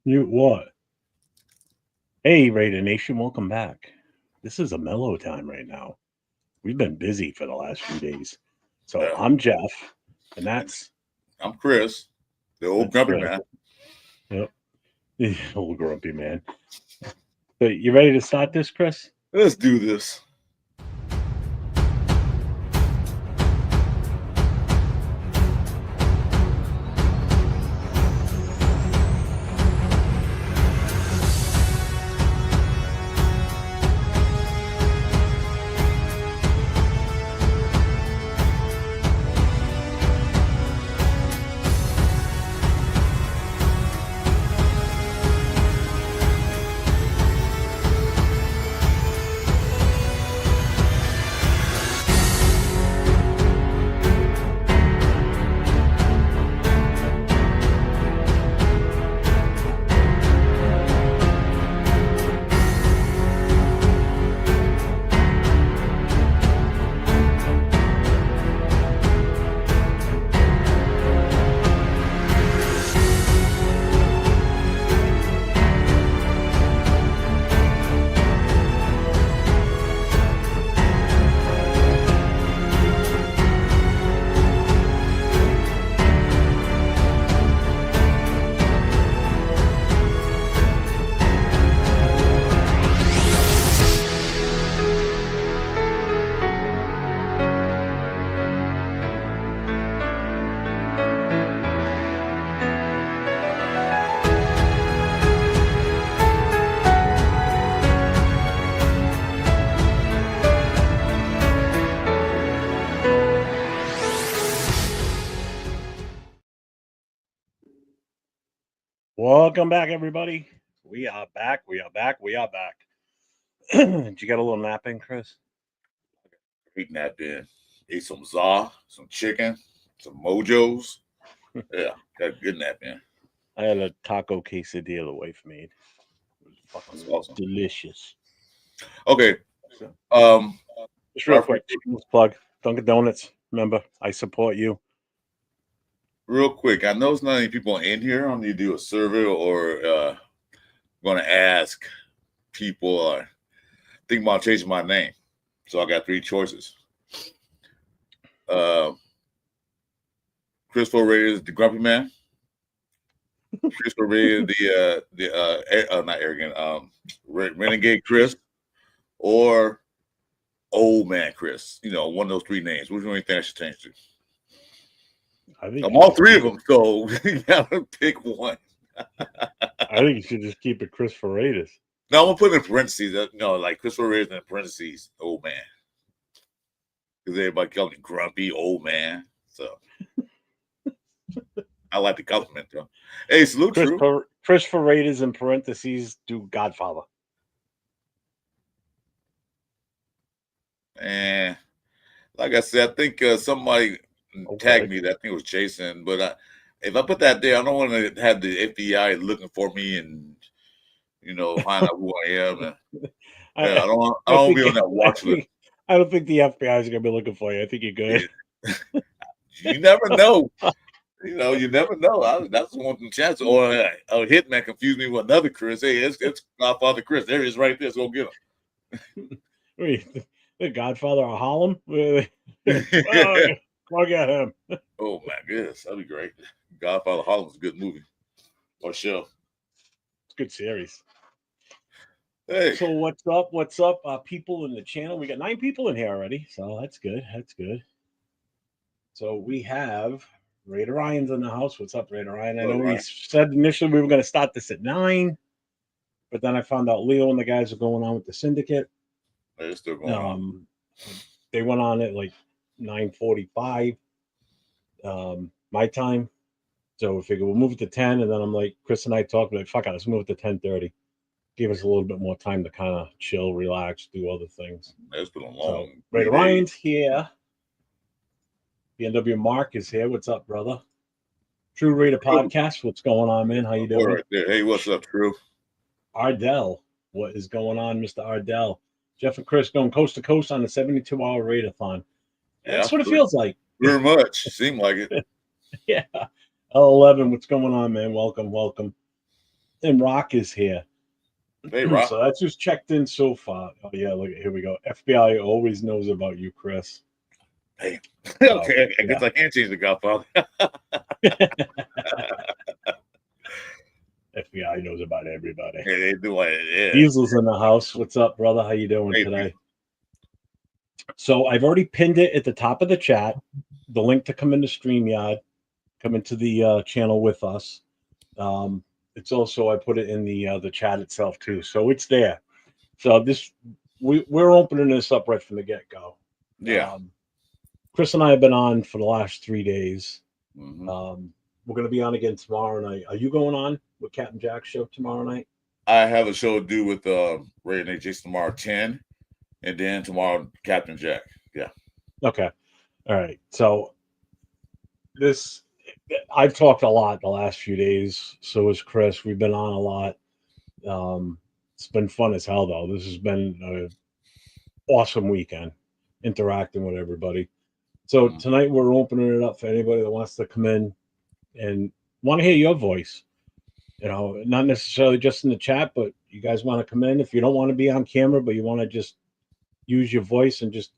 You what? Hey, Raider Nation, welcome back. This is a mellow time right now. We've been busy for the last few days. So Yeah. I'm Jeff, and that's I'm Chris, the old grumpy Chris. man. Yep. Old grumpy man. So you ready to start this, Chris? Let's do this. Welcome back, everybody. We are back. We are back. We are back. Did you get a little nap in, Chris? Eating that then. Ate some za, some chicken, some mojos. Yeah, got a good nap in. I had a taco quesadilla the wife made. It was That's fucking awesome. delicious. Okay. So, Um, just real right quick, shameless plug. Dunkin' Donuts. Remember, I support you. real quick. I know it's not any people in here. I need to do a survey or going to ask people. Think about changing my name. So I got three choices. Uh, Chris Raiders, the grumpy man. Chris Raiders, not arrogant. Renegade Chris, or old man Chris. You know, one of those three names. Which one do you think I should change to? I think I'm you all should three of keep them, so you gotta pick one. I think you should just keep it Chris Freitas. No, I'm gonna put it in parentheses. No, like Christopher Raiders in parentheses, old man, because everybody calls me grumpy old man. So I like the compliment though. Hey, salute, true. Chris Freitas in parentheses do Godfather. And like I said, I think somebody tagged me. That I think it was Jason. But if I put that there, I don't want to have the FBI looking for me and find out who I am. And, I don't want to be on that watch list. I don't think the FBI is gonna be looking for you. I think you're good. Yeah. You never know. You never know. That's one chance. Or a hitman confused me with another Chris. Hey, it's Godfather Chris. There he is, right there. Let's go get him. Wait, the Godfather of Harlem? Look at him. Oh my goodness, that'd be great. Godfather Harlem's a good movie or show. It's a good series. Hey. So what's up? What's up, people in the channel? We got 9 people in here already, so that's good. That's good. So we have Raider Ryan's in the house. What's up, Raider Ryan? I know we said initially we were going to start this at 9, but then I found out Leo and the guys are going on with the syndicate. They're still going on. They went on at like 9:45 my time. So we figured we'll move it to 10, and then I'm like, Chris and I talked, like, fuck it, let's move it to 10:30. Give us a little bit more time to kind of chill, relax, do other things. It's been a long. So, Raider Ryan's here. BNW Mark is here. What's up, brother? True Raider Podcast. What's going on, man? How you doing? Right there. Hey, what's up, True? Ardell. What is going on, Mr. Ardell? Jeff and Chris going coast to coast on the 72-hour Raidathon. That's what it feels like. Very much. Seemed like it. Yeah. L11, what's going on, man? Welcome, welcome. and Rock is here. Hey, Rock. So that's who's checked in so far. Oh yeah, look, here we go. FBI always knows about you, Chris. Hey, So, okay, I guess I can't change the Godfather. FBI knows about everybody. Hey, they do like yeah. Diesel's in the house. What's up, brother? How you doing today? So I've already pinned it at the top of the chat. The link to come into StreamYard, come into the channel with us. It's also I put it in the chat itself too, so it's there. So we're opening this up right from the get go. Yeah. Chris and I have been on for the last 3 days. Mm-hmm. We're going to be on again tomorrow night. Are you going on with Captain Jack's show tomorrow night? I have a show to do with Ray and AJ tomorrow 10, and then tomorrow Captain Jack. Yeah. Okay. All right. So I've talked a lot the last few days. So has Chris. We've been on a lot. It's been fun as hell, though. This has been an awesome weekend interacting with everybody. So tonight we're opening it up for anybody that wants to come in and want to hear your voice. Not necessarily just in the chat, but you guys want to come in. If you don't want to be on camera, but you want to just use your voice and just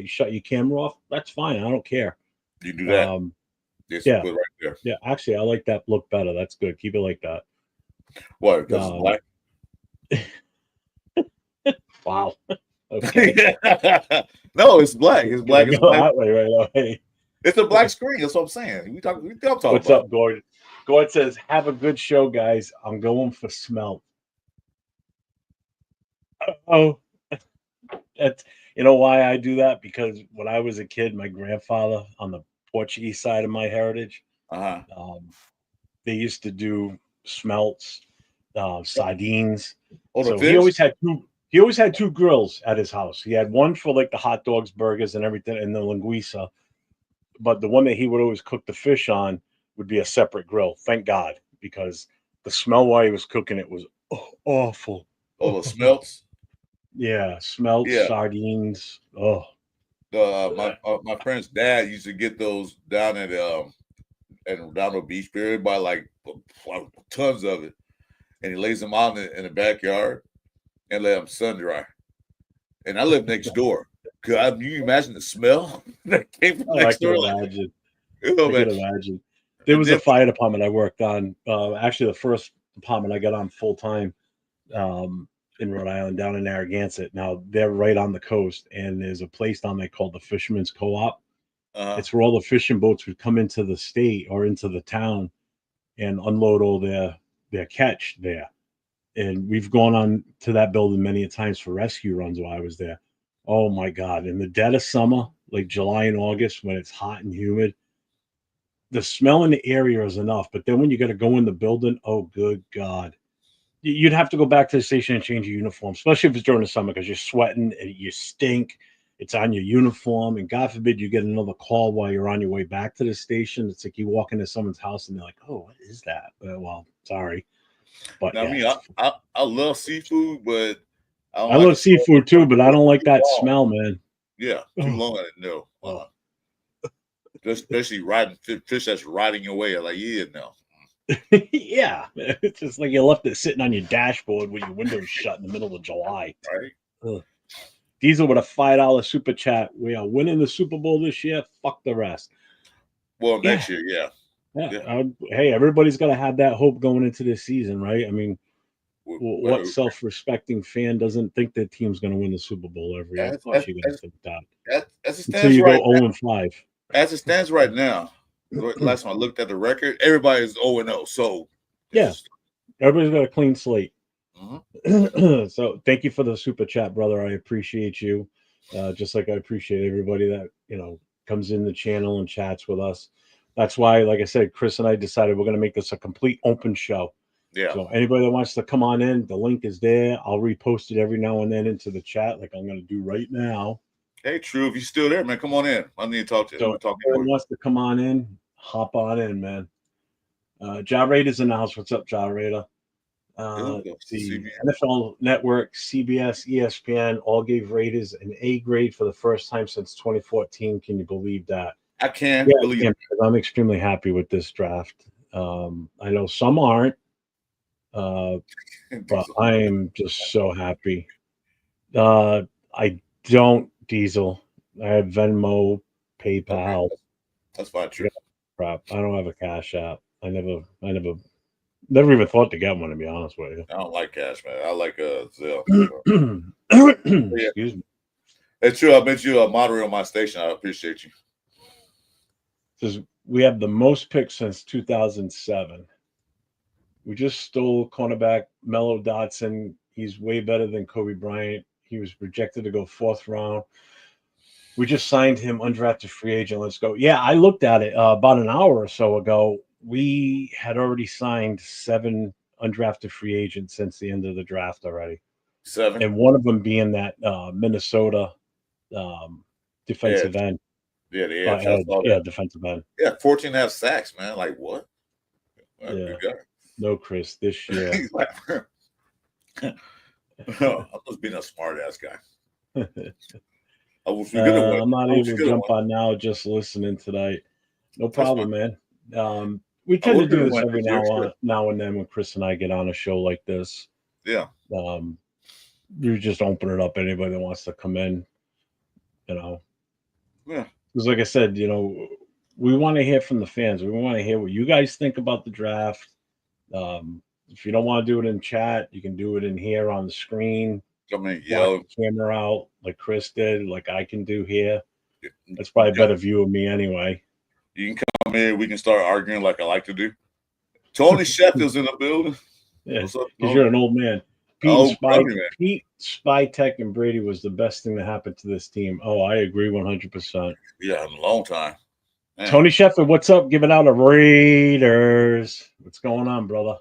shut your camera off, that's fine. I don't care. You do that. Yeah. Right there. Yeah. Actually, I like that look better. That's good. Keep it like that. What? Because it's black? Wow. Okay. No, it's black. It's black. It's black. That way right away. It's a black screen. That's what I'm saying. We talk What's up, Gordon? Gordon says, "Have a good show, guys. I'm going for smelt." Oh, that's why I do that, because when I was a kid, my grandfather on the Portuguese side of my heritage, they used to do smelts, sardines. So he always had two. He always had two grills at his house. He had one for like the hot dogs, burgers, and everything, and the linguiça. But the one that he would always cook the fish on would be a separate grill. Thank God, because the smell while he was cooking it was awful. Oh, the smelts. Yeah, smelts, sardines. Oh, my friend's dad used to get those down at the beach period by like tons of it, and he lays them out in the backyard and let them sun dry. And I live next door. Can you imagine the smell that came from next door? I can imagine. There was a fire department I worked on. Actually, the first department I got on full time in Rhode Island, down in Narragansett. Now they're right on the coast, and there's a place down there called the Fisherman's Co-op. It's where all the fishing boats would come into the state or into the town and unload all their catch there. And we've gone on to that building many times for rescue runs while I was there. Oh my God. In the dead of summer, like July and August, when it's hot and humid, the smell in the area is enough. But then when you got to go in the building, oh, good God. You'd have to go back to the station and change your uniform, especially if it's during the summer, because you're sweating and you stink. It's on your uniform. And God forbid you get another call while you're on your way back to the station. It's like you walk into someone's house and they're like, oh, what is that? Well, sorry. But I mean, I love seafood, but I love seafood too, but I don't like that smell, man. Yeah, too long. No. Especially riding fish that's riding your way. Like, no. Yeah, it's just like you left it sitting on your dashboard with your windows shut in the middle of July. Right. Diesel with a $5 super chat. We are winning the Super Bowl this year. Fuck the rest. Well, next year, yeah. Hey, everybody's got to have that hope going into this season, right? I mean, what self-respecting fan doesn't think their team's going to win the Super Bowl every year? Of course, you're going to think that. Until you go 0-5. As it stands right now, last time I looked at the record, everybody is 0-0. So everybody's got a clean slate. So thank you for the super chat, brother. I appreciate you. Just like I appreciate everybody that comes in the channel and chats with us. That's why, like I said, Chris and I decided we're going to make this a complete open show. Yeah. So anybody that wants to come on in, the link is there. I'll repost it every now and then into the chat, like I'm going to do right now. Hey, True, if you're still there, man, come on in. I need to talk to you. So anyone wants to come on in, hop on in, man. Ja Rader's in the house. What's up, Ja Rader? The NFL Network, CBS, ESPN all gave Raiders an A grade for the first time since 2014. Can you believe that? I can't believe it. I'm extremely happy with this draft. I know some aren't. But I am just so happy. I don't Diesel. I have Venmo, Okay, PayPal. that's fine. True. Crap. I don't have a Cash App. I never even thought to get one, to be honest with I don't like cash, man. I like Zelle. So. you. Yeah, Excuse me. it's true. I met you a moderator on my station. I appreciate you. Says we have the most picks since 2007. We just stole cornerback Mello Dotson. He's way better than Kobe Bryant. He was projected to go fourth round. We just signed him undrafted free agent. Let's go. Yeah, I looked at it about an hour or so ago. We had already signed 7 undrafted free agents since the end of the draft already, 7. and one of them being that Minnesota defensive Edge. end. Yeah, the edge. I Edge. saw Yeah, that. defensive end. Yeah, 14 and a half sacks, man. Like what? Well, Yeah, good guy. no Chris this year. He's like, I must be a smart ass guy. I wish we could have won. I'm not I wish we able to could have jump won. on now. Just listening tonight. No That's fine. problem, man. We I tend to wish we could do have this won every this year. Sure. now and then when Chris and I get on a show like this. Yeah. You just open it up anybody that wants to come in, you know. Yeah. Because like I said, we want to hear from the fans. We want to hear what you guys think about the draft. If you don't want to do it in chat, you can do it in here on the screen. I mean, Block yell. the camera out like Chris did, like I can do here. That's probably a better view of me anyway. You can come in. We can start arguing like I like to do. Tony Sheffield's in the building. Yeah, What's up, because Tony? you're an old man. Oh, grumpy man. Pete, Spytek, and Brady was the best thing that happened to this team. Oh, I agree 100%. Yeah, in a long time. Man. Tony Sheffield, what's up? Giving out a Raiders. What's going on, brother?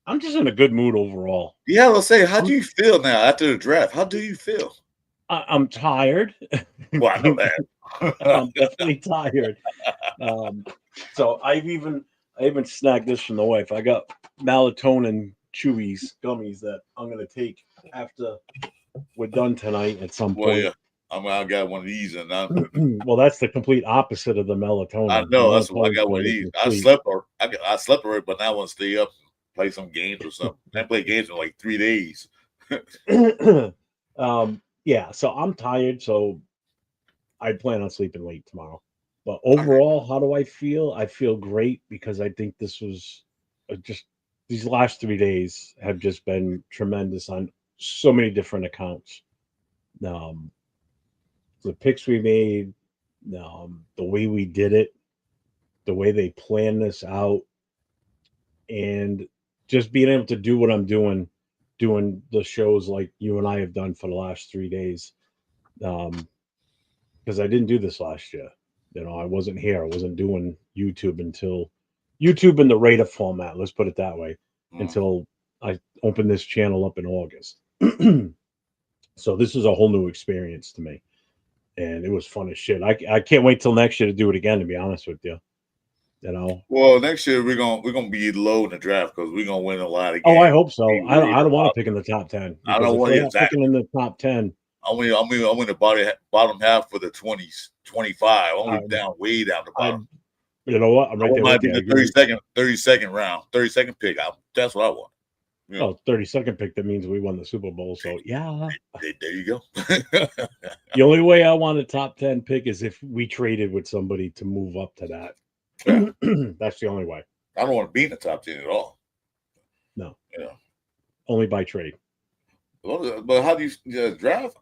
I'm just in a good mood overall. Yeah, let's say, how do you feel now after the draft? How do you feel? I'm tired. Well, I know that. I'm definitely tired. So I even snagged this from the wife. I got melatonin chewies gummies that I'm gonna take after we're done tonight at some Well, point. yeah. I got one of these, and I'm. Well, that's the complete opposite of the melatonin. I know. Melatonin That's why I got one of these. I slept already, but now I want to stay up and play some games or something. I play games in like 3 days. Yeah, so I'm tired, so I plan on sleeping late tomorrow. But overall, how do I feel? I feel great because I think this was just these last 3 days have just been tremendous on so many different accounts. Um, the picks we made, the way we did it, the way they planned this out, and just being able to do what I'm doing the shows like you and I have done for the last 3 days. Because I didn't do this last year. I wasn't here. I wasn't doing YouTube until YouTube in the Raider format. Let's put it that way. Until I opened this channel up in August. So this is a whole new experience to me, and it was fun as shit. I can't wait till next year to do it again. To be honest with you, Well, next year we're gonna be low in the draft because we're gonna win a lot of games. Oh, I hope so. I don't want to pick in the top 10. I don't want to picking in the top 10. I'm in the bottom half for the 20s, 25. I'm down way down the bottom. You know what? I'm right there. Might be the 32nd round, 32nd pick. That's what I want. Oh, 32nd pick. That means we won the Super Bowl. So yeah, there you go. The only way I want a top 10 pick is if we traded with somebody to move up to that. Yeah. That's the only way. I don't want to be in the top 10 at all. No. Yeah. Only by trade. But how do you draft?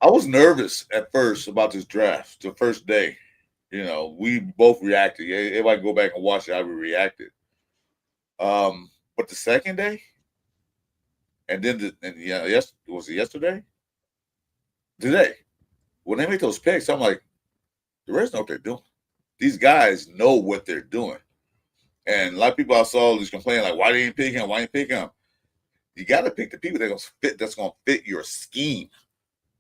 I was nervous at first about this draft. The first day, we both reacted. If I go back and watch it, I would reacted. But the second day, and then was it yesterday? Today, when they make those picks, I'm like, the rest know what they're doing. These guys know what they're doing. And a lot of people I saw just complaining, like, why didn't you pick him? Why didn't you pick him? You got to pick the people that's going to fit your scheme.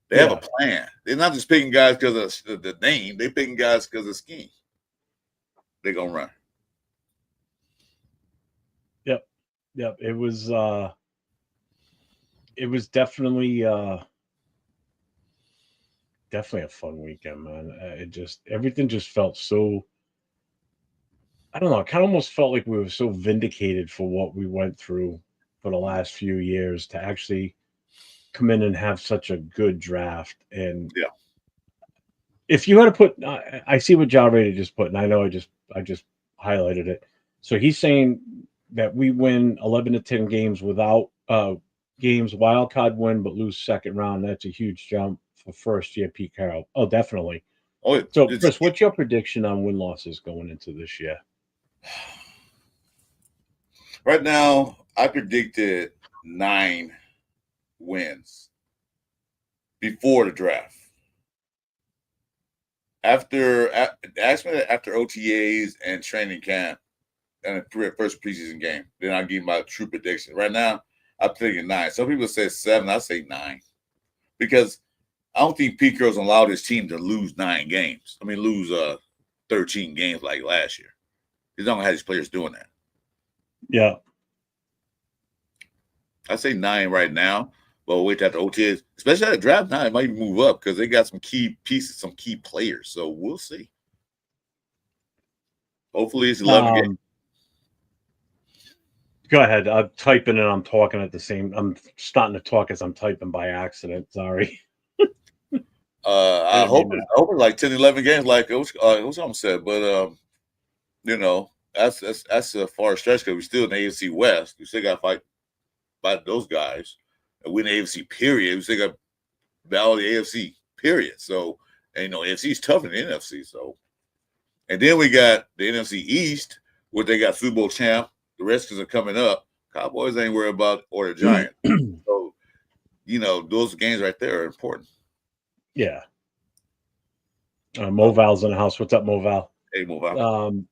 They have a plan. They're not just picking guys because of the name. They're picking guys because of the scheme. They're going to run. Yep. It was definitely a fun weekend, man. Everything just felt so I don't know. I kind of almost felt like we were so vindicated for what we went through for the last few years to actually come in and have such a good draft. And Yeah. if you had to put, I see what John Rader just put, and I know I just highlighted it. So he's saying that we win 11 to 10 games without games wild card win, but lose second round. That's a huge jump for first year Pete Carroll. Oh, definitely. Oh, So, it's Chris, what's your prediction on win losses going into this year? right now. I predicted 9 wins before the draft. Ask me that after OTAs and training camp and the first preseason game, then I'll give you my true prediction. Right now, I'm thinking 9. Some people say 7. I say 9 because I don't think Pete Carroll's allowed his team to lose 9 games. I mean, lose 13 games like last year. He's not gonna have his players doing that. Yeah. I say 9 right now, but we'll wait till the OTAs, especially at the draft now, it might move up because they got some key pieces, some key players. So we'll see. Hopefully it's 11 games. Go ahead. I'm typing and I'm talking at the same. I'm starting to talk as I'm typing by accident. Sorry. I hope it's like 10, 11 games, like it was almost said. But that's a far stretch because we're still in the AFC West. We still got to fight those guys, and we in the AFC period. We still got to battle the AFC period. So, and AFC is tougher than the NFC. So, and then we got the NFC East, where they got Super Bowl champ. The Redskins are coming up. Cowboys ain't worried about or the Giants. So, those games right there are important. Yeah. Moval's in the house. What's up, Moval? Hey, move on.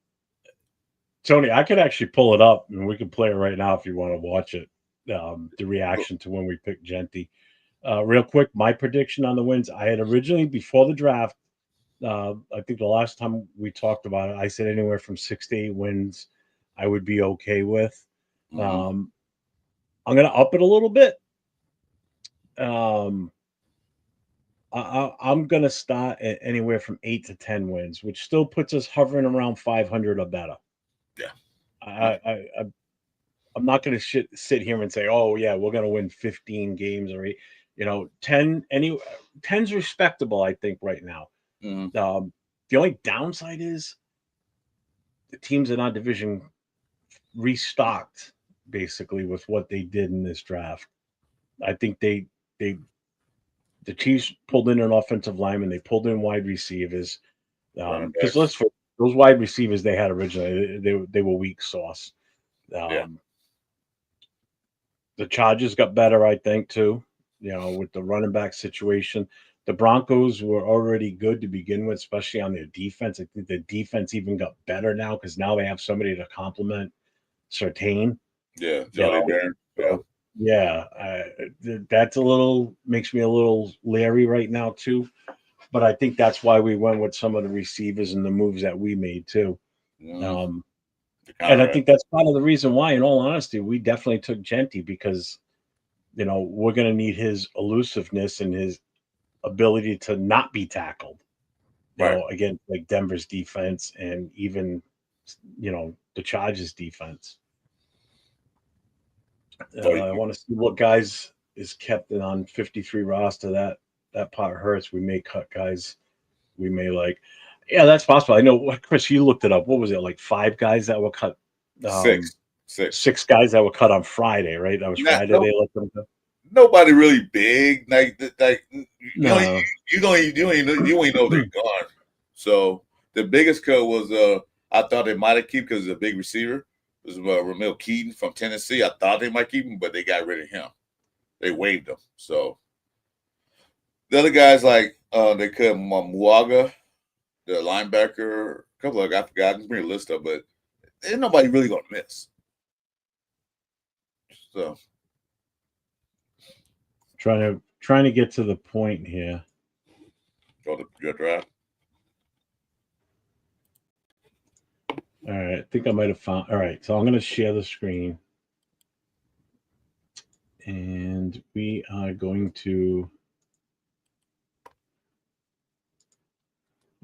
Tony, I could actually pull it up and we can play it right now if you want to watch it. The reaction to when we picked Genty. Real quick, my prediction on the wins. I had originally, before the draft, I think the last time we talked about it, I said anywhere from 6 to 8 wins I would be okay with. I'm going to up it a little bit. I'm going to start at anywhere from 8 to 10 wins, which still puts us hovering around 500 or better. Yeah. I'm not going to sit here and say, oh, yeah, we're going to win 15 games or 8. 10's respectable, I think, right now. The only downside is the teams in our division restocked basically with what they did in this draft. I think the Chiefs pulled in an offensive lineman, they pulled in wide receivers. Because those wide receivers they had originally, they were weak sauce. The Chargers got better, I think, too. With the running back situation. The Broncos were already good to begin with, especially on their defense. I think the defense even got better now because now they have somebody to complement Surtain. Yeah, Johnny Barron. Yeah, that's makes me a little leery right now too. But I think that's why we went with some of the receivers and the moves that we made too. And I think that's part of the reason why, in all honesty, we definitely took Genty because we're going to need his elusiveness and his ability to not be tackled. Again, like Denver's defense and even the Chargers defense. I want to see what guys is kept on 53 roster. That part hurts. We may cut guys. We may yeah, that's possible. I know, Chris, you looked it up. What was it, like 5 guys that were cut? 6 guys that were cut on Friday, right? That was Friday. They let them go. Nobody really big, no. You don't even know they're gone. So the biggest cut was I thought they might have keep because he's a big receiver. It was Ramil Keaton from Tennessee. I thought they might keep him, but they got rid of him. They waived him. So the other guys they cut Muaga, the linebacker, a couple of guys I forgot. I can bring a list up, but ain't nobody really gonna miss. So trying to get to the point here. Go to your draft. All right, I think I might have found. All right, so I'm going to share the screen, and we are going to.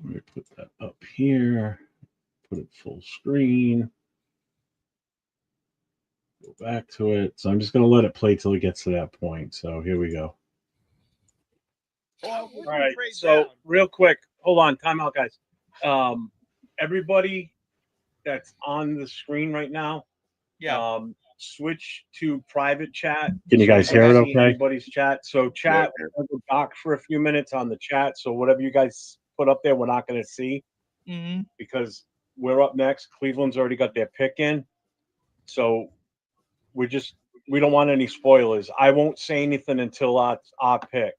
Let me put that up here. put it full screen. Go back to it. So I'm just going to let it play till it gets to that point. So here we go. All right. So real quick, hold on. Time out, guys. Everybody that's on the screen right now, switch to private chat. Can you guys hear it okay? Everybody's chat. So chat, we'll go back for a few minutes on the chat. So whatever you guys put up there, we're not going to see because we're up next. Cleveland's already got their pick in. So we don't want any spoilers. I won't say anything until our pick.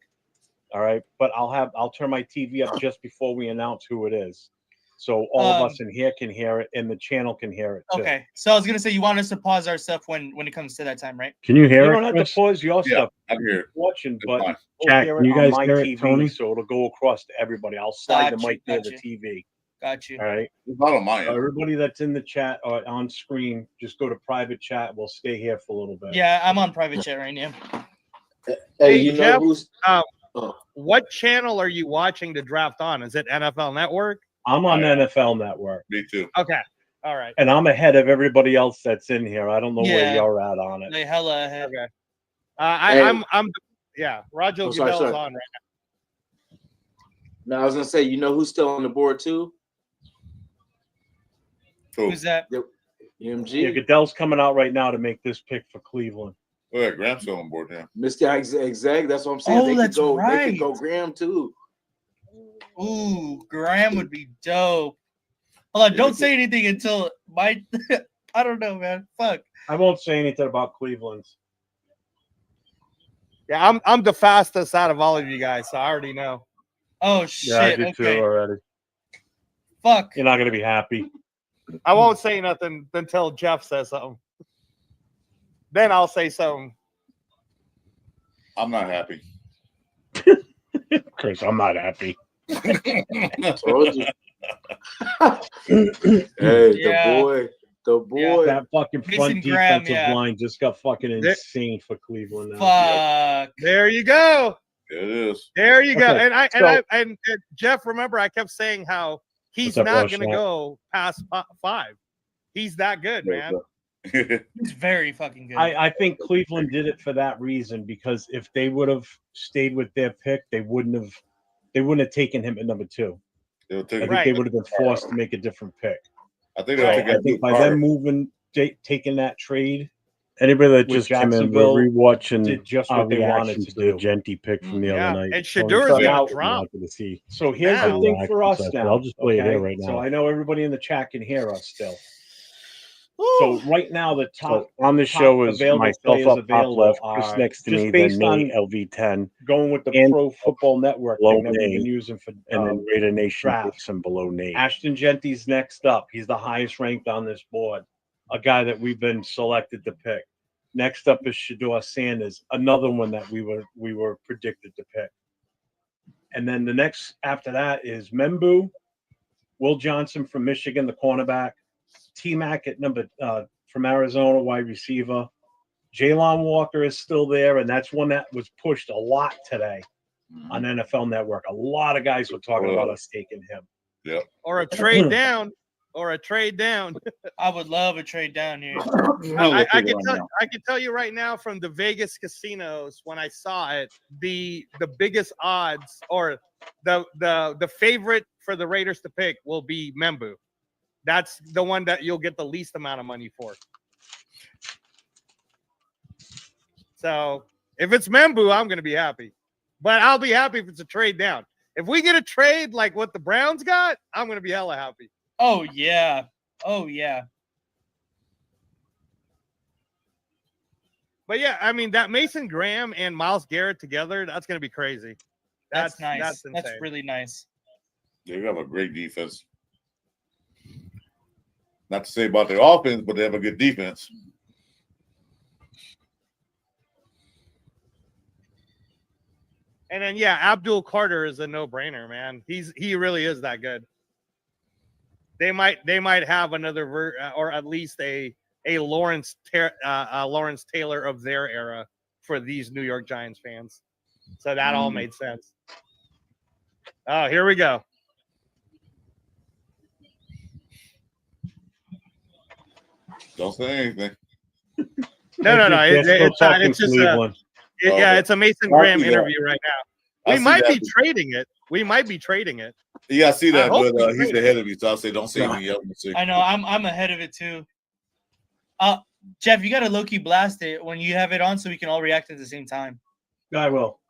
All right. But I'll turn my TV up just before we announce who it is. So all of us in here can hear it, and the channel can hear it too. Okay. So I was gonna say you want us to pause our stuff when it comes to that time, right? Can you hear it? You don't have to pause your stuff. I'm here. Watching, but Jack, can you guys hear it, Tony? So it'll go across to everybody. I'll slide the mic near the TV. Got you. All right. It's not on my end. Everybody that's in the chat or on screen, just go to private chat. We'll stay here for a little bit. Yeah, I'm on private chat right now. Hey, you Jeff, know who's? What channel are you watching the draft on? Is it NFL Network? I'm on NFL Network. Me too. Okay. All right. And I'm ahead of everybody else that's in here. I don't know where you're at on it. They hella ahead. Okay. I'm Roger Goodell's on right now. No, I was gonna say, you know who's still on the board too? Who's that? UMG. Yeah, Goodell's coming out right now to make this pick for Cleveland. Oh, yeah, Graham's still on board now. Mr. Exact. That's what I'm saying. Oh, that's right. They could go Graham too. Ooh, Graham would be dope. Hold on, don't say anything until my. I don't know, man. Fuck. I won't say anything about Cleveland's. Yeah, I'm the fastest out of all of you guys, so I already know. Oh shit! Yeah, I did too already. Fuck. You're not gonna be happy. I won't say nothing until Jeff says something. Then I'll say something. I'm not happy. Chris, I'm not happy. Told you. Hey, the boy. That fucking front defensive line just got fucking insane for Cleveland now. Fuck. There you go. It is. There you go. Okay, And Jeff, remember, I kept saying how he's not going to go past 5. He's that good, man. He's very fucking good. I think Cleveland did it for that reason, because if they would have stayed with their pick, they wouldn't have taken him at number 2. I think they would have been forced to make a different pick. I think by them moving, taking that trade. Anybody that just came in, we're rewatching did just what they wanted to do. The Genty pick from the other night. And Shadura's going to drop. So here's the thing for us now. I'll just play it here right now. So I know everybody in the chat can hear us still. So right now, the top on the show is myself up top left, Chris next to me, then Nate, LV10. Going with the Pro Football Network thing that we've been using for and then Raider Nation picks and below Nate. Ashton Genty's next up. He's the highest ranked on this board. A guy that we've been selected to pick. Next up is Shador Sanders, another one that we were predicted to pick. And then the next after that is Membu, Will Johnson from Michigan, the cornerback. T-Mac at number from Arizona, wide receiver. Jalen Walker is still there, and that's one that was pushed a lot today on NFL Network. A lot of guys were talking about us taking him. Yeah. Or a trade down. I would love a trade down here. I can tell you right now from the Vegas casinos when I saw it, the biggest odds or the favorite for the Raiders to pick will be Membu. That's the one that you'll get the least amount of money for. So if it's Membu, I'm going to be happy. But I'll be happy if it's a trade down. If we get a trade like what the Browns got, I'm going to be hella happy. Oh, yeah. Oh, yeah. But, yeah, I mean, that Mason Graham and Myles Garrett together, that's going to be crazy. That's nice. That's really nice. They have a great defense. Not to say about their offense, but they have a good defense. And then, yeah, Abdul Carter is a no-brainer, man. He really is that good. They might have another or at least a Lawrence Taylor of their era for these New York Giants fans. So that all made sense. Oh, here we go. Don't say anything. No. They're still It's not. talking It's just Cleveland. yeah. It's a Mason I'll Graham see that. interview right now. I We see might that. be trading it. We might be trading it. Yeah, I see that, hope but we he's trade ahead of me, so I'll say don't say No. anything else. See. I know. I'm ahead of it too. Jeff, you gotta low key blast it when you have it on, so we can all react at the same time. I will.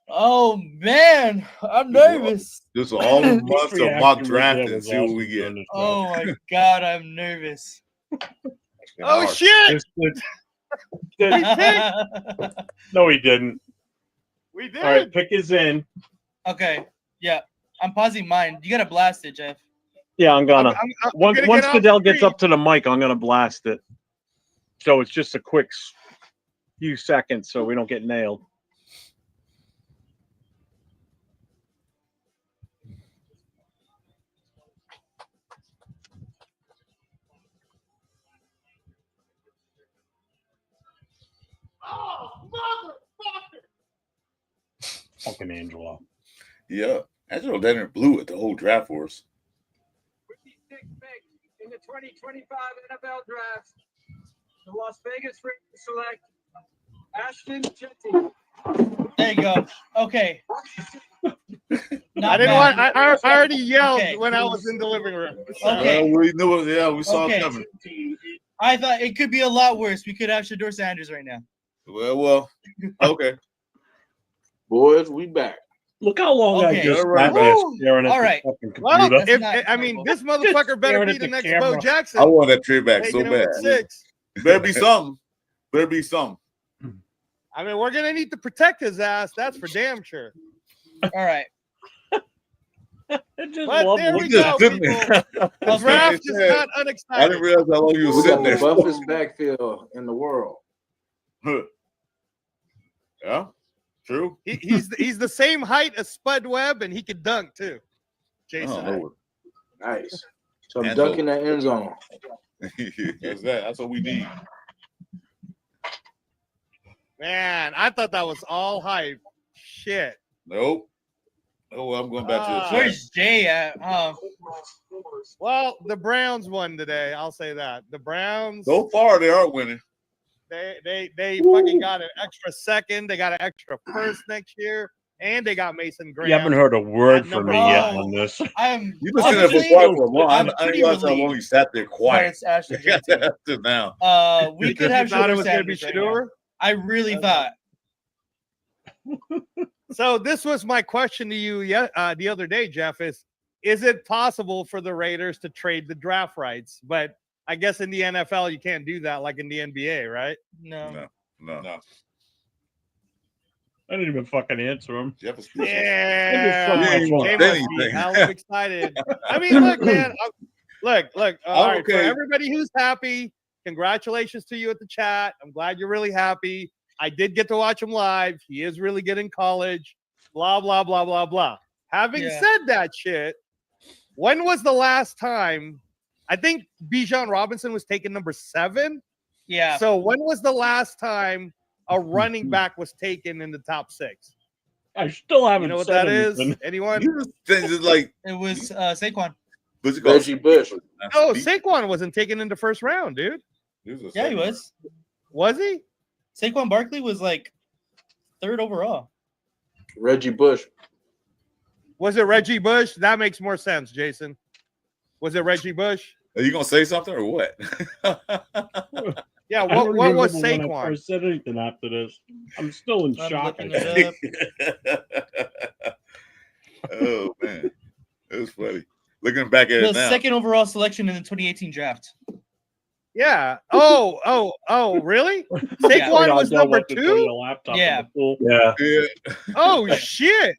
Oh man, I'm nervous. This is all the months of mock reaction right draft there and was see what awesome we get. during this Oh my god, I'm nervous. Oh shit! No, he didn't. We did. All right, pick is in. Okay, yeah, I'm pausing mine. You gotta blast it, Jeff. Yeah, I'm gonna. I'm Once gonna get off Fidel the gets screen. up to the mic, I'm gonna blast it. So it's just a quick few seconds, so we don't get nailed. Fucking Angelo. Yeah, Angelo Denner blew it the whole draft for us. In the 2025 NFL Draft, the Las Vegas Raiders select Ashton Jetty. There you go. Okay. I didn't want. I already yelled when I was in the living room. Okay. We knew it. Yeah, we saw it coming. I thought it could be a lot worse. We could have Shador Sanders right now. Well, okay. Boys, we back. Look how long Okay. I just All right, sat there Woo. staring at All the right. fucking Well, computer. this motherfucker better staring be at the the next camera. Bo Jackson. I want that trade back Taking so him bad. at 6. Better be something. Better be something. I mean, we're gonna need to protect his ass. That's for damn sure. All right. I just But love there we looking just go, sitting people. there. The draft is not I unexciting. didn't realize how long you were We sitting got the there. buffest backfield in the world. Yeah, true. He's the same height as Spud Webb, and he could dunk too. Jason. Oh, Nice. So I'm And dunking that end zone. That's what we need. Man, I thought that was all hype. Shit. Nope. Oh, well, I'm going back to the chat. Where's Jay at? Well, the Browns won today. I'll say that. The Browns. So far, they are winning. They fucking got an extra second. They got an extra first next year, and they got Mason Graham. You haven't heard a word At from number me yet one. on this. I'm You've been sitting there for honestly, quite a while. I'm I pretty didn't realize how long relieved you sat there that quiet. it's Ashton Jetty. To now. We could Because have you thought it Shador was going to be Sanders right now. Shador. I really thought. So this was my question to you the other day, Jeff, is it possible for the Raiders to trade the draft rights? But I guess in the NFL, you can't do that like in the NBA, right? No. No. I didn't even fucking answer him. Jeff is Yeah. Yeah, you won't They say must be anything. hella excited. I mean, look, man. Look. All right, for okay. everybody who's happy, congratulations to you at the chat. I'm glad you're really happy. I did get to watch him live. He is really good in college. Blah, blah, blah, blah, blah. Having said that shit, when was the last time? I think Bijan Robinson was taken number 7. Yeah. So when was the last time a running back was taken in the top 6? I still haven't You know what said that is? anything. Anyone? You just think it's like It was Saquon. what's it called? Reggie Bush. Oh, Saquon wasn't taken in the first round, dude. Yeah, he was. Was he? Saquon Barkley was like 3rd overall. Reggie Bush. Was it Reggie Bush? That makes more sense, Jason. Was it Reggie Bush? Are you gonna say something or what? Yeah, I what don't was remember when I Saquon? first said anything after this. I'm still in I'm shock. looking I think. it up. Oh man, it was funny. Looking back at The it now. 2nd overall selection in the 2018 draft. Yeah. Oh, really? Saquon was number 2? Yeah. Yeah. Yeah. Oh, shit.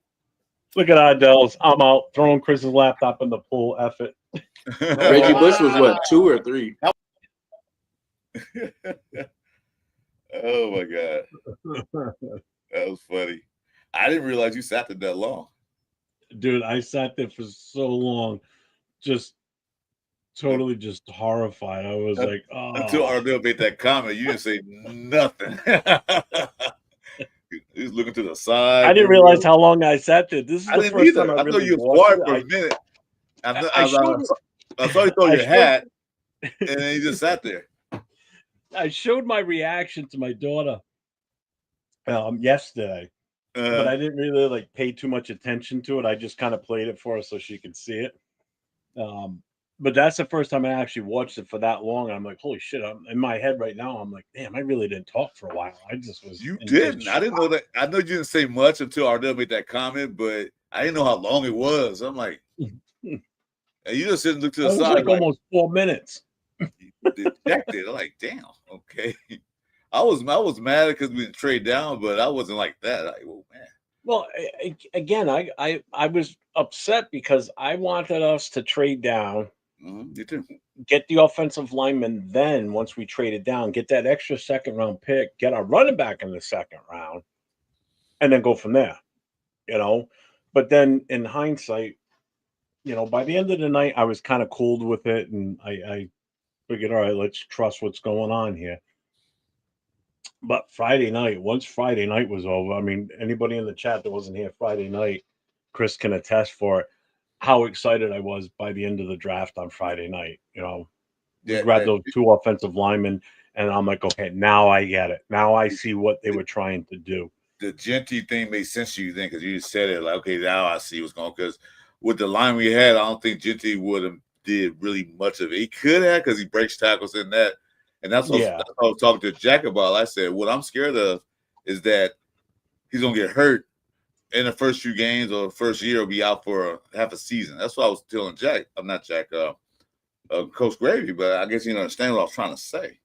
Look at Idell's. I'm out throwing Chris's laptop in the pool. F it. Reggie Bush was what, 2 or 3? Oh my god, that was funny. I didn't realize you sat there that long. Dude, I sat there for so long, just totally just horrified. I was like, oh. Until Ardell made that comment, you didn't say nothing. He's looking to the side. I didn't realize how long I sat there. This is I the didn't first time either. I I thought really you was watched quiet it. for a minute. I I saw you throw I your showed- hat, and then you just sat there. I showed my reaction to my daughter yesterday, but I didn't really like pay too much attention to it. I just kind of played it for her so she could see it. But that's the first time I actually watched it for that long. I'm like, holy shit! I'm in my head right now. I'm like, damn, I really didn't talk for a while. I just was. You in didn't. shock. I didn't know that. I know you didn't say much until Ardell made that comment, but I didn't know how long it was. I'm like, and you just sit and look to It the was side, like almost 4 minutes. dejected. I'm like, damn, okay. I was mad because we didn't trade down, but I wasn't like that. Like, oh man. Well, again, I was upset because I wanted us to trade down, You too. get the offensive lineman, then once we traded down, get that extra second round pick, get our running back in the second round, and then go from there. But then in hindsight, by the end of the night, I was kind of cooled with it, and I figured, all right, let's trust what's going on here. But once Friday night was over, I mean, anybody in the chat that wasn't here Friday night, Chris can attest for it, how excited I was by the end of the draft on Friday night. We grabbed those two offensive linemen, and I'm like, okay, now I get it. Now I see what they were trying to do. The Genty thing made sense to you then because you said it like, okay, now I see what's going on. Because with the line we had, I don't think Genty would have did really much of it. He could have because he breaks tackles in that. And that's what I was talking to Jack about. I said, what I'm scared of is that he's going to get hurt in the first few games or first year will be out for half a season. That's what I was telling Jack. I'm not Jack, Coach Gravy, but I guess you understand what I was trying to say.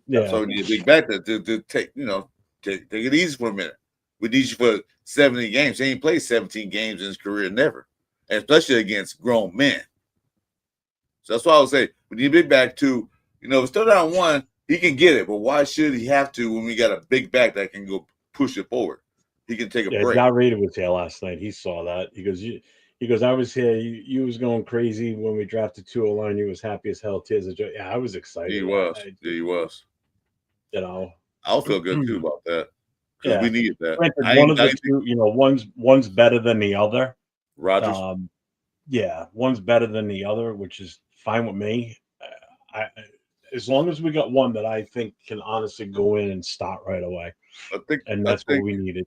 Yeah. So we need a big back to take, take it easy for a minute. We need you for 70 games. He ain't played 17 games in his career, never. And especially against grown men. So that's why I would say we need a big back too. If it's still down one, he can get it, but why should he have to when we got a big back that can go push it forward? He can take a break. John Rader was here last night. He saw that. He goes, I was here. You was going crazy when we drafted 209. You was happy as hell. Tears of joy. Yeah, I was excited. He was. He was. I'll feel good too about that. Because we needed that. Granted, one of the two, one's better than the other. Rodgers. One's better than the other, which is fine with me. As long as we got one that I think can honestly go in and start right away. That's what we needed.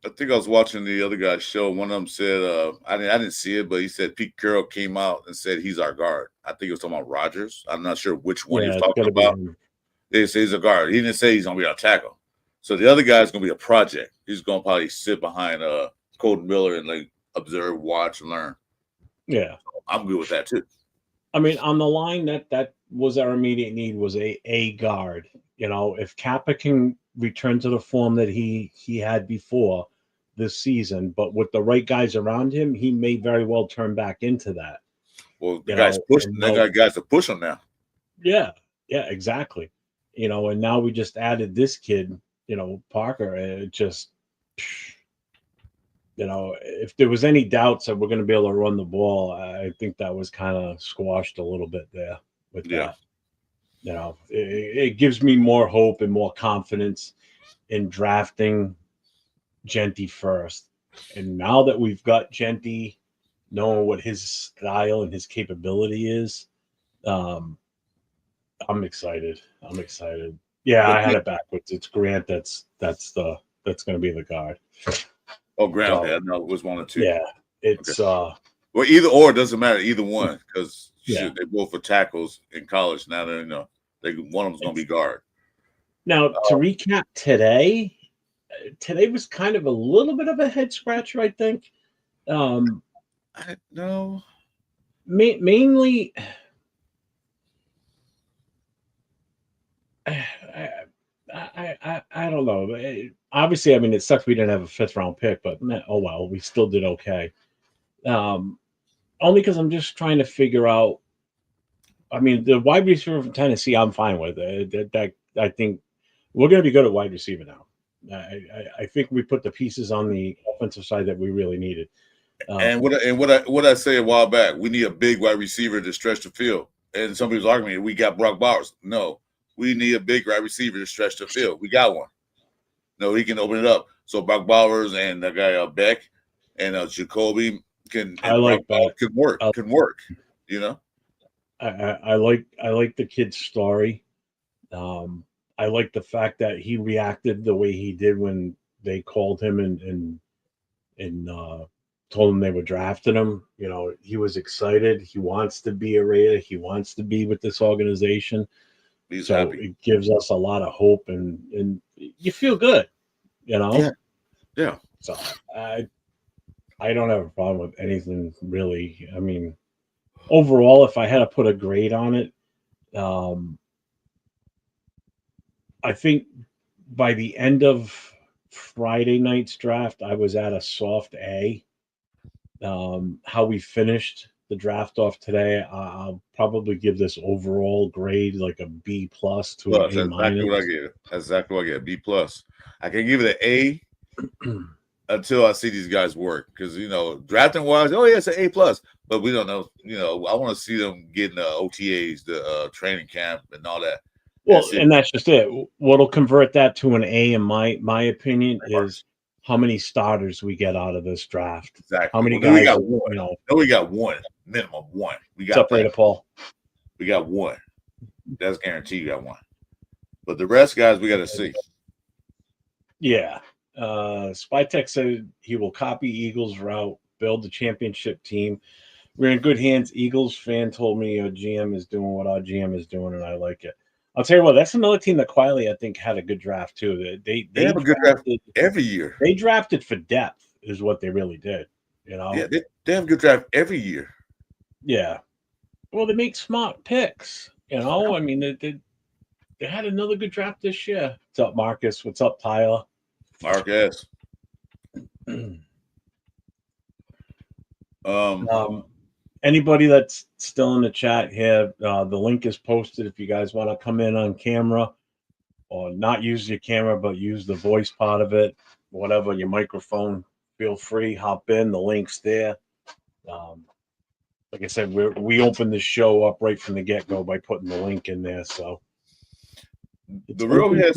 I think I was watching the other guy's show. One of them said, I didn't see it, but he said Pete Carroll came out and said he's our guard. I think he was talking about Rodgers. I'm not sure which one he was talking about. They say he's a guard. He didn't say he's going to be our tackle. So the other guy's going to be a project. He's going to probably sit behind Colton Miller and like observe, watch, and learn. Yeah. So I'm good with that too. I mean, on the line, that was our immediate need was a guard. If Kappa can return to the form that he had before this season, but with the right guys around him, he may very well turn back into that. Well, the guys pushing. They got guys to push him now. Yeah, exactly. And now we just added this kid, Parker. It just, if there was any doubts that we're going to be able to run the ball, I think that was kind of squashed a little bit there with that. It gives me more hope and more confidence in drafting Genty first. And now that we've got Genty, knowing what his style and his capability is, I'm excited. Yeah, I had it backwards. It's Grant that's going to be the guard. Oh, Grant. Okay, I know it was one or two. Yeah, it's well, either or, it doesn't matter. Either one, because they both were tackles in college. Now they one of them's going to be guard. Now to recap today was kind of a little bit of a head scratcher, I think. I know. Mainly, I don't know. Obviously, I mean, it sucks we didn't have a 5th round pick, but oh well, we still did okay. Only because I'm just trying to figure out. I mean, the wide receiver from Tennessee, I'm fine with it. I think we're going to be good at wide receiver now. I think we put the pieces on the offensive side that we really needed. And what I say a while back, we need a big wide receiver to stretch the field. And somebody was arguing, we got Brock Bowers. No, we need a big wide receiver to stretch the field. We got one. No, he can open it up. So Brock Bowers and that guy Beck and Jacoby I like that. Can work. Can work. You know. I like the kid's story. I like the fact that he reacted the way he did when they called him and told him they were drafting him. You know, he was excited. He wants to be a Raider. He wants to be with this organization. He's So happy. it gives us a lot of hope, and you feel good. You know. Yeah. Yeah. So I don't have a problem with anything really. I mean, overall, if I had to put a grade on it, I think by the end of Friday night's draft, I was at a soft A. How we finished the draft off today, I'll probably give this overall grade like a B plus to Plus, an A that's exactly what I minus. get. That's exactly what I get. B plus. I can give it an A until I see these guys work. Because drafting wise, oh yeah, it's an A plus. But we don't know. I want to see them getting the OTAs, the training camp, and all that. Well, and that's just it. What'll convert that to an A, in my opinion, is how many starters we get out of this draft. Exactly. How many we guys? got one. No, we got one. Minimum one. We got Separator Paul. We got one. That's guaranteed. You got one. But the rest, guys, we got to see. Yeah. Spytech said he will copy Eagles' route, build the championship team. We're in good hands. Eagles fan told me our GM is doing what our GM is doing, and I like it. I'll tell you what, that's another team that quietly I think had a good draft too. They have a good draft every year. They drafted for depth, is what they really did. Yeah, they have a good draft every year. Yeah. Well, they make smart picks. I mean, they had another good draft this year. What's up, Marcus? What's up, Tyler? Marcus. Anybody that's still in the chat here, the link is posted if you guys want to come in on camera or not use your camera, but use the voice part of it, whatever, your microphone, feel free, hop in. The link's there. Like I said, we opened the show up right from the get-go by putting the link in there. So the real head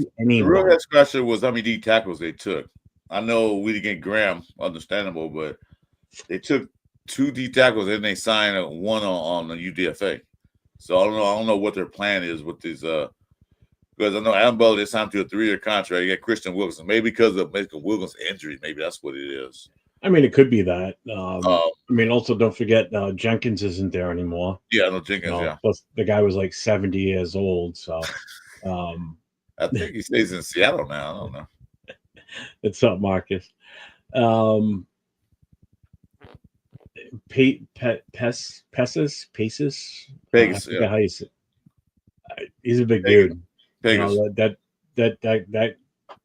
scratcher was how many D tackles they took. I know we didn't get Graham, understandable, but they took 2 D tackles and they signed one on the UDFA. So I don't know what their plan is with these. Because I know Adam Butler, they signed to a 3-year contract. You got Christian Wilkinson, maybe because of Wilkinson's injury. Maybe that's what it is. I mean, it could be that. I mean, also don't forget Jenkins isn't there anymore. Yeah, I know Jenkins. Yeah, plus the guy was like 70 years old. So I think he stays in Seattle now. I don't know. What's up, Marcus? Pesis. Vegas. Yeah. How you say. He's a big dude. Vegas.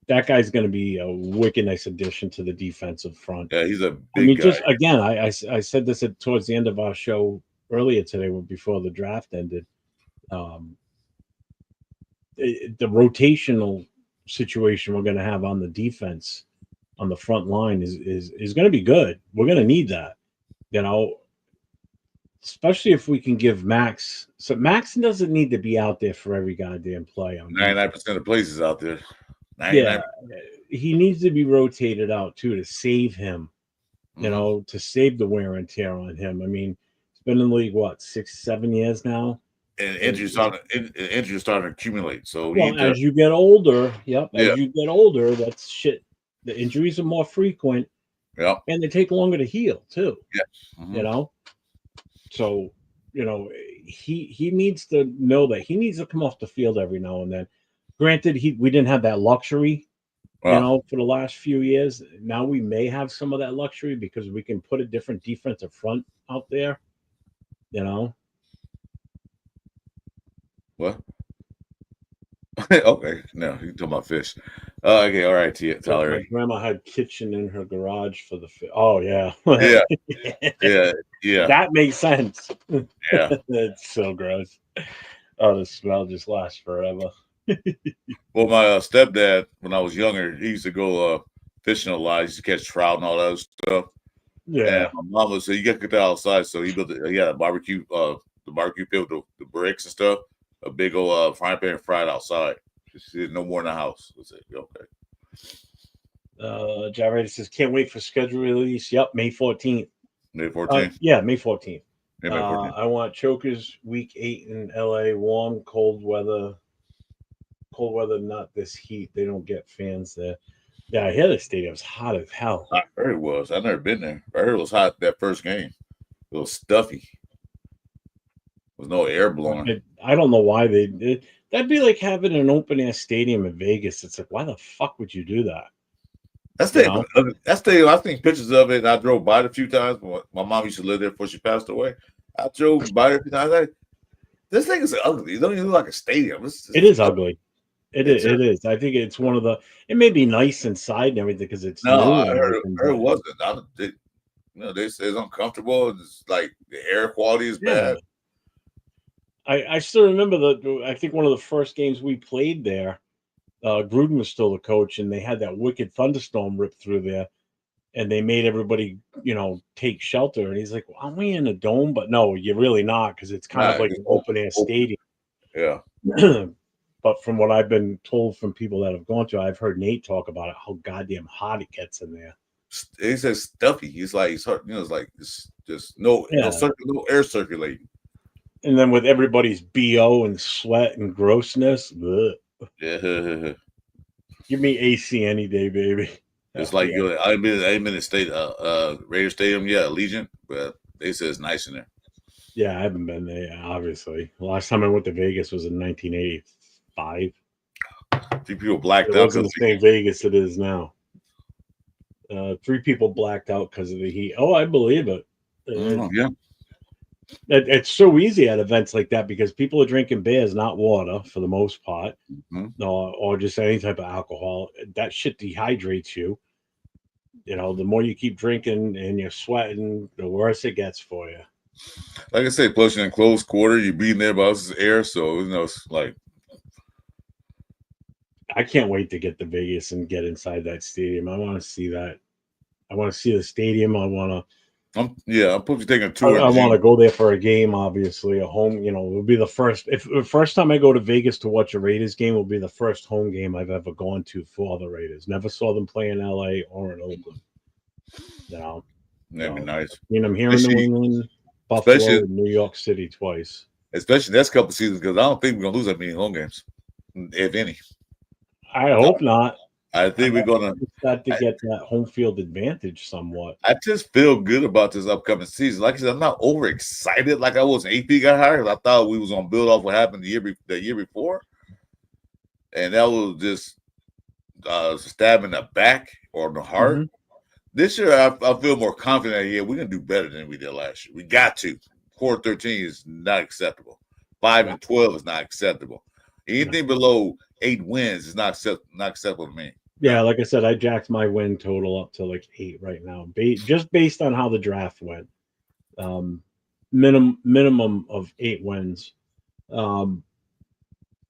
That guy's going to be a wicked nice addition to the defensive front. Yeah, he's a big guy. Just again, I said this towards the end of our show earlier today, before the draft ended. The rotational situation we're going to have on the defense, on the front line, is going to be good. We're going to need that, especially if we can give Max. So Max doesn't need to be out there for every goddamn play. 99% of places out there. 99%. Yeah, he needs to be rotated out too to save him. To save the wear and tear on him. I mean, he's been in the league 6-7 years now. And injuries starting to accumulate. So as you get older, as you get older, that's shit. The injuries are more frequent. Yeah. And they take longer to heal too. Yeah. Mm-hmm. So, he needs to know that he needs to come off the field every now and then. Granted, we didn't have that luxury, for the last few years. Now we may have some of that luxury because we can put a different defensive front out there, What? Okay, no, you talking about fish. Okay, all right, Tyler. My grandma had kitchen in her garage for the fish. Oh yeah, yeah. That makes sense. Yeah, it's so gross. Oh, the smell just lasts forever. Well, my stepdad, when I was younger, he used to go fishing a lot. He used to catch trout and all that stuff. Yeah. And my mom would say, "You got to get that outside." So he had a barbecue, the barbecue pit with the bricks and stuff. A big old frying pan fried outside. She said, "No more in the house." I said, "Okay." Jared says, can't wait for schedule release. Yep, May 14th. May 14th. Yeah, May 14th. May 14th. I want Chokers week 8 in LA. Warm, cold weather. Cold weather, not this heat. They don't get fans there. Yeah, I hear the stadium's hot as hell. I heard it was. I've never been there. I heard it was hot that first game. It was stuffy. There was no air blowing. I don't know why they did. That'd be like having an open air stadium in Vegas. It's like, why the fuck would you do that? That stadium, I've seen pictures of it. And I drove by it a few times. My mom used to live there before she passed away. I drove by it a few times. Like, this thing is ugly. It don't even look like a stadium. It is ugly. It is. I think it's one of the. It may be nice inside and everything because it's no. new. I heard it wasn't. They say it's uncomfortable. It's like the air quality is bad. I still remember I think one of the first games we played there, Gruden was still the coach, and they had that wicked thunderstorm rip through there, and they made everybody, take shelter. And he's like, well, aren't we in a dome? But no, you're really not, because it's kind of like an open air stadium. Yeah. But from what I've been told from people that have gone to, I've heard Nate talk about it, how goddamn hot it gets in there. He says stuffy. It's hard, it's like it's just no air circulating. And then with everybody's BO and sweat and grossness, ugh. Yeah. Give me AC any day, baby. It's like I've been in the state Raider Stadium, Allegiant, but they say it's nice in there. Yeah, I haven't been there, obviously. The last time I went to Vegas was in 1985. A few people blacked out. It wasn't the same Vegas it is now. 3 people blacked out because of the heat. Oh, I believe it. Yeah. It's so easy at events like that because people are drinking beers, not water, for the most part, or just any type of alcohol. That shit dehydrates you. The more you keep drinking and you're sweating, the worse it gets for you. Like I say, plus you're in close quarter, you're breathing everybody else's air, so it's like. I can't wait to get to Vegas and get inside that stadium. I want to see that. I want to see the stadium. I'm probably taking a tour. I want to go there for a game, obviously. A home, it will be the first. If the first time I go to Vegas to watch a Raiders game will be the first home game I've ever gone to for the Raiders. Never saw them play in LA or in Oakland. That'd be nice. I'm here in New England, Buffalo, and New York City twice. Especially next couple seasons, because I don't think we're gonna lose that many home games, if any. I hope not. I think we're gonna start to get that home field advantage somewhat. I just feel good about this upcoming season. Like I said, I'm not overexcited like I was when AP got hired. I thought we was gonna build off what happened the year before, and that was just stab in the back or in the heart. Mm-hmm. This year, I feel more confident. Yeah, we're gonna do better than we did last year. We got to. 4-13 is not acceptable. 5-12 is not acceptable. Anything below 8 wins is not acceptable to me. Yeah, like I said, I jacked my win total up to like 8 right now, just based on how the draft went. Minimum of 8 wins. You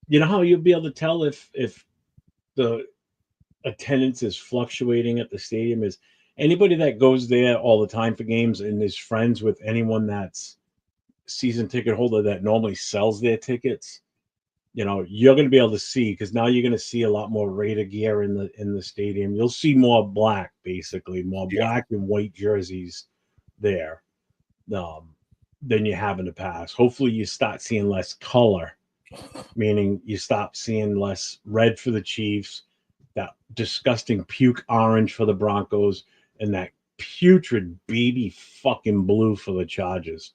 know how you'll be able to tell if the attendance is fluctuating at the stadium is anybody that goes there all the time for games and is friends with anyone that's season ticket holder that normally sells their tickets. You're going to be able to see, because now you're going to see a lot more Raider gear in the stadium. You'll see more black, basically, more black and white jerseys there than you have in the past. Hopefully you start seeing less color, meaning you stop seeing less red for the Chiefs, that disgusting puke orange for the Broncos, and that putrid baby fucking blue for the Chargers.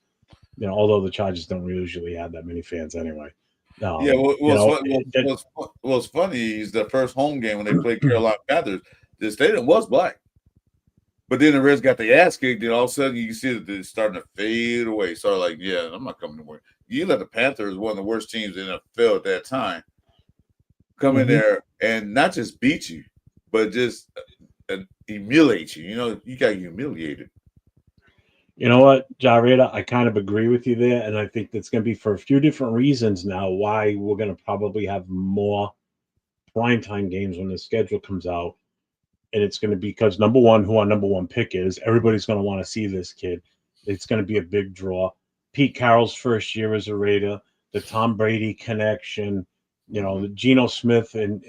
Although the Chargers don't usually have that many fans anyway. What's funny is the first home game when they played Carolina Panthers, the stadium was black. But then the Reds got their ass kicked, and all of a sudden you see that they're starting to fade away. So like, yeah, I'm not coming to work. You let the Panthers, one of the worst teams in the NFL at that time, come in there and not just beat you, but just humiliate you. You got humiliated. You know what, Jarretta, I kind of agree with you there, and I think that's going to be for a few different reasons now why we're going to probably have more primetime games when the schedule comes out. And it's going to be because, number one, who our number one pick is. Everybody's going to want to see this kid. It's going to be a big draw. Pete Carroll's first year as a Raider, the Tom Brady connection, the Geno Smith and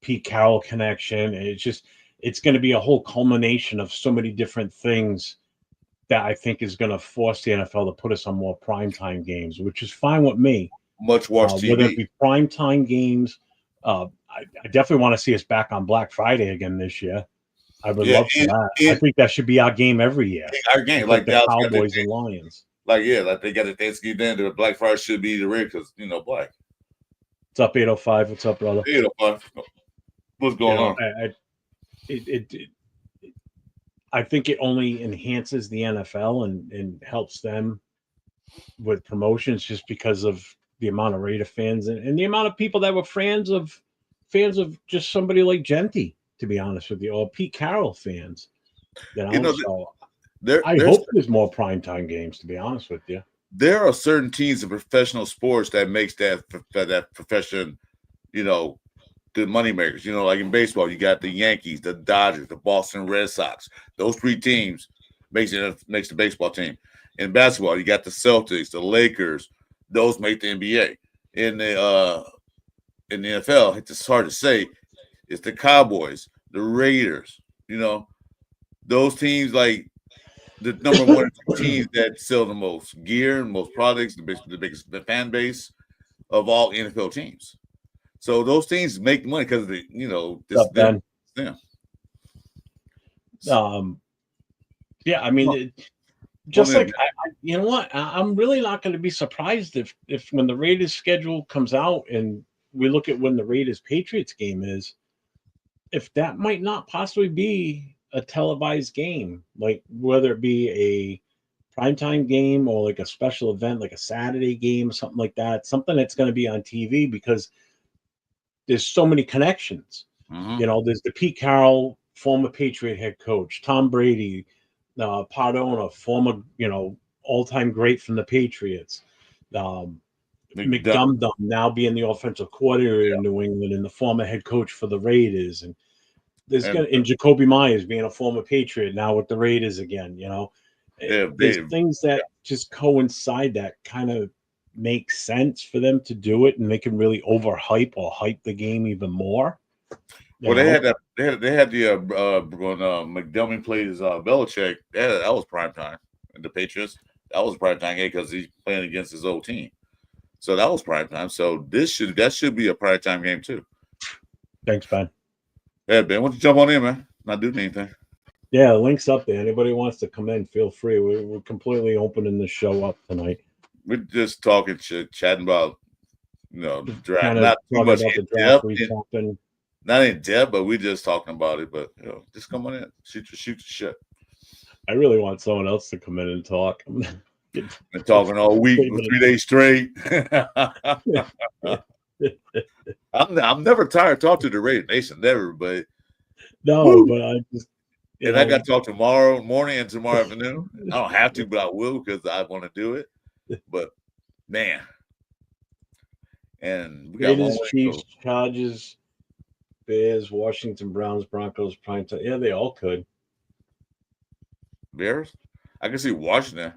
Pete Carroll connection. It's going to be a whole culmination of so many different things that I think is going to force the NFL to put us on more primetime games, which is fine with me. Much watch Whether it TV. be primetime games, I definitely want to see us back on Black Friday again this year. I would love for that. I think that should be our game every year. Our game, like the Dallas got Cowboys and Lions. like they got the Thanksgiving then. The Black Friday should be the red because black. What's up, 805? What's up, brother? 805. What's going on? I think it only enhances the NFL and helps them with promotions just because of the amount of Raider fans and the amount of people that were fans of just somebody like Genty, to be honest with you, or Pete Carroll fans. So I hope there's more primetime games, to be honest with you. There are certain teams in professional sports that makes that profession, the moneymakers. Like in baseball, you got the Yankees, the Dodgers, the Boston Red Sox. Those three teams makes the baseball team. In basketball, you got the Celtics, the Lakers. Those make the NBA. In the NFL, it's hard to say. It's the Cowboys, the Raiders. Those teams like the number one teams that sell the most gear, most products, the biggest fan base of all NFL teams. So those teams make money because of them. Yeah, I mean, you know what? I'm really not going to be surprised if when the Raiders schedule comes out and we look at when the Raiders Patriots game is, if that might not possibly be a televised game, like whether it be a primetime game or like a special event, like a Saturday game or something like that, something that's going to be on TV because there's so many connections. There's the Pete Carroll, former Patriot head coach, Tom Brady, Pardona, former, all-time great from the Patriots. McDumdum now being the offensive coordinator in New England and the former head coach for the Raiders. And and Jacoby Myers being a former Patriot now with the Raiders again, there's things that just coincide that kind of make sense for them to do it, and they can really overhype or hype the game even more. Well, they had the when McDermott played as Belichick. That was prime time, and the Patriots, that was prime time game because he's playing against his old team. So that was prime time. So that should be a prime time game too. Thanks, Ben. Yeah, Ben, why don't you jump on in, man? Not doing anything. Yeah, the link's up there. Anybody wants to come in, feel free. We're completely opening the show up tonight. We're just talking shit, chatting about draft. Kind of not too much in depth. Not in depth, but we're just talking about it. But just come on in, shoot the shit. I really want someone else to come in and talk. Been talking all week, 3 days straight. I'm never tired to talk to the Raider Nation, never. But but I just. I got to talk tomorrow morning and tomorrow afternoon. I don't have to, but I will because I want to do it. But man, and we got Raiders, Chiefs, Chargers, Bears, Washington, Browns, Broncos, prime time. Yeah, they all could. Bears? I can see Washington.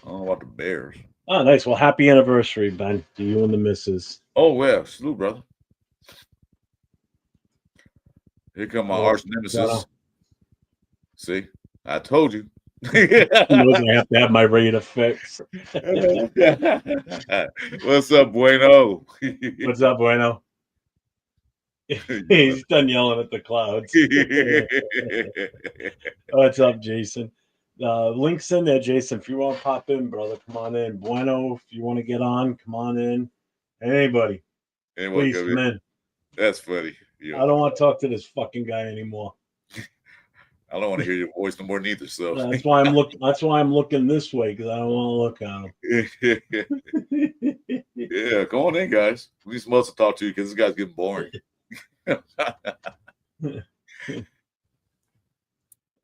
I don't know about the Bears. Oh, nice. Well, happy anniversary, Ben, to you and the missus. Oh, well, salute, brother. Here come my arch nemesis. See, I told you. He knows I have to have my Raider fix. What's up, Bueno? What's up, Bueno? He's done yelling at the clouds. What's up, Jason? Link's in there, Jason. If you want to pop in, brother, come on in. Bueno, if you want to get on, come on in. Anybody, please come in. That's funny. I don't want to talk to this fucking guy anymore. I don't want to hear your voice no more neither. So that's why I'm looking. That's why I'm looking this way because I don't want to look at him. Yeah, come on in, guys. We just must talk to you because this guy's getting boring.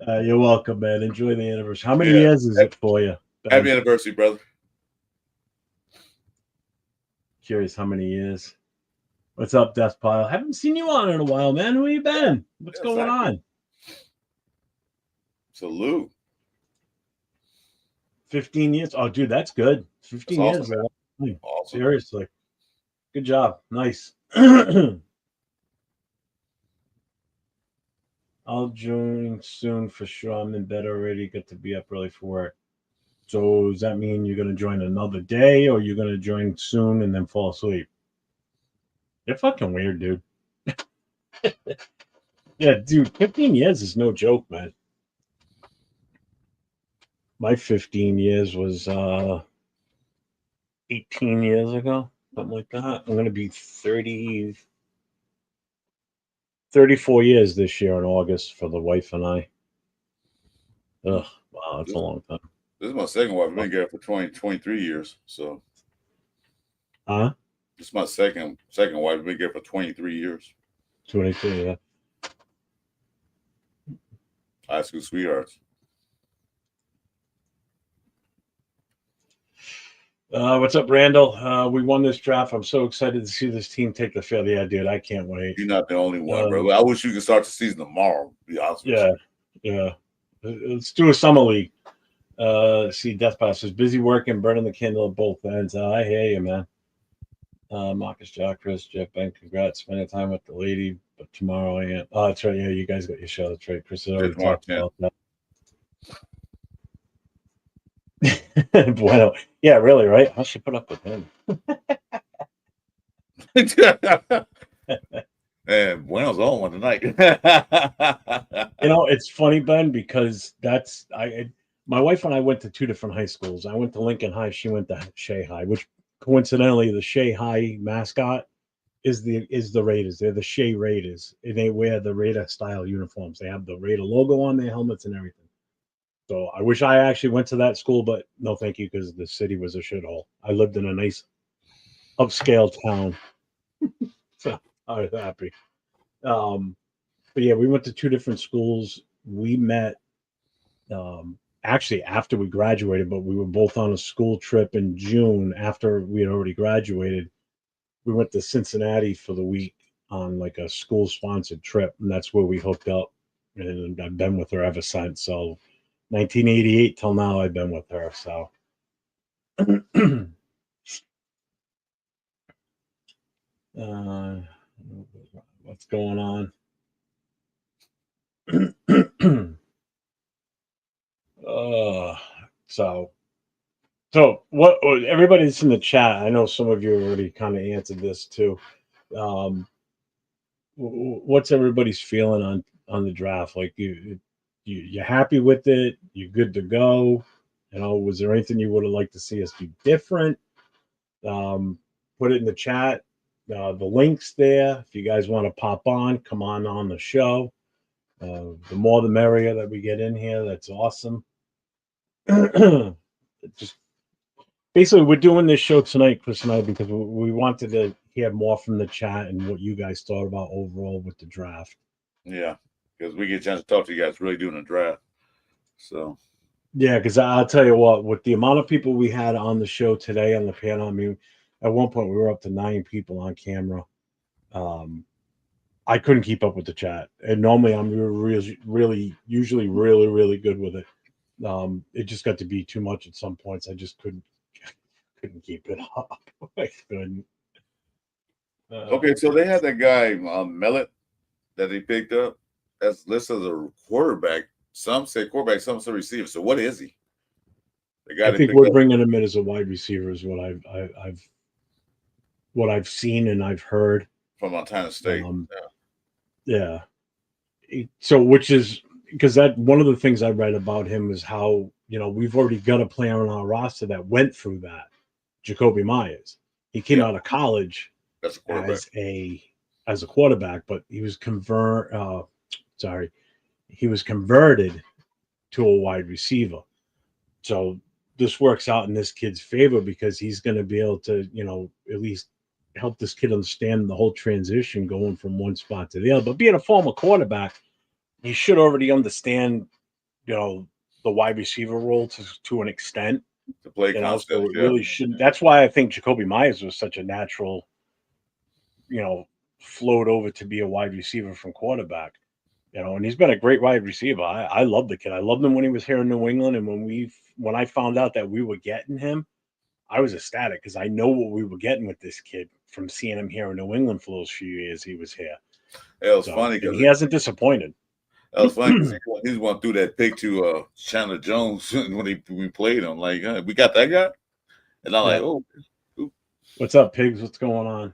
You're welcome, man. Enjoy the anniversary. How many years is it for you, Ben? Happy anniversary, brother. Curious how many years. What's up, Death Pile? Haven't seen you on in a while, man. Who you been? What's going on? Salute. 15 years. Oh, dude, that's good. 15 that's years. Awesome. Seriously. Good job. Nice. I'll join soon for sure. I'm in bed already. Got to be up early for work. So does that mean you're gonna join another day, or you're gonna join soon and then fall asleep? You're fucking weird, dude. Yeah, dude, 15 years is no joke, man. My 15 years was 18 years ago, something like that. I'm gonna be 34 years this year in August for the wife and I. Ugh, wow, that's a long time. This is my second wife. I've been together for 23 years. So Huh? this is my second wife. I've been together for 23 years. 22, yeah. High school sweethearts. What's up, Randall? We won this draft. I'm so excited to see this team take the field. Yeah, dude, I can't wait. You're not the only one, bro. I wish you could start the season tomorrow. To be honest with Yeah. Let's do a summer league. See, Death Pass is busy working, burning the candle at both ends. I hear you, man. Marcus, Jack, Chris, Jeff, Ben, congrats. Spending time with the lady, but tomorrow I am. Oh, that's right. Yeah, you guys got your show. That's right. Chris has already tomorrow, talked about that. Bueno. Yeah, really, right? I should put up with him. And Bueno's on one tonight. You know, it's funny, Ben, because my wife and I went to two different high schools. I went to Lincoln High. She went to Shea High, which coincidentally, the Shea High mascot is the Raiders. They're the Shea Raiders, and they wear the Raider style uniforms. They have the Raider logo on their helmets and everything. So I wish I actually went to that school, but no, thank you, because the city was a shithole. I lived in a nice upscale town, so I was happy. But yeah, we went to two different schools. We met actually after we graduated, but we were both on a school trip in June after we had already graduated. We went to Cincinnati for the week on like a school sponsored trip, and that's where we hooked up. And I've been with her ever since. So 1988 till now, I've been with her. So what's going on? So what everybody that's in the chat, I know some of you already kind of answered this too. What's everybody's feeling on the draft? Like you happy with it? You good to go? You know, was there anything you would have liked to see us do different? Put it in the chat. The link's there. If you guys want to pop on, come on the show. The more the merrier that we get in here. That's awesome. Just basically, we're doing this show tonight, Chris and I, because we wanted to hear more from the chat and what you guys thought about overall with the draft. Yeah, because we get a chance to talk to you guys really doing the draft. So yeah, because I'll tell you what, with the amount of people we had on the show today on the panel, I mean, at one point we were up to 9 people on camera. I couldn't keep up with the chat, and normally I'm usually really good with it. It just got to be too much at some points. I just couldn't keep it up. I couldn't. okay, so they had that guy Mellet that they picked up that's listed as a quarterback. Some say quarterback, some say receiver. So what is he? The guy I they think picked we're up bringing him in as a wide receiver is what I've seen and I've heard. from Montana State. Yeah. So, which is because that one of the things I read about him is how, you know, we've already got a player on our roster that went through that, Jacoby Myers. He came out of college That's a quarterback. as a quarterback, but he was converted to a wide receiver. So this works out in this kid's favor because he's going to be able to, you know, at least help this kid understand the whole transition going from one spot to the other. But being a former quarterback, you should already understand, you know, the wide receiver role to an extent. To play You know, concept, so it really shouldn't. That's why I think Jacoby Myers was such a natural, you know, float over to be a wide receiver from quarterback. You know, and he's been a great wide receiver. I love the kid. I loved him when he was here in New England, and when I found out that we were getting him, I was ecstatic because I know what we were getting with this kid from seeing him here in New England for those few years he was here. It was funny and because he hasn't disappointed. That was funny because he was one through that pick to Chandler Jones when we played him. Like, we got that guy, and I'm like, oh, What's up, Pigs? What's going on?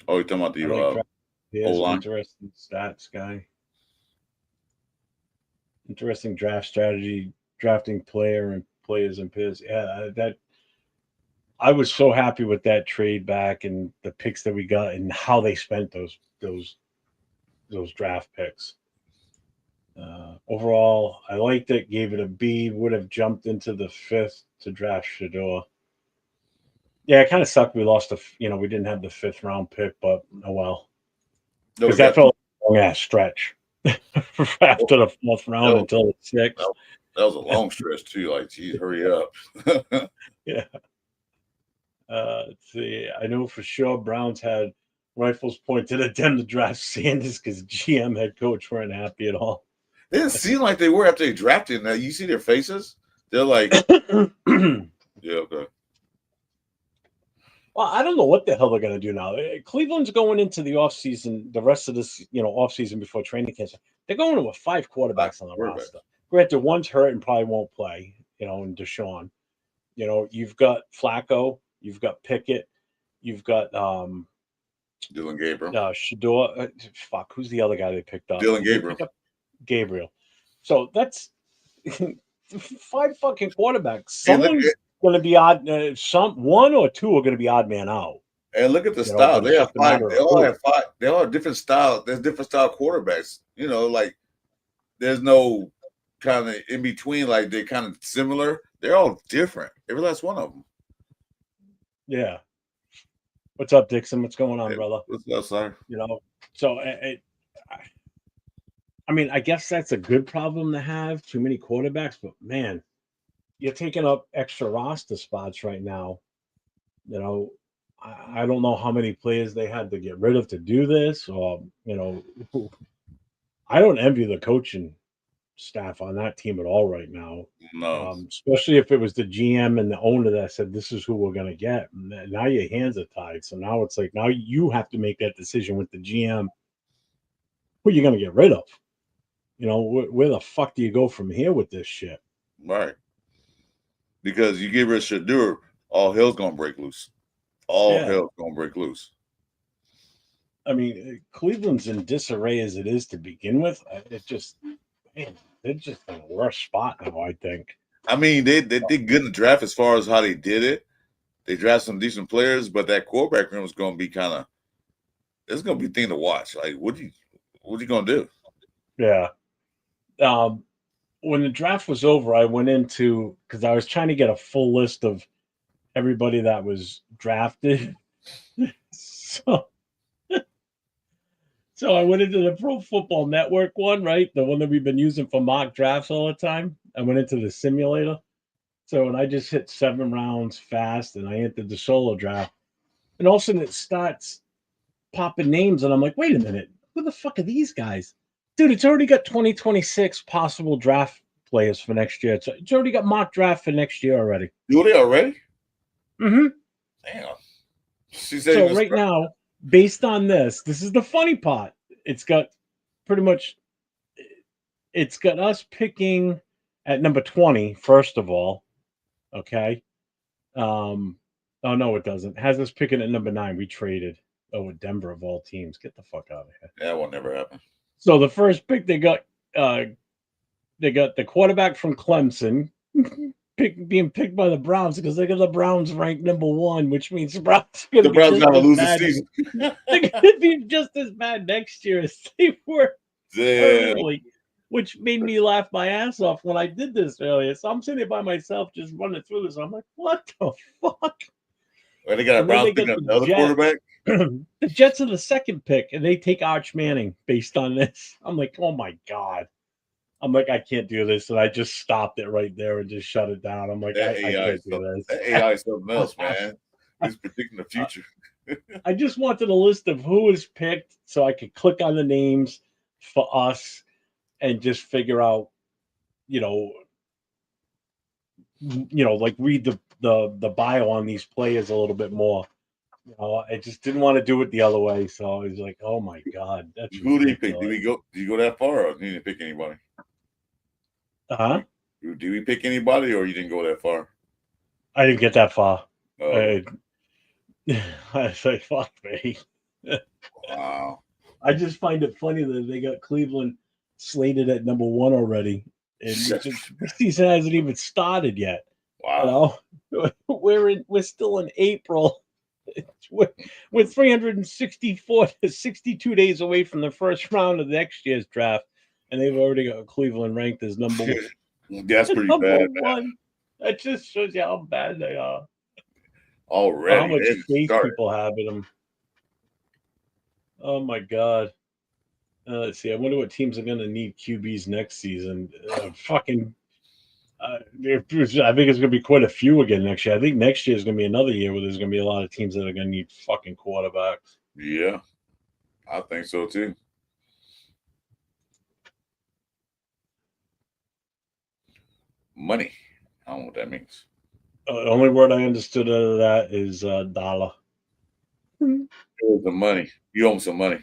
you're talking about I the like he has O-line? interesting stats, guy. Interesting draft strategy, drafting players and players. Yeah, that I was so happy with that trade back and the picks that we got and how they spent those draft picks. Overall, I liked it. Gave it a B. Would have jumped into the 5th to draft Shador. Yeah, it kind of sucked. We lost we didn't have the 5th round pick, but oh well. No, we Because that got felt like a long ass stretch after the 4th round No. until the 6th. that was a long stretch too. Like, geez, hurry up. Yeah. Let's see. I know for sure Browns had rifles pointed at them to draft Sanders because GM head coach weren't happy at all. It didn't seem like they were after they drafted. Now you see their faces. They're like, Well, yeah, okay. I don't know what the hell they're going to do now. Cleveland's going into the offseason, the rest of this, offseason before training camp. They're going with 5 quarterbacks on the roster. Granted, one's hurt and probably won't play, and Deshaun. You've got Flacco, you've got Pickett, you've got Dylan Gabriel. Shador. Fuck, who's the other guy they picked up? Dylan Gabriel. Gabriel. So that's 5 fucking quarterbacks. Someone's going to be odd. One or two are going to be odd man out. And look at the style. They have 5. They all have 5. They all have different style. There's different style quarterbacks. Like there's no kind of in between. Like they're kind of similar. They're all different. Every last one of them. Yeah. What's up, Dixon? What's going on, brother? What's up, sir? So I mean, I guess that's a good problem to have, too many quarterbacks, but man, you're taking up extra roster spots right now. I don't know how many players they had to get rid of to do this, or, I don't envy the coaching staff on that team at all right now. No. Especially if it was the GM and the owner that said, this is who we're going to get. Now your hands are tied. So now it's like, now you have to make that decision with the GM. Who are you going to get rid of? Where the fuck do you go from here with this shit? Right. Because you get rid of Shador, all hell's going to break loose. Hell's going to break loose. I mean, Cleveland's in disarray as it is to begin with. They're just in a worse spot now, I think. I mean, they did good in the draft as far as how they did it. They drafted some decent players, but that quarterback room is going to be it's going to be a thing to watch. Like, what are you going to do? Yeah. When the draft was over, I went into, because I was trying to get a full list of everybody that was drafted. So I went into the Pro Football Network one, right? The one that we've been using for mock drafts all the time. I went into the simulator. So, and I just hit 7 rounds fast, and I entered the solo draft. And all of a sudden it starts popping names, and I'm like, wait a minute. Who the fuck are these guys? Dude, it's already got 2026 possible draft players for next year. It's already got mock draft for next year already. Do they already? Mm-hmm. Damn. So right now, based on this is the funny part. It's got us picking at number 20, first of all. Okay. Oh no, it doesn't. It has us picking at number 9. We traded. Oh, with Denver of all teams. Get the fuck out of here. That will never happen. So the first pick they got the quarterback from Clemson being picked by the Browns because they got the Browns ranked number 1, which means the Browns are going to lose the season. They're going to be just as bad next year as they were early, which made me laugh my ass off when I did this earlier. So I'm sitting there by myself just running through this. I'm like, what the fuck? Well, they got a Browns picking up another quarterback. The Jets are the second pick, and they take Arch Manning based on this. I'm like, oh my God. I'm like, I can't do this. And I just stopped it right there and just shut it down. I'm like, I can't do this. That AI is something else, man. He's predicting the future. I just wanted a list of who was picked so I could click on the names for us and just figure out, like read the bio on these players a little bit more. You know, I just didn't want to do it the other way, so I was like, "Oh my god, that's Who did you pick? ridiculous." Did you go that far, or you didn't pick anybody? Huh? Did we pick anybody, or you didn't go that far? I didn't get that far. Oh, I say, "Fuck me." wow. I just find it funny that they got Cleveland slated at number 1 already, and the season hasn't even started yet. Wow. You know, we're still in April. We're 364 to 62 days away from the first round of next year's draft, and they've already got Cleveland ranked as number That's pretty number bad, man. 1. That just shows you how bad they are. Already. How much They just faith started. people have in them. Oh my god. Let's see. I wonder what teams are going to need QBs next season. I think it's going to be quite a few again next year. I think next year is going to be another year where there's going to be a lot of teams that are going to need fucking quarterbacks. Yeah, I think so too. Money. I don't know what that means. The only word I understood out of that is dollar. Here's the money. You owe me some money.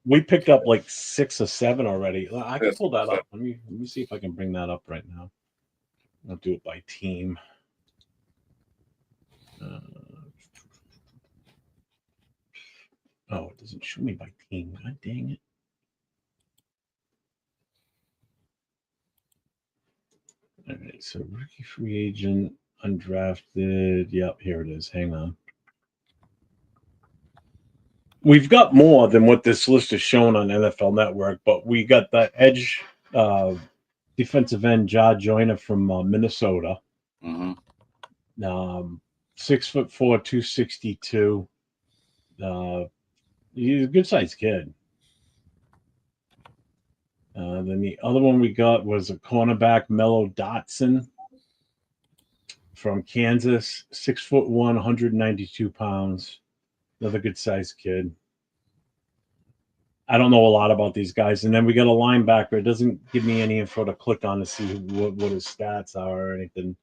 We picked up like 6 or 7 already. I can pull that up. Let me see if I can bring that up right now. I'll do it by team. Oh, it doesn't show me by team. God dang it. All right, so rookie free agent, undrafted. Yep, here it is. Hang on. We've got more than what this list is shown on NFL Network, but we got the edge defensive end Jaw Joyner from Minnesota. Mm-hmm. 6'4", 262. He's a good sized kid. Then the other one we got was a cornerback, Mello Dotson from Kansas, 6'1", 192 pounds. Another good sized kid. I don't know a lot about these guys. And then we got a linebacker. It doesn't give me any info to click on to see what his stats are or anything.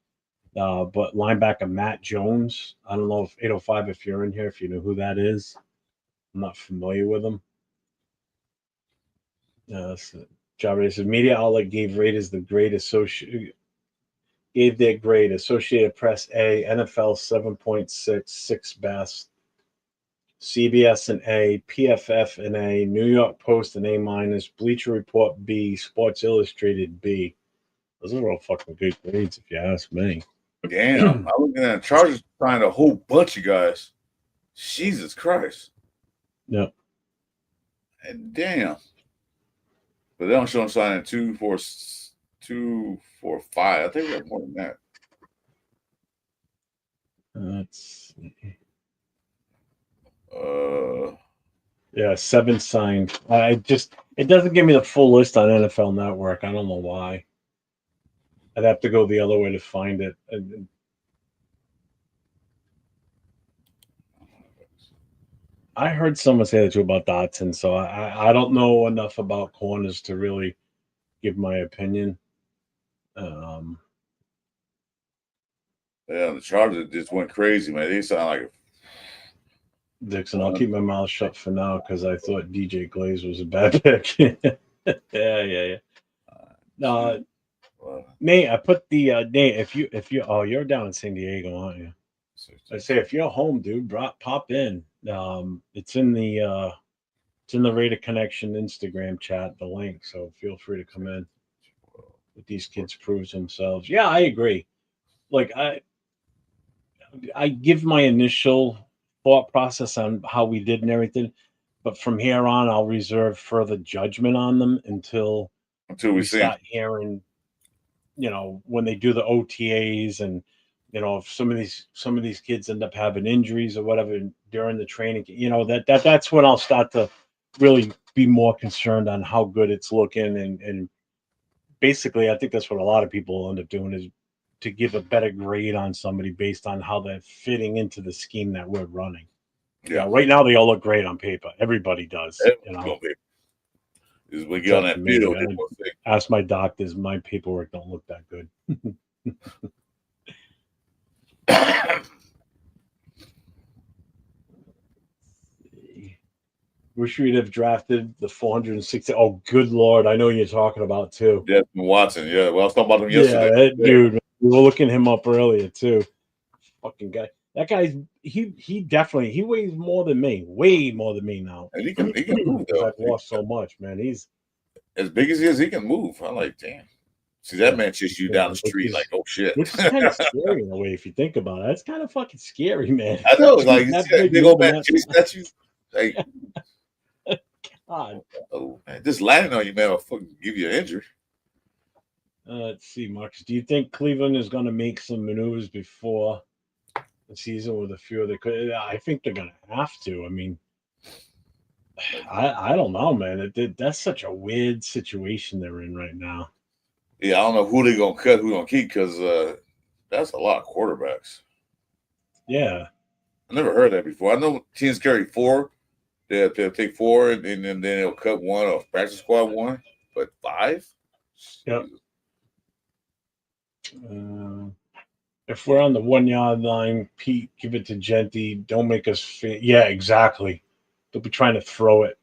But linebacker Matt Jones. I don't know if 805, if you're in here, if you know who that is. I'm not familiar with him. Job says media outlet gave Raiders the grade gave their grade Associated Press A, NFL 7.6, 6 best. CBS an A, PFF an A, New York Post an A-, Bleacher Report B, Sports Illustrated B. Those are all fucking good grades, if you ask me. Damn, I'm looking at Chargers signed a whole bunch of guys. Jesus Christ. Yep. And damn. But they don't show them signing 2, 4, 5. I think we have more than that. Let's see. Yeah, 7 signed. It doesn't give me the full list on NFL Network. I don't know why. I'd have to go the other way to find it. I heard someone say that too about Dotson, so I don't know enough about corners to really give my opinion. Yeah, the Chargers just went crazy, man. They sound like Dixon, I'll keep my mouth shut for now because I thought DJ Glaze was a bad pick. yeah. Nate, I put the Nate. If you you're down in San Diego, aren't you? I say if you're home, dude, pop in. It's in the Raider Connection Instagram chat, the link. So feel free to come in. Let these kids prove themselves. Yeah, I agree. Like I give my initial thought process on how we did and everything, but from here on, I'll reserve further judgment on them until we start hearing, when they do the OTAs and, if some of these kids end up having injuries or whatever during the training, that's when I'll start to really be more concerned on how good it's looking. And basically, I think that's what a lot of people will end up doing is to give a better grade on somebody based on how they're fitting into the scheme that we're running. Yeah. Right now they all look great on paper. Everybody does. Is we get on that Me, field. man. Ask my doctors. My paperwork don't look that good. Wish we'd have drafted the 460. Oh, good Lord. I know what you're talking about, too. Desmond Watson. Yeah. Well, I was talking about him Yeah, yesterday. that dude. We were looking him up earlier, too. Fucking guy. That guy's he definitely he weighs more than me. Way more than me now. And he can move, Because though. I've lost so much, man. He's As big as he is, he can move. I'm like, damn. See, that man chased you down the street like, oh, shit. which is kind of scary in a way if you think about it. That's kind of fucking scary, man. I know. It's like, That you see that big old man chasing at you. Like, God. oh, man, just landing on you, man, will fucking give you an injury. Let's see, Marcus. Do you think Cleveland is going to make some maneuvers before the season with a few of the? I think they're going to have to. I mean, I don't know, man. That's such a weird situation they're in right now. Yeah, I don't know who they're going to cut, who going to keep, because that's a lot of quarterbacks. Yeah. I never heard that before. I know teams carry 4. They'll take 4, and then they'll cut 1 off practice squad 1, but 5? Yep. If we're on the 1 yard line, Pete, give it to Genty. Don't make us. Yeah, exactly. They'll be trying to throw it.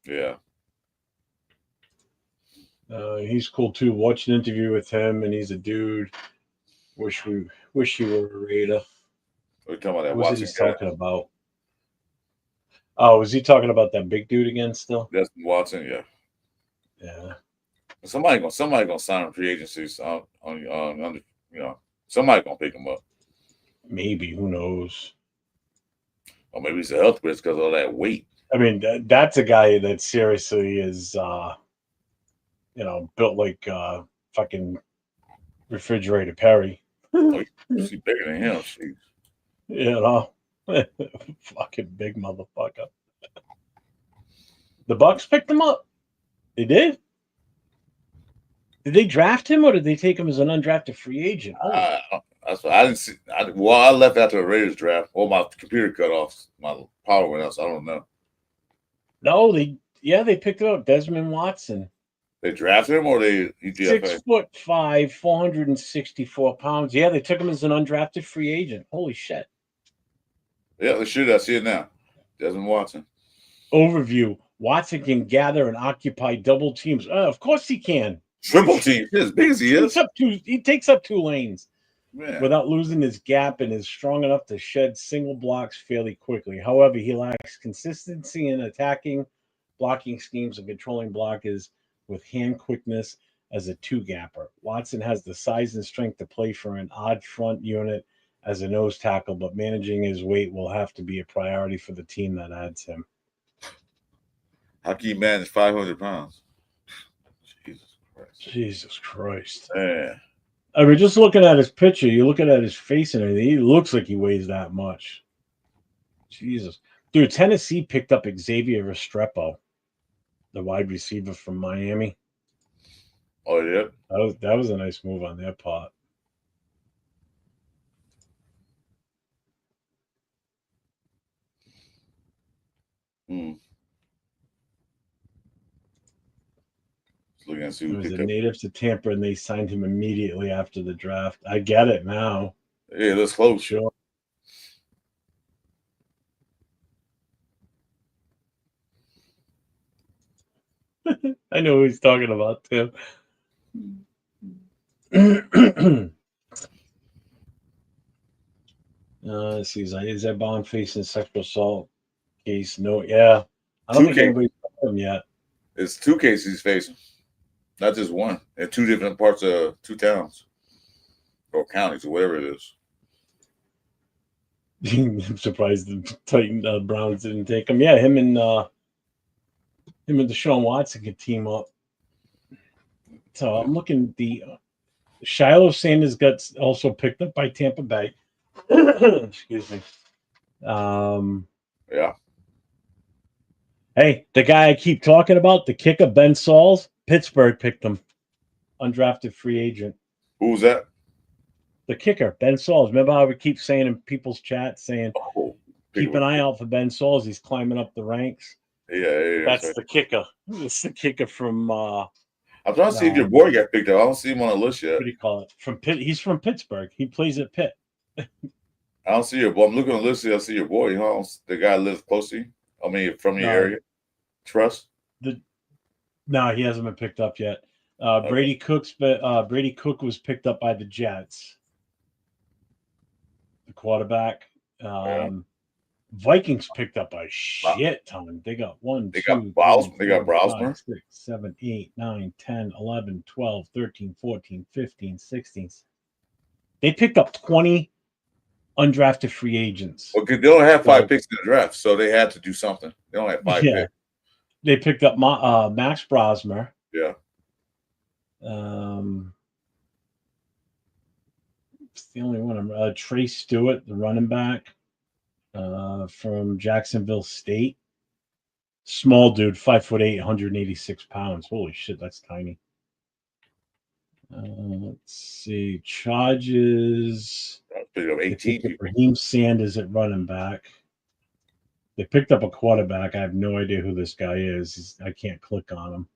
Yeah. He's cool too. Watched an interview with him, and he's a dude. Wish he were a Raider. We're talking about that What was Watson he talking about? Oh, was he talking about that big dude again still? That's Watson, yeah. Yeah. Somebody gonna sign on free agency somebody gonna pick him up. Maybe, who knows? Or maybe it's a health risk because of all that weight. I mean, that's a guy that seriously is, built like fucking refrigerator Perry. She's bigger than him. Jeez. You know, fucking big motherfucker. The Bucks picked him up. They did. Did they draft him or did they take him as an undrafted free agent? That's what I didn't see. I left after the Raiders draft. Well, my computer cut off. My power went out, so I don't know. No, they picked him up. Desmond Watson. They drafted him or he DFA? 6'5", 464 pounds. Yeah, they took him as an undrafted free agent. Holy shit. Yeah, they should. I see it now. Desmond Watson. Overview. Watson can gather and occupy double teams. Of course he can. Triple team. As big as he is. He takes up 2 lanes. Man. Without losing his gap and is strong enough to shed single blocks fairly quickly. However, he lacks consistency in attacking, blocking schemes, and controlling blockers with hand quickness as a 2-gapper. Watson has the size and strength to play for an odd front unit as a nose tackle, but managing his weight will have to be a priority for the team that adds him. How can you manage 500 pounds? Jesus Christ. Man. I mean, just looking at his picture, you're looking at his face and everything, he looks like he weighs that much. Jesus. Dude, Tennessee picked up Xavier Restrepo, the wide receiver from Miami. Oh, yeah? That was a nice move on their part. Looking at He was a native to Tampa, and they signed him immediately after the draft. I get it now. Yeah, that's close. Sure. I know who he's talking about, too. Let's see. Is that Bond facing sexual assault case? No. Yeah. I don't think anybody's got him yet. It's 2 cases he's facing. Not just one. In 2 different parts of 2 towns. Or counties, or whatever it is. I'm surprised the Browns didn't take him. Yeah, him and Deshaun Watson could team up. So I'm looking at the Shiloh Sanders got also picked up by Tampa Bay. Excuse me. Yeah. Hey, the guy I keep talking about, the kicker, Ben Sauls, Pittsburgh picked him. Undrafted free agent. Who's that? The kicker, Ben Sauls. Remember how we keep saying in people's chat, saying, keep an eye out for Ben Sauls. He's climbing up the ranks. Yeah, That's right. the kicker. It's the kicker from I'm trying to see if your boy got picked up. I don't see him on the list yet. what do you call it? From Pitt. He's from Pittsburgh. He plays at Pitt. I don't see your boy. I'm looking on the list here. I see your boy. You know, the guy lives close to you. I mean, from your No. area. Trust. No, he hasn't been picked up yet. Okay. Brady Cook was picked up by the Jets. The quarterback. Yeah. Vikings picked up a shit ton. They got 1, They 2, got Browse. 3, They got 4, 5, Browsmer. 6, 7, 8, 9, 10, 11, 12, 13, 14, 15, 16. They picked up 20 undrafted free agents. Okay, they don't have 5 So, picks in the draft, so they had to do something. They don't have 5 yeah. picks. They picked up Max Brosmer. Yeah. It's the only one. Trey Stewart, the running back from Jacksonville State. Small dude, 5'8", 186 pounds. Holy shit, that's tiny. Let's see. Charges. Picked up They 18 picked up people. Raheem Sanders at running back. They picked up a quarterback. I have no idea who this guy is. I can't click on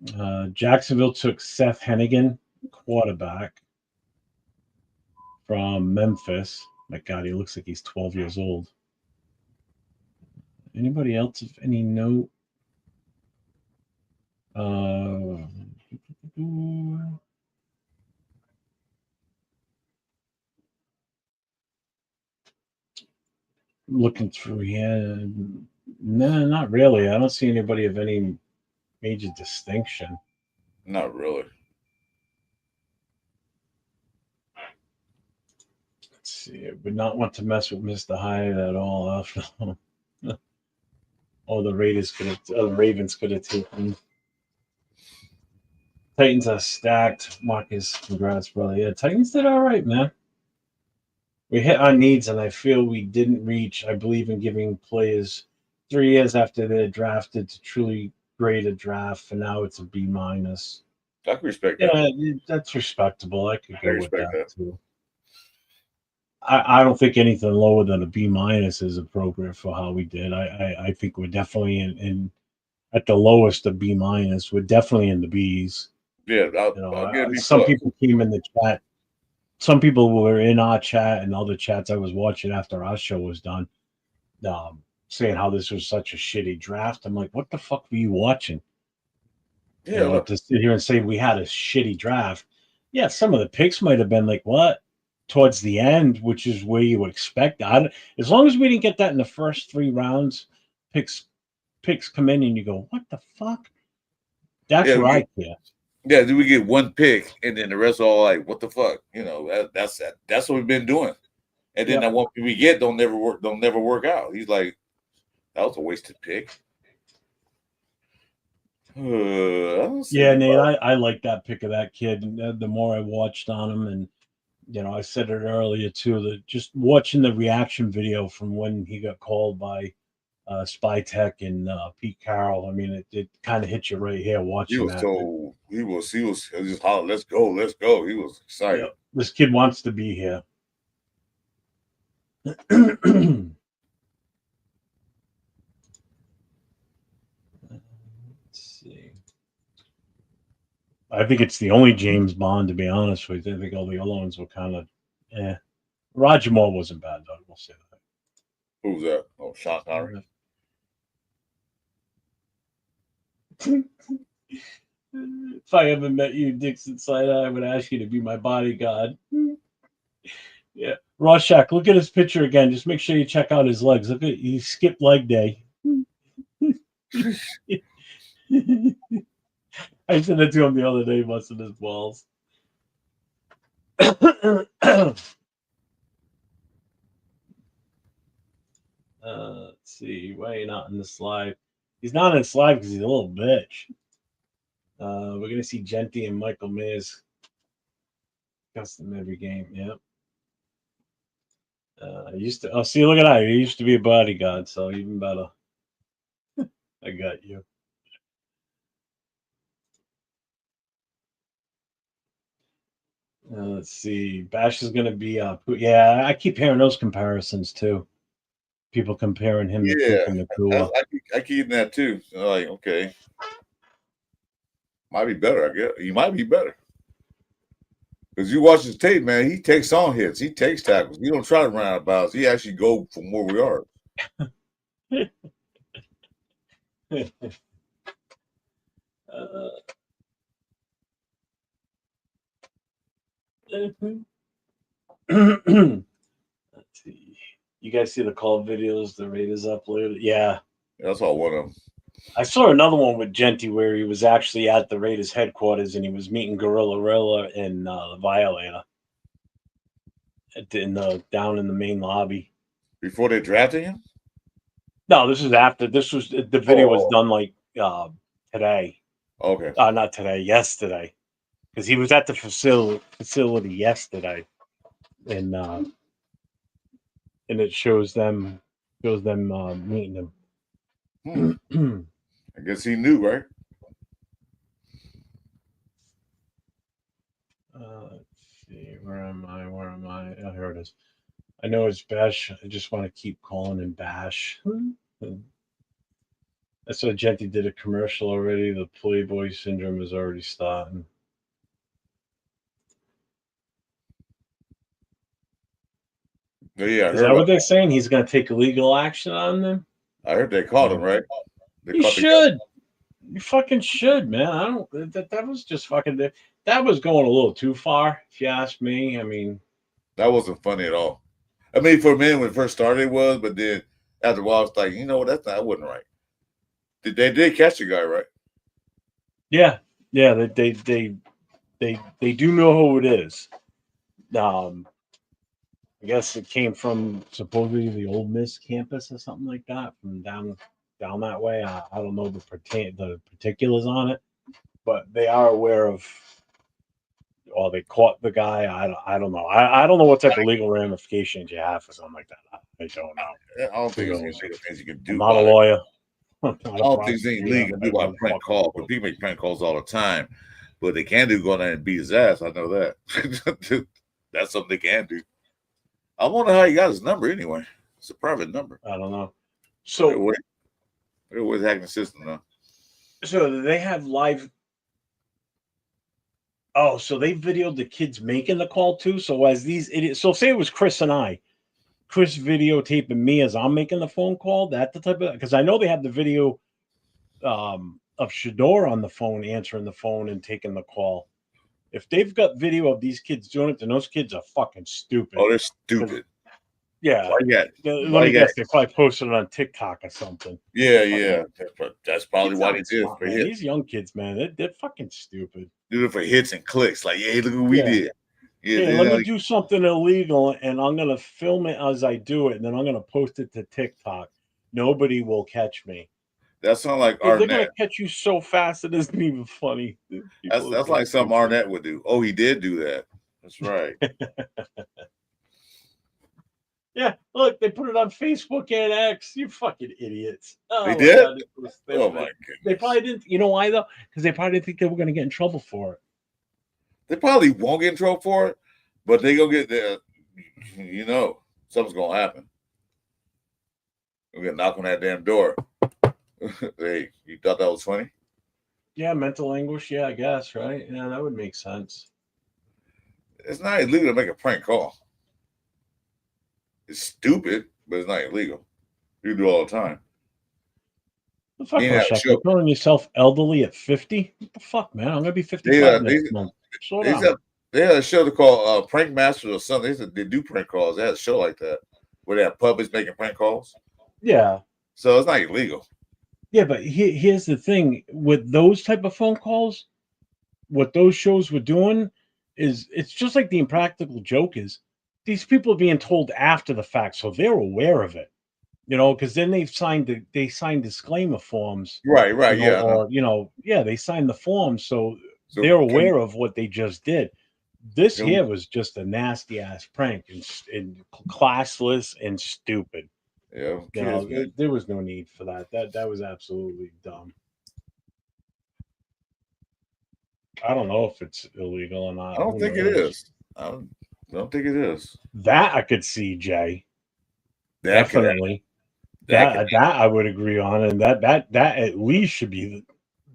him. Jacksonville took Seth Hennigan, quarterback from Memphis. My God, he looks like he's 12 years old. Anybody else of any note? Looking through here. No, not really. I don't see anybody of any major distinction. Not really. Let's see. I would not want to mess with Mr. Hyatt at all. After all, the Ravens could have taken. Titans are stacked. Marcus, congrats, brother. Yeah, Titans did all right, man. We hit our needs, and I feel we didn't reach. I believe in giving players 3 years after they're drafted to truly grade a draft, and now it's a B minus. I can respect that. Yeah, that's respectable. I could I go with respect that that. too. I don't think anything lower than a B minus is appropriate for how we did. I think we're definitely in at the lowest of B minus. We're definitely in the B's. Yeah, I'll get a B Some plus. people came in the chat. Some people were in our chat and other chats I was watching after our show was done, saying how this was such a shitty draft. I'm like, what the fuck were you watching? Yeah, To sit here and say we had a shitty draft. Yeah, some of the picks might have been like what towards the end, which is where you would expect. As long as we didn't get that in the first 3 rounds, picks come in and you go, what the fuck? That's where I care. Yeah, do we get 1 pick and then the rest are all like, what the fuck? You know, that's what we've been doing. And then that 1 pick we get don't never work out. He's like, that was a wasted pick. Yeah, Nate, I like that pick of that kid. And the more I watched on him, and I said it earlier too, that just watching the reaction video from when he got called by Spy Tech and Pete Carroll. I mean, it kind of hit you right here watching that. He was just hollering, let's go. He was excited. Yep. This kid wants to be here. Let's see. I think it's the only James Bond, to be honest with you. I think all the other ones were kind of, Roger Moore wasn't bad, though. We'll say that. Who's that? Oh, Sean Connery. If I ever met you, Dixon Side, I would ask you to be my bodyguard. Yeah. Rorschach, look at his picture again. Just make sure you check out his legs. Look at he skipped leg day. I said it to him the other day, busting his balls. Let's see. Why are you not in this live? He's not in this live because he's a little bitch. We're gonna see Genty and Michael Myers custom every game. Yep. Used to. Oh, see, look at that. He used to be a bodyguard, so even better. I got you. Let's see. Bash is gonna be up. Yeah, I keep hearing those comparisons too. People comparing him to Yeah, Puka Nakua. I keep that too. So like, okay, might be better. I guess he might be better because you watch his tape, man. He takes on hits. He takes tackles. He don't try to run out of bounds. He actually go from where we are. Let's see. You guys see the call videos the Raiders uploaded? Yeah. That's all one of them. I saw another one with Genty where he was actually at the Raiders headquarters and he was meeting Gorilla and the Violator down in the main lobby. Before they drafted him? No, this is after. This was the video was done like today. Okay. Not today, yesterday, because he was at the facility yesterday, and it shows them meeting him. I guess he knew, right? Let's see, where am I? Oh, here it is. I know it's Bash. I just want to keep calling him Bash. I saw Genty did a commercial already. The Playboy syndrome is already starting. Yeah, Is that what they're saying? He's going to take legal action on them? I heard they caught him, right? He should. You fucking should, man. I don't. That was just fucking. That was going a little too far, if you ask me. I mean, that wasn't funny at all. I mean, for a minute when it first started, it was, but then after a while, it's like, you know what? That wasn't right. They did catch the guy, right? Yeah. They do know who it is. I guess it came from supposedly the Old Miss campus or something like that, from down that way. I don't know the particulars on it, but they are aware of. Or they caught the guy. I don't know. I don't know what type of legal ramifications you have for something like that. I don't know. I don't think there's any legal things you can do. I'm not a lawyer. I don't think there's any legal to do about prank calls, but people make prank calls all the time. But they can do go down and beat his ass. I know that. That's something they can do. I wonder how he got his number anyway. It's a private number. I don't know. So they're always hacking the system now. So they have live. Oh, so they videoed the kids making the call too. So as these idiots, so say it was Chris and I, Chris videotaping me as I'm making the phone call. That the type of, because I know they have the video of Shador on the phone answering the phone and taking the call. If they've got video of these kids doing it, then those kids are fucking stupid. Oh, they're stupid. Yeah. Let me guess. They probably posted it on TikTok or something. Yeah. That's probably why they did it for hits. These young kids, man, they're fucking stupid. Do it for hits and clicks. Like, hey, look what we did. Yeah, let me do something illegal, and I'm gonna film it as I do it, and then I'm gonna post it to TikTok. Nobody will catch me. That sounds like Arnett. They're gonna catch you so fast it isn't even funny. That's like something Arnett would do. Oh, he did do that. That's right. Yeah, look, they put it on Facebook and X. You fucking idiots. Oh, they did? God, oh, my goodness. They probably didn't. You know why, though? Because they probably didn't think they were going to get in trouble for it. They probably won't get in trouble for it, but they going to get there. You know, something's going to happen. We're going to knock on that damn door. Hey, you thought that was funny? Yeah, mental anguish. Yeah, I guess, right? Yeah, that would make sense. It's not illegal to make a prank call. It's stupid, but it's not illegal. You do it all the time. The fuck, you're calling yourself elderly at 50? What the fuck, man? I'm gonna be 55 next month. They had a show to call Prank Masters or something. They do prank calls. They had a show like that where they have puppets making prank calls. Yeah. So it's not illegal. Yeah, but here's the thing with those type of phone calls. What those shows were doing is it's just like the Impractical Joke is. These people are being told after the fact, so they're aware of it, you know, because then they signed disclaimer forms, right? You know, or they signed the forms, so they're aware of what they just did. This here was just a nasty ass prank and classless and stupid. Yeah, you know, there was no need for that. That was absolutely dumb. I don't know if it's illegal or not. I don't think it is. I don't think it is. That I could see, Jay. Definitely. That I would agree on, and that at least should be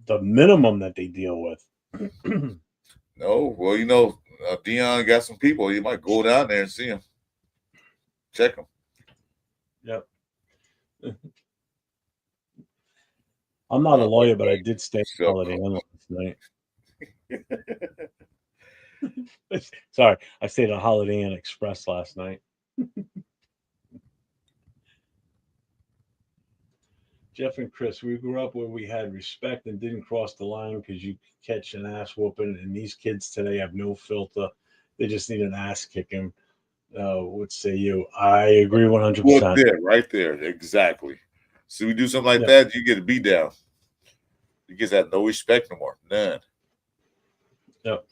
the minimum that they deal with. No, well, Dion got some people. You might go down there and see him, check him. Yep. I'm not a lawyer, but I did stay at So, Holiday Inn last night. Sorry, I stayed at Holiday Inn Express last night. Jeff and Chris, we grew up where we had respect and didn't cross the line because you could catch an ass whooping, and these kids today have no filter. They just need an ass kicking. What say you? I agree 100%. right there, exactly. So we do something like Yeah. that, you get a beat down. You kids have no respect no more, none. Yep.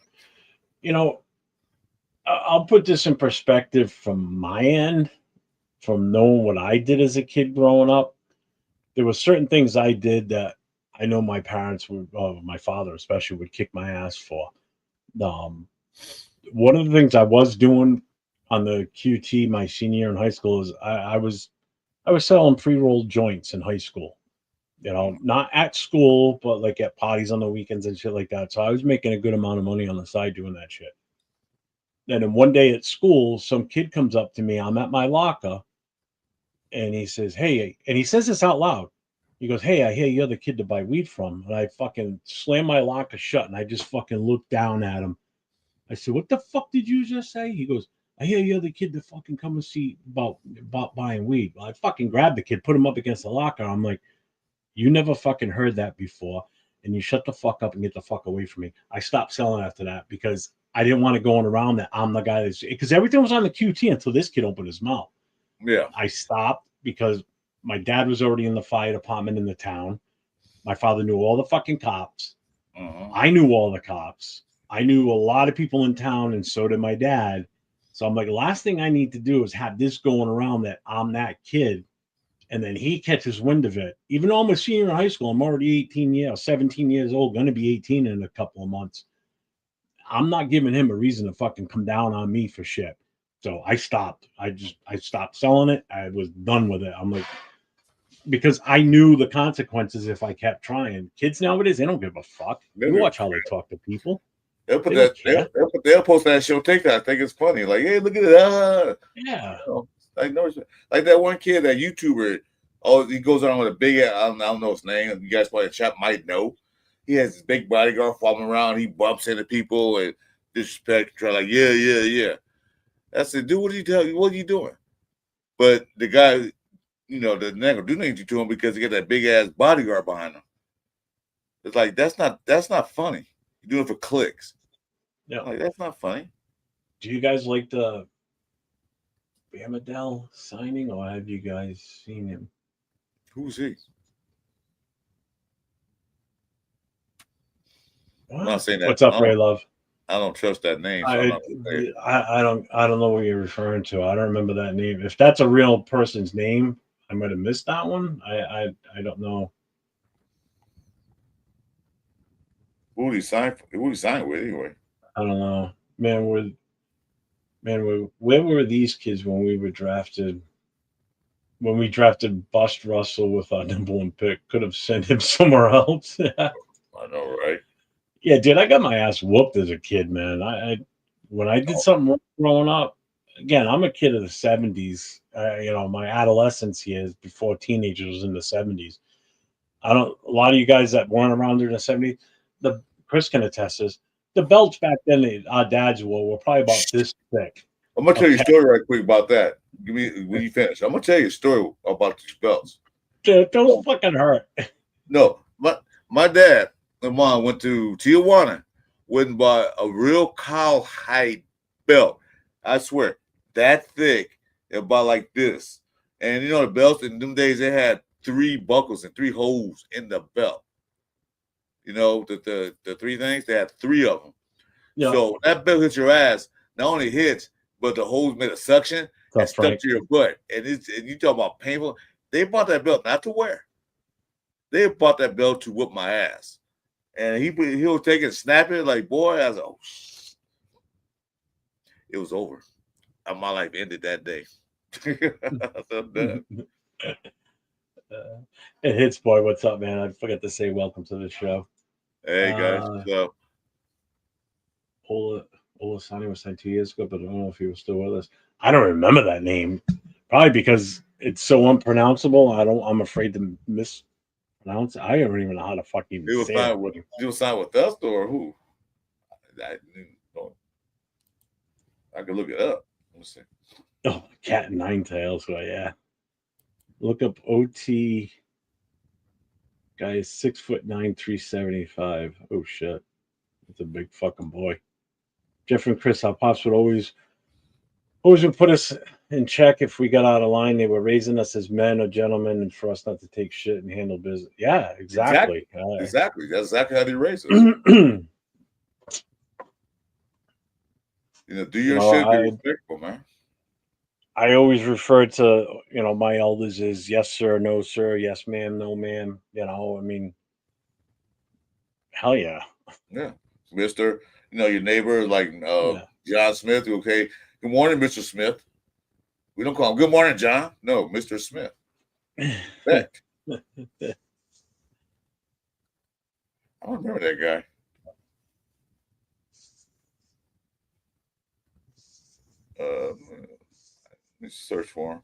I'll put this in perspective from my end, from knowing what I did as a kid growing up. There were certain things I did that I know my parents would, my father especially, would kick my ass for. One of the things I was doing on the QT my senior year in high school is I was selling pre-rolled joints in high school. Not at school, but like at parties on the weekends and shit like that. So I was making a good amount of money on the side doing that shit. And then one day at school, some kid comes up to me. I'm at my locker, and he says, "Hey," and he says this out loud. He goes, "Hey, I hear you're the kid to buy weed from." And I fucking slam my locker shut, and I just fucking look down at him. I said, "What the fuck did you just say?" He goes, "I hear you're the kid to fucking come and see about buying weed." Well, I fucking grabbed the kid, put him up against the locker. I'm like, "You never fucking heard that before, and you shut the fuck up and get the fuck away from me." I stopped selling after that because I didn't want to going around that I'm the guy that's, because everything was on the QT until this kid opened his mouth. Yeah. I stopped because my dad was already in the fire department in the town. My father knew all the fucking cops. I knew all the cops. I knew a lot of people in town, and so did my dad. So I'm like, last thing I need to do is have this going around that I'm that kid. And then he catches wind of it. Even though I'm a senior in high school, I'm already 17 years old, going to be 18 in a couple of months. I'm not giving him a reason to fucking come down on me for shit. So I stopped. I stopped selling it. I was done with it. I'm like, because I knew the consequences if I kept trying. Kids nowadays, they don't give a fuck. You watch how they talk to people. They'll put They don't that. care. They'll post that shit on TikTok. I think it's funny. Like, hey, look at it. Yeah. Like that one kid, that YouTuber. Oh, he goes around with a big. I don't know his name. You guys probably chat might know. He has this big bodyguard following around. He bumps into people and disrespect. Try like, yeah. I said, dude, what are you telling? What are you doing? But the guy, they're not gonna do anything to him because he got that big ass bodyguard behind him. It's like that's not funny. You're doing it for clicks. Yeah. Like, that's not funny. Do you guys like the Bam Adele signing, or have you guys seen him? Who's he? I'm What? not saying that. What's up, Ray Love? I don't trust that name. So I don't know what you're referring to. I don't remember that name. If that's a real person's name, I might have missed that one. I don't know. Who did he sign? Who did he sign with anyway? I don't know, man. Where were these kids when we were drafted? When we drafted Bust Russell with our number one pick, could have sent him somewhere else. I know, right? Yeah, dude, I got my ass whooped as a kid, man. I when I did something wrong growing up. Again, I'm a kid of the '70s. My adolescence years before teenagers was in the '70s. A lot of you guys that weren't around in the '70s, Chris can attest this. The belts back then, our dads were probably about this thick. I'm gonna tell you a story right quick about that. Give me when you finish. I'm gonna tell you a story about these belts. Dude, don't fucking hurt. No, my dad and mom went to Tijuana, went and bought a real cowhide belt. I swear, that thick, about like this. And the belts in them days they had 3 buckles and 3 holes in the belt. The 3 things, they had 3 of them. Yeah. So that belt hits your ass, not only hits, but the holes made a suction and stuck to your butt. And you talk about painful. They bought that belt not to wear. They bought that belt to whip my ass. And he'll take it and snap it like, boy, I was like, oh, it was over. My life ended that day. I'm done. It hits, boy. What's up, man? I forgot to say welcome to the show. Hey guys, so Olasani was signed 2 years ago, but I don't know if he was still with us. I don't remember that name. Probably because it's so unpronounceable. I'm afraid to mispronounce it. I don't even know how to fucking he was say signed it. with us or who? I can look it up. Let me see. Oh, cat and nine tails. So yeah. Look up OT. Guy is 6'9", 375. Oh shit. That's a big fucking boy. Jeff and Chris, our pops would always would put us in check if we got out of line. They were raising us as men or gentlemen, and for us not to take shit and handle business. Yeah, exactly. Exactly. That's exactly how they raise us. You Do your shit, be respectful, man. I always refer to my elders as yes sir, no sir, yes ma'am, no ma'am. I mean, hell yeah. Yeah. Mr. Your neighbor, like Yeah. John Smith, okay. Good morning, Mr. Smith. We don't call him good morning, John. No, Mr. Smith. Respect. I don't remember that guy. Let me search for him.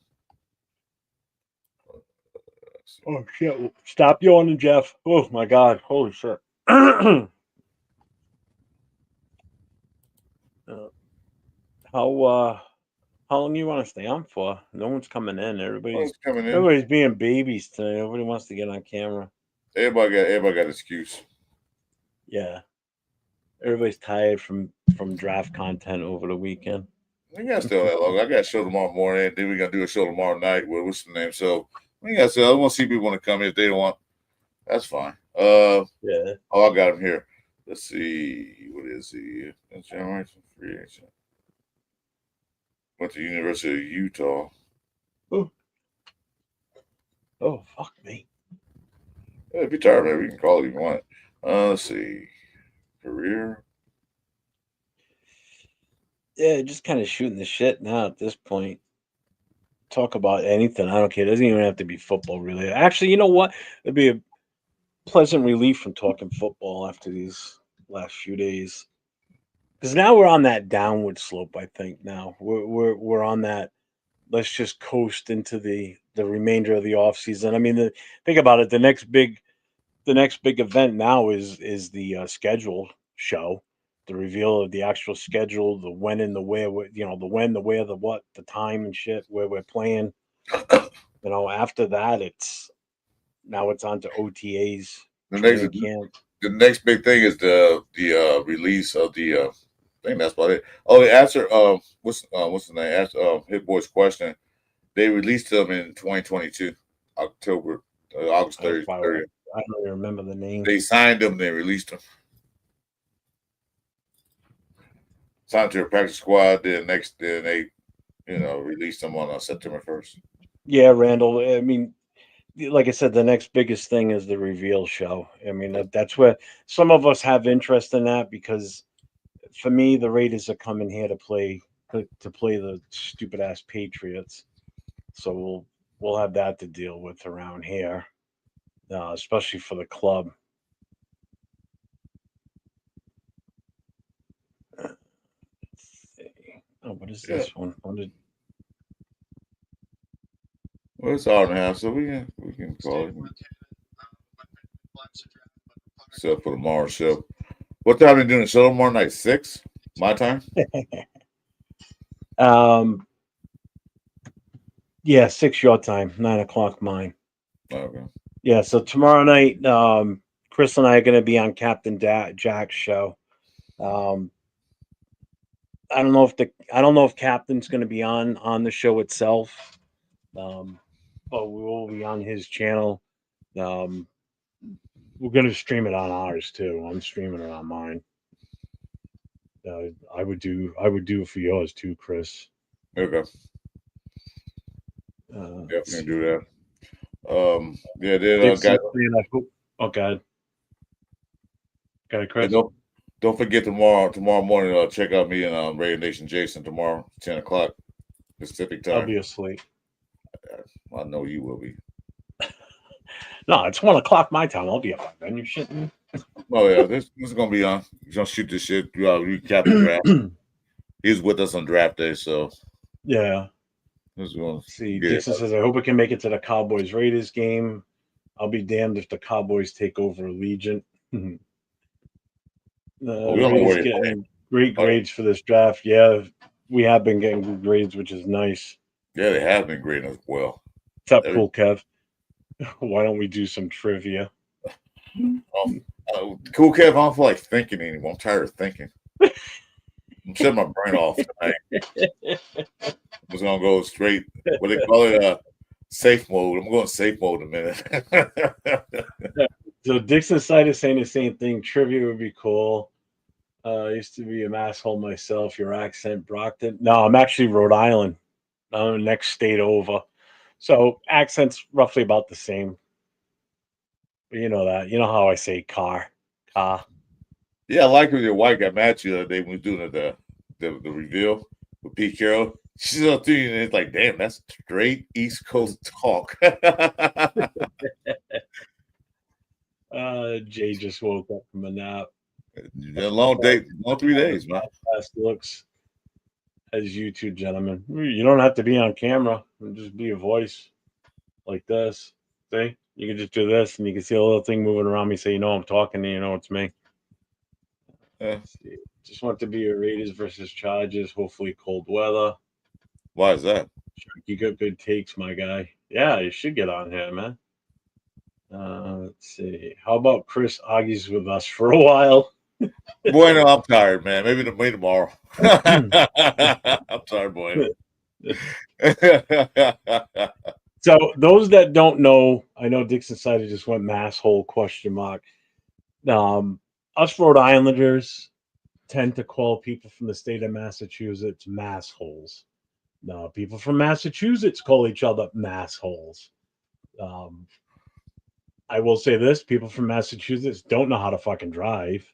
Oh shit! Stop yawning, Jeff. Oh my god! Holy shit! How long you want to stay on for? No one's coming in. Everybody's coming in. Everybody's being babies today. Nobody wants to get on camera. Everybody got an excuse. Yeah. Everybody's tired from draft content over the weekend. We got still that long. I got a show tomorrow morning. Then we got to do a show tomorrow night. What's the name? So we got to. I want to see people want to come in. If they don't want, that's fine. Yeah. Oh, I got him here. Let's see. What is he? Generation Free Agent. Went to University of Utah. Oh fuck me. Yeah, if you're tired, man, we can call it if you want. Let's see. Career. Yeah, just kind of shooting the shit now at this point. Talk about anything. I don't care. It doesn't even have to be football, really. Actually, you know what? It'd be a pleasant relief from talking football after these last few days. Because now we're on that downward slope. I think now we're on that. Let's just coast into the remainder of the off season. I mean, think about it. The next big event now is the schedule show, the reveal of the actual schedule, the when and the where. The when, the where, the what, the time and shit where we're playing. After that, it's on to OTAs. The next big thing is the release of the. I think that's about it. Oh, the answer. What's the name? Answer, Hit Boy's question. They released them in 2022, October, August 30th. I don't even remember the name. They signed them. They released them. Signed to a practice squad. Then they, released them on September 1st. Yeah, Randall. I mean, like I said, the next biggest thing is the reveal show. I mean, that's where some of us have interest in that because, for me, the Raiders are coming here to play the stupid ass Patriots. So we'll have that to deal with around here, especially for the club. Oh, what is this one? Well, it's hour and a half, so we can call it. Except for tomorrow's show. What time are you doing the show tomorrow night? 6? My time? Yeah, 6 your time, 9 o'clock mine. Okay. Yeah, so tomorrow night, Chris and I are going to be on Captain Jack's show. I don't know if Captain's going to be on the show itself, but we will be on his channel. We're going to stream it on ours too. I'm streaming it on mine. I would do it for yours too, Chris. Okay. Definitely do that. Yeah, then guys. Oh God. Got it, Chris. Don't forget tomorrow morning. Check out me and Radio Nation Jason tomorrow, 10 o'clock Pacific time. I'll be asleep. I know you will be. No, it's 1:00 my time. I'll be up by then. You shitting me? Oh yeah, this is gonna be on. He's gonna shoot this shit. Recap the draft. He's with us on draft day, so Yeah. this is gonna See, get Dixon says, I hope we can make it to the Cowboys Raiders game. I'll be damned if the Cowboys take over Allegiant. The we don't know Raiders where you're getting great Oh, yeah. grades for this draft. Yeah, we have been getting good grades, which is nice. Yeah, they have been great as well. What's up, Every- Cool Kev? Why don't we do some trivia? Cool Kev, I don't feel like thinking anymore. I'm tired of thinking. I'm shutting my brain off tonight. I'm just gonna go straight. What they call it? Safe mode. I'm going safe mode in a minute. So Dixon side is saying the same thing. Trivia would be cool. I used to be a masshole myself. Your accent, Brockton. No, I'm actually Rhode Island. Next state over. So accent's roughly about the same. But you know that. You know how I say car. Yeah, I like when your wife got mad at you the other day when we were doing the reveal with Pete Carroll. She's up to you and it's like, damn, that's straight East Coast talk. Jay just woke up from a nap. A long day, long 3 days, man. Last looks as you two gentlemen. You don't have to be on camera. Just be a voice like this. See? You can just do this and you can see a little thing moving around me so you know I'm talking and you know it's me. Yeah. Just want to be a Raiders versus Chargers. Hopefully cold weather. Why is that? You got good takes, my guy. Yeah, you should get on here, man. Let's see. How about Chris argues with us for a while? Boy, no, I'm tired, man. Maybe tomorrow. I'm tired, boy. So those that don't know, I know Dixon Sider just went masshole ? Us Rhode Islanders tend to call people from the state of Massachusetts massholes. No, people from Massachusetts call each other massholes. I will say this: people from Massachusetts don't know how to fucking drive.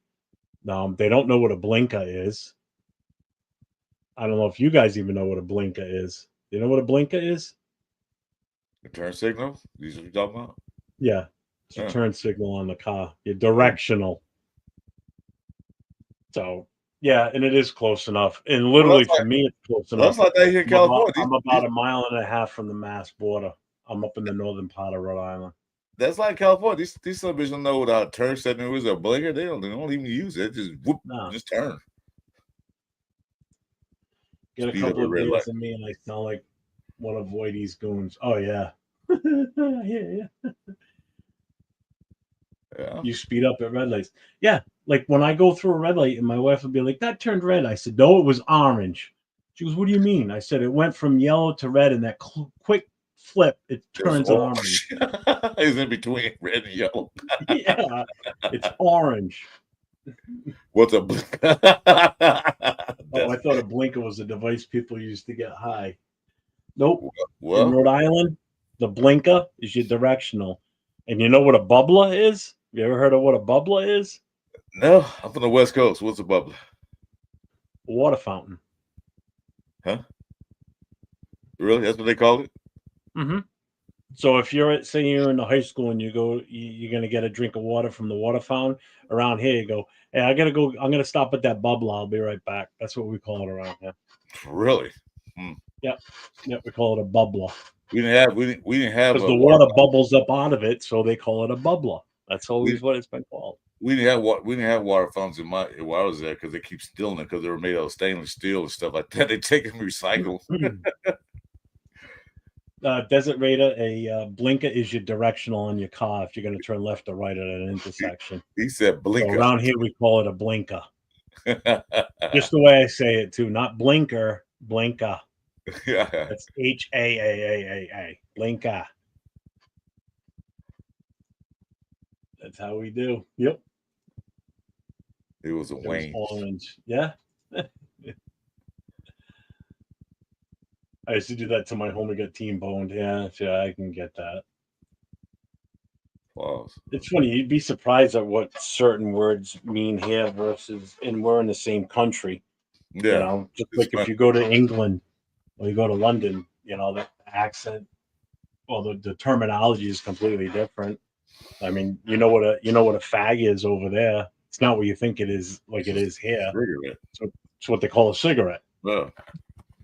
They don't know what a blinker is. I don't know if you guys even know what a blinker is. You know what a blinker is? The turn signal? These are what you're talking about? Yeah. It's a Yeah. turn signal on the car. You're directional. So, yeah, and it is close enough. And literally that's for me, it's close Well, enough. that's like that here in California. I'm about a mile and a half from the Mass border. I'm up in the northern part of Rhode Island. That's like California. These some bitches don't know what a turn signal is or a blinker. They don't even use it. Just whoop, No. just turn. Get a Speed up couple at of red beers light. in me and I sound like one of Whitey's goons. Oh, yeah. Yeah. Yeah. You speed up at red lights. Yeah, like when I go through a red light and my wife would be like, that turned red. I said, no, it was orange. She goes, what do you mean? I said, it went from yellow to red in that quick flip. It turns orange. It's in between red and yellow. Yeah, it's orange. What's a blink? Oh, I thought a blinker was a device people used to get high. Nope. In Well, Rhode Island, the blinker is your directional. And you know what a bubbler is? You ever heard of what a bubbler is? no, I'm from the West Coast. What's a bubbler? A water fountain. Huh? Really? That's what they call it? Mm-hmm. So if you're at, say you're in the high school and you're gonna get a drink of water from the water fountain. Around here, you go, hey, I gotta go. I'm gonna stop at that bubbler. I'll be right back. That's what we call it around here. Really? Yep, we call it a bubbler We didn't have because a the water bubbles up out of it, so they call it a bubbler. That's always what it's been called. We didn't have water fountains where I was there because they keep stealing it because they were made out of stainless steel and stuff like that. They take them recycled. Desert Raider, a blinker is your directional on your car if you're going to turn left or right at an intersection. He said So blinker. around here, we call it a blinker. Just the way I say it, too. Not blinker, blinker. Yeah. That's H-A-A-A-A-A. Blinker. That's how we do. Yep. It was a It was Wayne. orange. Yeah. I used to do that to my homie got team boned. Yeah, I can get that. Wow. It's funny. You'd be surprised at what certain words mean here versus, and we're in the same country. Yeah. You know, just It's like funny. if you go to England or you go to London, you know, the accent, well, the terminology is completely different. I mean, you know what a fag is over there. It's not what you think it is, like it is here. Cigarette. It's what they call a cigarette. Yeah.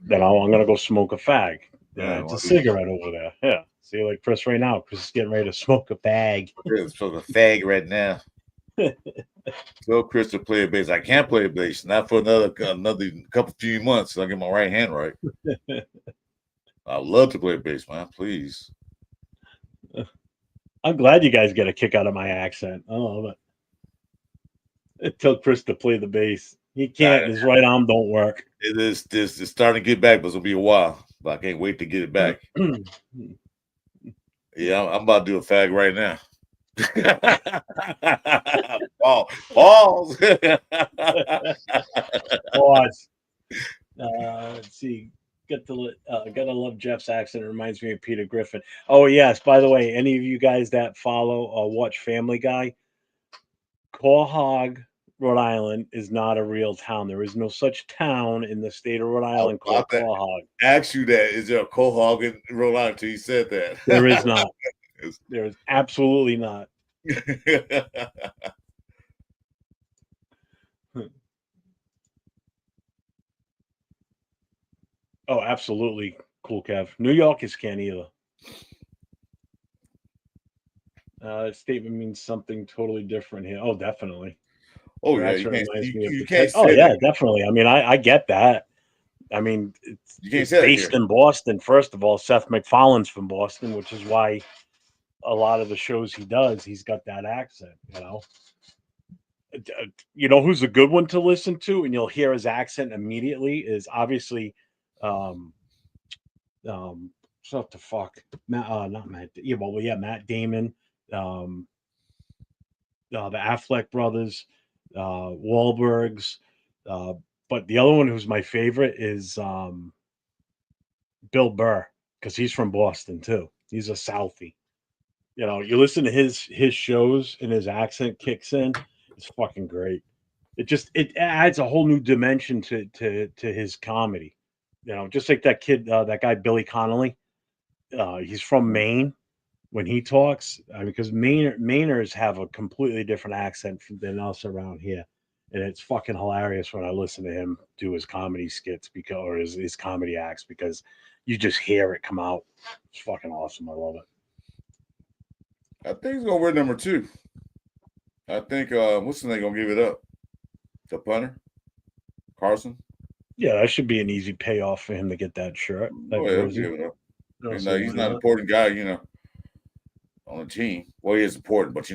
Then I'm gonna go smoke a fag. Yeah, It's well, a cigarette over there. Yeah. See, like Chris right now. Chris is getting ready to smoke a fag. It's for the fag right now. Tell Chris to play bass. I can't play bass, not for another couple few months. So I get my right hand right. I love to play bass, man. Please. I'm glad you guys get a kick out of my accent. I love it. Tell Chris to play the bass. He can't. His right arm don't work. It is this is starting to get back, but it's gonna be a while. But I can't wait to get it back. Yeah, I'm about to do a fag right now. Pause. Pause. Let's see. Gotta love Jeff's accent. It reminds me of Peter Griffin. Oh yes. By the way, any of you guys that follow or watch Family Guy, Quahog, Rhode Island is not a real town. There is no such town in the state of Rhode Island called Quahog. Ask you that. Is there a Quahog in Rhode Island until you said that? There is not. There is absolutely not. Oh, absolutely. Cool, Kev. New Yorkers can't either. Statement means something totally different here. Oh, definitely. Oh It yeah, actually reminds me of the can't Oh say yeah, that. definitely. I mean, I get that. I mean, You can't it's say that based here. in Boston. First of all, Seth MacFarlane's from Boston, which is why a lot of the shows he does, he's got that accent. You know who's a good one to listen to, and you'll hear his accent immediately. Is obviously, um, what the fuck, Matt? Not Matt. Yeah, well, yeah, Matt Damon, um, the Affleck brothers, Wahlbergs. But the other one who's my favorite is Bill Burr, because he's from Boston too. He's a Southie. You listen to his shows and his accent kicks in. It's fucking great. It adds a whole new dimension to his comedy. Just like that kid, that guy Billy Connolly. He's from Maine. When he talks, because Mainers have a completely different accent than us around here, and it's fucking hilarious when I listen to him do his comedy skits or his comedy acts, because you just hear it come out. It's fucking awesome. I love it. I think he's gonna wear number 2. I think what's the name gonna give it up? The punter, Carson. Yeah, that should be an easy payoff for him to get that shirt. That Oh, yeah, he'll jersey. give it up. No, He's so not why an important guy, on the team. Well, he is important, but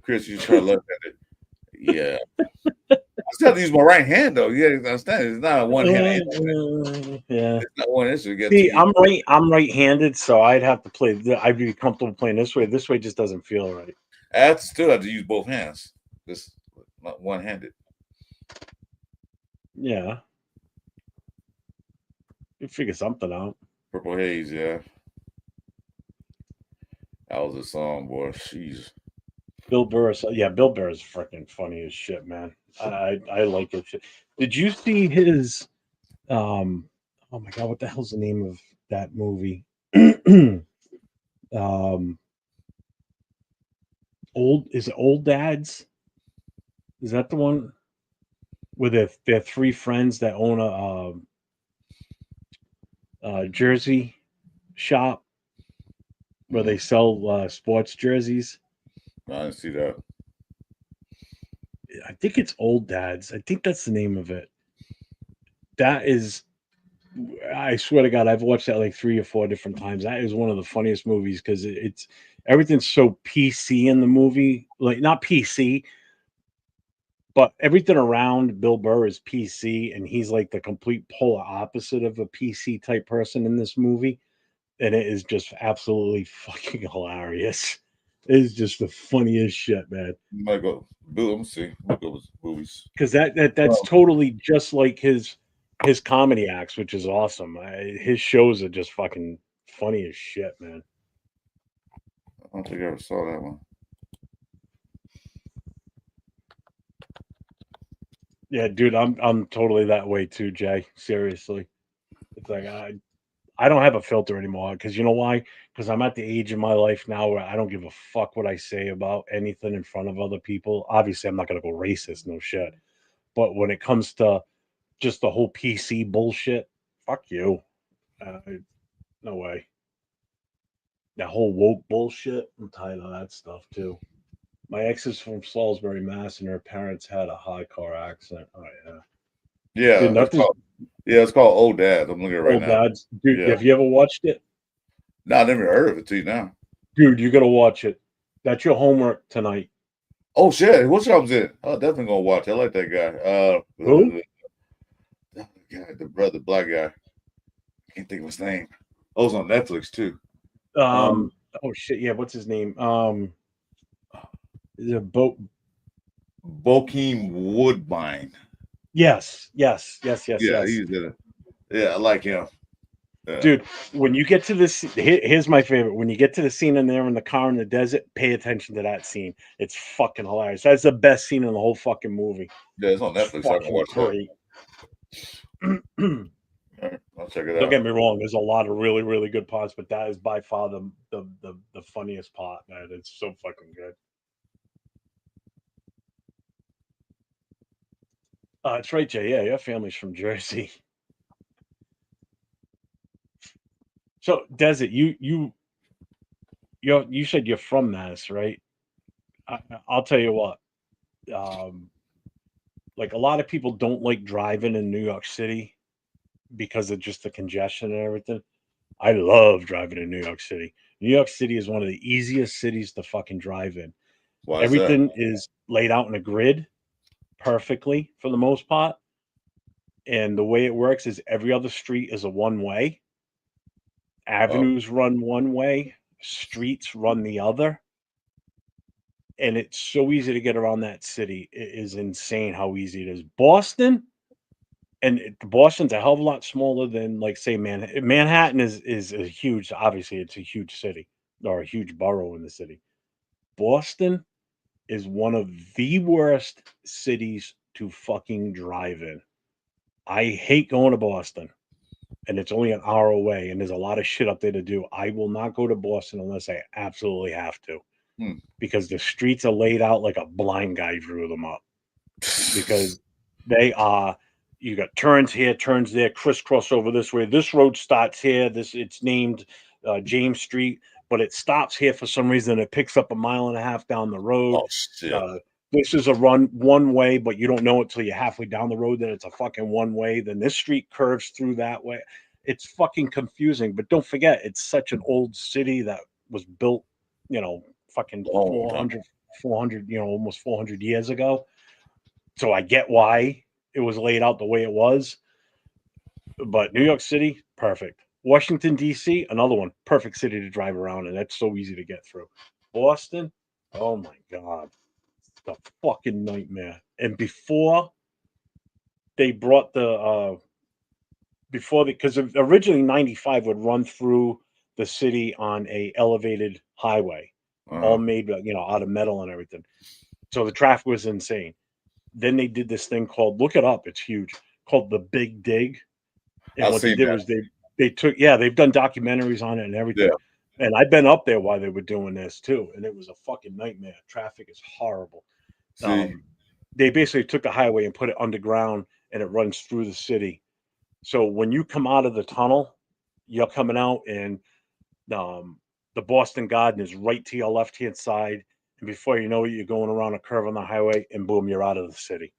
Chris, you try to look at it. Yeah. I still have to use my right hand though. You understand? It's not a one-handed. Yeah. It's not one issue. See, I'm right-handed, so I'd have to play. I'd be comfortable playing this way. This way just doesn't feel right. I still have to use both hands. Just not one-handed. Yeah. You figure something out. Purple Haze, yeah. That was a song, boy. Jeez. Bill Burr. Yeah, Bill Burr is freaking funny as shit, man. I like his shit. Did you see his? Oh my god, what the hell's the name of that movie? Old Dads? Is that the one where they're 3 friends that own a jersey shop where they sell sports jerseys? I didn't see that. I think it's Old Dads. I think that's the name of it. That is, I swear to God, I've watched that like 3 or 4 different times. That is one of the funniest movies, because it's everything's so PC in the movie. Like, not PC, but everything around Bill Burr is PC, and he's like the complete polar opposite of a PC type person in this movie. And it is just absolutely fucking hilarious. It is just the funniest shit, man. Might go. Let me see. Might go with movies. Because that's totally just like his comedy acts, which is awesome. His shows are just fucking funny as shit, man. I don't think I ever saw that one. Yeah, dude, I'm totally that way too, Jay. Seriously, it's like I don't have a filter anymore because you know why? Because I'm at the age in my life now where I don't give a fuck what I say about anything in front of other people. Obviously, I'm not gonna go racist, no shit. But when it comes to just the whole PC bullshit, fuck you. Uh, no way. That whole woke bullshit, I'm tired of that stuff too. My ex is from Salisbury, Mass, and her parents had a high car accident. Oh yeah, dude, Yeah, nothing. it's called Old Dad. I'm looking at it right Old now. dads, dude. Yeah. Have you ever watched it, No, I never heard of it till now. dude? You gotta watch it. That's your homework tonight. Oh shit, what show was it? Oh, definitely gonna watch. I like that guy. Who? The brother, black guy. Can't think of his name. Oh, it's on Netflix too. Oh shit, yeah. What's his name? The boat. Bokeem Woodbine. Yes. Yeah, he's in it. Yeah, I like him. Yeah. Dude, when you get to this, here's my favorite. When you get to the scene in there in the car in the desert, pay attention to that scene. It's fucking hilarious. That's the best scene in the whole fucking movie. Yeah, it's on Netflix. So I can Fucking watch great. that. All right, I'll check it Don't out. get me wrong. There's a lot of really, really good parts, but that is by far the funniest part, man. It's so fucking good. That's right, Jay. Yeah, your family's from Jersey. So, Desert, you said you're from Mass, right? I'll tell you what. Um, like a lot of people don't like driving in New York City because of just the congestion and everything. I love driving in New York City. New York City is one of the easiest cities to fucking drive in. Why is that? Everything is laid out in a grid perfectly for the most part. And the way it works is every other street is a one way. Avenues run one way, streets run the other. And it's so easy to get around that city. It is insane how easy it is. Boston, Boston's a hell of a lot smaller than, like, say, Manhattan. Manhattan is a huge, obviously, it's a huge city or a huge borough in the city. Boston is one of the worst cities to fucking drive in. I hate going to Boston, and it's only an hour away, and there's a lot of shit up there to do. I will not go to Boston unless I absolutely have to, because the streets are laid out like a blind guy drew them up. Because they are, you got turns here, turns there, crisscross over this way. This road starts here. It's named James Street, but it stops here for some reason. It picks up a mile and a half down the road. Oh shit. This is a one way, but you don't know it till you're halfway down the road that it's a fucking one way. Then this street curves through that way. It's fucking confusing. But don't forget, it's such an old city that was built, fucking Long time. 400, almost 400 years ago. So I get why it was laid out the way it was. But New York City, perfect. Washington, D.C., another one, perfect city to drive around, and that's so easy to get through. Boston, oh my God, it's a fucking nightmare. And before they brought because originally 95 would run through the city on a elevated highway, all made, out of metal and everything. So the traffic was insane. Then they did this thing called, look it up, it's huge, called the Big Dig. And I've what they seen did that. was they took, they've done documentaries on it and everything. Yeah. And I've been up there while they were doing this too, and it was a fucking nightmare. Traffic is horrible. See, They basically took the highway and put it underground, and it runs through the city. So when you come out of the tunnel, you're coming out, and the Boston Garden is right to your left hand side, and before you know it, you're going around a curve on the highway, and boom, you're out of the city.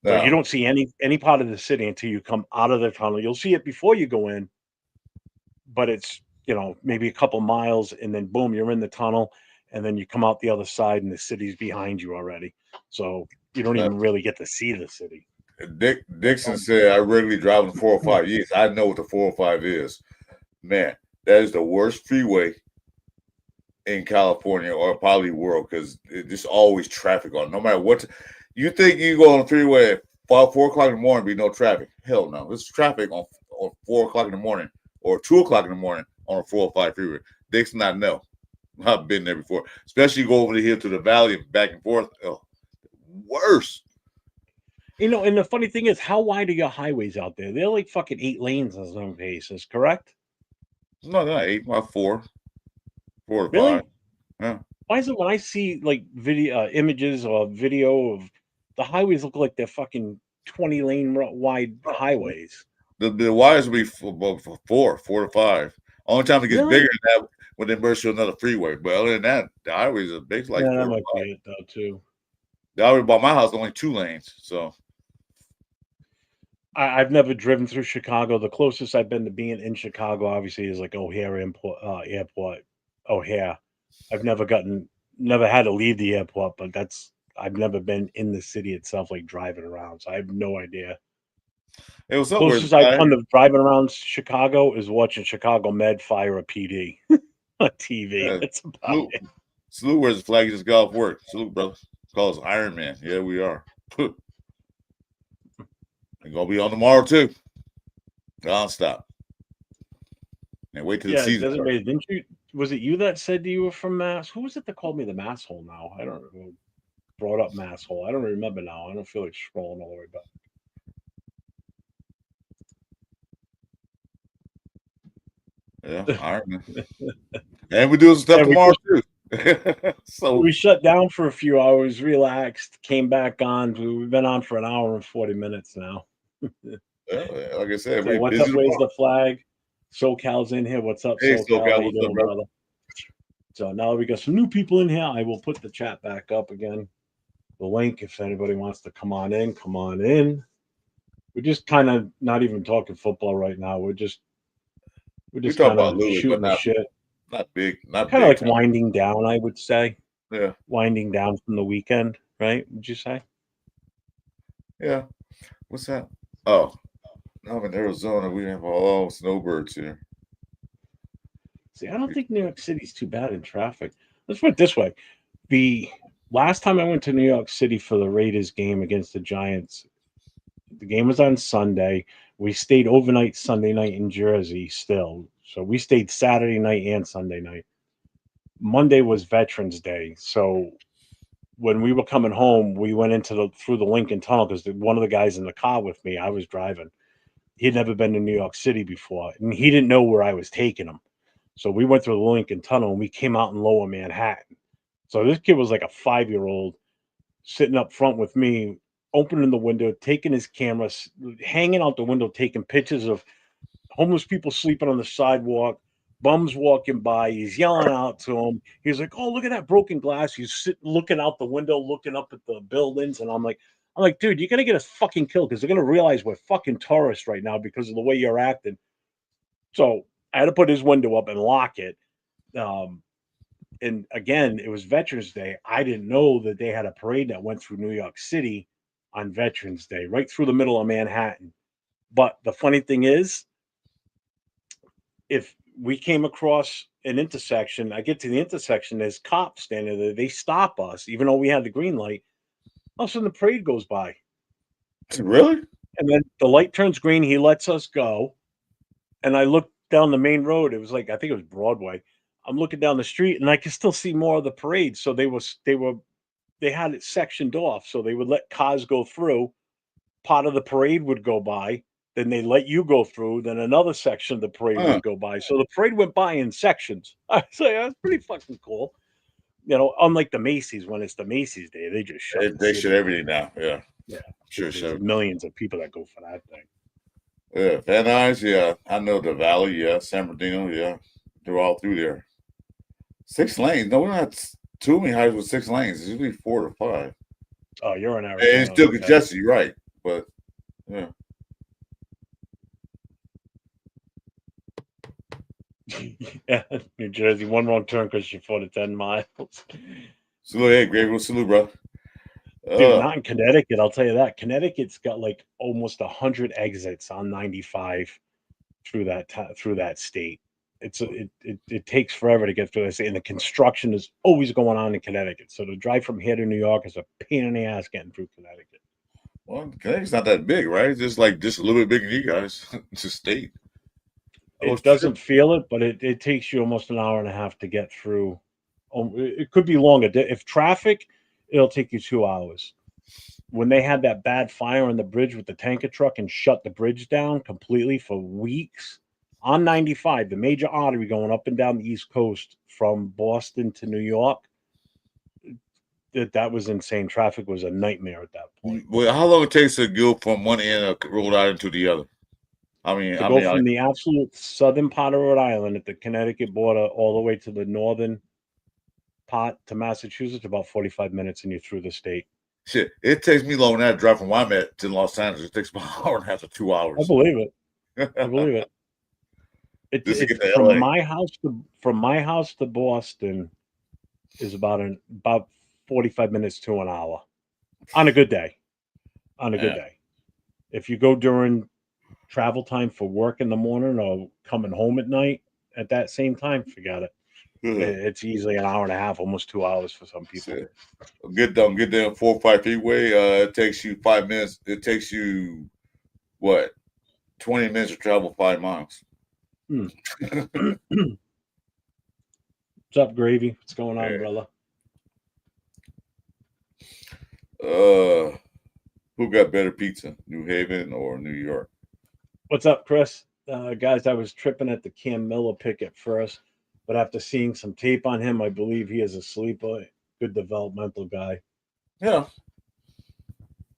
So you now, don't see any part of the city until you come out of the tunnel. You'll see it before you go in, but it's maybe a couple miles, and then boom, you're in the tunnel, and then you come out the other side, and the city's behind you already. So you don't even really get to see the city. Dixon said I regularly drive on 405. Yes, I know what the 405 is. Man, that is the worst freeway in California or probably world because there's always traffic on. No matter what, you think you go on the freeway at 4 o'clock in the morning, be no traffic. Hell no, there's traffic on 4 o'clock in the morning or 2 o'clock in the morning on a 405 freeway. Dixon, I know. I've been there before, especially go over the hill to the valley and back and forth. Oh, worse. And the funny thing is, how wide are your highways out there? They're like fucking 8 lanes in some cases, correct? No, not 8, about 4 to Really? 5. Yeah. Why is it when I see like video images or video of the highways look like they're fucking 20 lane wide highways? The wires will be for 4 to 5. Only time it gets Really? bigger than that when they merge to another freeway. But other than that, the highways are big, like Yeah, 4 that to might 5. be it though too. The highway by my house is only 2 lanes. So I've never driven through Chicago. The closest I've been to being in Chicago, obviously, is like O'Hare Airport. O'Hare. I've never had to leave the airport, but I've never been in the city itself, like driving around. So I have no idea. it was up where Closest I've come to driving around Chicago is watching Chicago Med fire a PD on TV. That's about salute, it. salute wears the flag just got off work. Salute, brother. Call us Iron Man. Yeah, we are. They're gonna be on tomorrow too. Non-stop. And wait till the Yeah, it season doesn't starts. matter. Didn't you? Was it you that said you were from Mass? Who was it that called me the masshole? Now I don't know. Brought up masshole. I don't remember now. I don't feel like scrolling all the way back. Yeah, Iron Man. And we do some stuff Yeah, we tomorrow just too. So we shut down for a few hours, relaxed, came back on. We've been on for an hour and 40 minutes now. yeah, like I said, So we what's busy up? Where's tomorrow. the flag? SoCal's in here. What's up, Hey, SoCal? How SoCal, you what's up, doing, brother? brother? So now we got some new people in here. I will put the chat back up again. The link, if anybody wants to come on in, come on in. We're just kind of not even talking football right now. We're just We talk kind about of Louis, but shooting the shit. not Kind of big like time. winding down, I would say. Yeah, Winding down from the weekend, right? Would you say? yeah. What's that? Oh, I'm in Arizona. We have all snowbirds here. See, I don't think New York City's too bad in traffic. Let's put it this way. The last time I went to New York City for the Raiders game against the Giants, the game was on Sunday. We stayed overnight Sunday night in Jersey still. So we stayed Saturday night and Sunday night. Monday was Veterans Day. So when we were coming home, we went through the Lincoln Tunnel because one of the guys in the car with me, I was driving. He'd never been to New York City before, and he didn't know where I was taking him. So we went through the Lincoln Tunnel and we came out in Lower Manhattan. So this kid was like a 5-year-old sitting up front with me, opening the window, taking his camera, hanging out the window, taking pictures of homeless people sleeping on the sidewalk, bums walking by. He's yelling out to them. He's like, "Oh, look at that broken glass." He's sitting, looking out the window, looking up at the buildings, and I'm like, dude, you're gonna get us fucking killed because they're gonna realize we're fucking tourists right now because of the way you're acting. So I had to put his window up and lock it. Um, and again, it was Veterans Day. I didn't know that they had a parade that went through New York City on Veterans Day, right through the middle of Manhattan. But the funny thing is, if we came across an intersection, I get to the intersection, there's cops standing there. They stop us, even though we had the green light. All of a sudden, the parade goes by. Really? And then the light turns green. He lets us go. And I look down the main road. It was like, I think it was Broadway. I'm looking down the street and I can still see more of the parade. So they had it sectioned off. So they would let cars go through. Part of the parade would go by. Then they let you go through. Then another section of the parade Huh. would go by. So the parade went by in sections. I was like, that's pretty fucking cool. You know, unlike the Macy's, when it's the Macy's Day, they just shut the They city shut everything down. Yeah, Yeah. sure, There's sure. millions of people that go for that thing. Yeah, Van Nuys, yeah. I know the Valley, yeah. San Bernardino, yeah. They're all through there. 6 lanes. No, we're not too many highways with 6 lanes. It's usually 4 to 5. Oh, you're in And it's Arizona. still Okay. congested, you're right. But yeah. Yeah, New Jersey, one wrong turn because you're 4 to 10 miles. Salute, hey, Grave, salute, bro. Dude, not in Connecticut, I'll tell you that. Connecticut's got like almost 100 exits on 95 through that state. It takes forever to get through this, and the construction is always going on in Connecticut. So to drive from here to New York is a pain in the ass getting through Connecticut. Well, Connecticut's not that big, right? It's just a little bit bigger than you guys. It's a state. It doesn't feel it, but it takes you almost an hour and a half to get through. It could be longer. If traffic, it'll take you 2 hours. When they had that bad fire on the bridge with the tanker truck and shut the bridge down completely for weeks, on 95, the major artery going up and down the East Coast from Boston to New York. That was insane. Traffic was a nightmare at that point. Well, how long it takes to go from one end of Rhode Island to the other? To go from the absolute southern part of Rhode Island at the Connecticut border all the way to the northern part to Massachusetts, about 45 minutes, and you're through the state. Shit, it takes me longer than that drive from where I'm at to Los Angeles. It takes about an hour and a half to 2 hours. I believe it. I believe it. Just to get to from LA. my house to Boston is about 45 minutes to an hour on a good day. On a good day. If you go during travel time for work in the morning or coming home at night at that same time, forget it. It's easily an hour and a half, almost 2 hours for some people. Shit. Get there 405 freeway. It takes you 5 minutes. It takes you what? 20 minutes to travel 5 miles. What's up, Gravy? What's going on, brother? Who got better pizza, New Haven or New York? What's up, Chris? Guys, I was tripping at the Cam Miller pick at first, but after seeing some tape on him, I believe he is a sleeper. Good developmental guy. Yeah.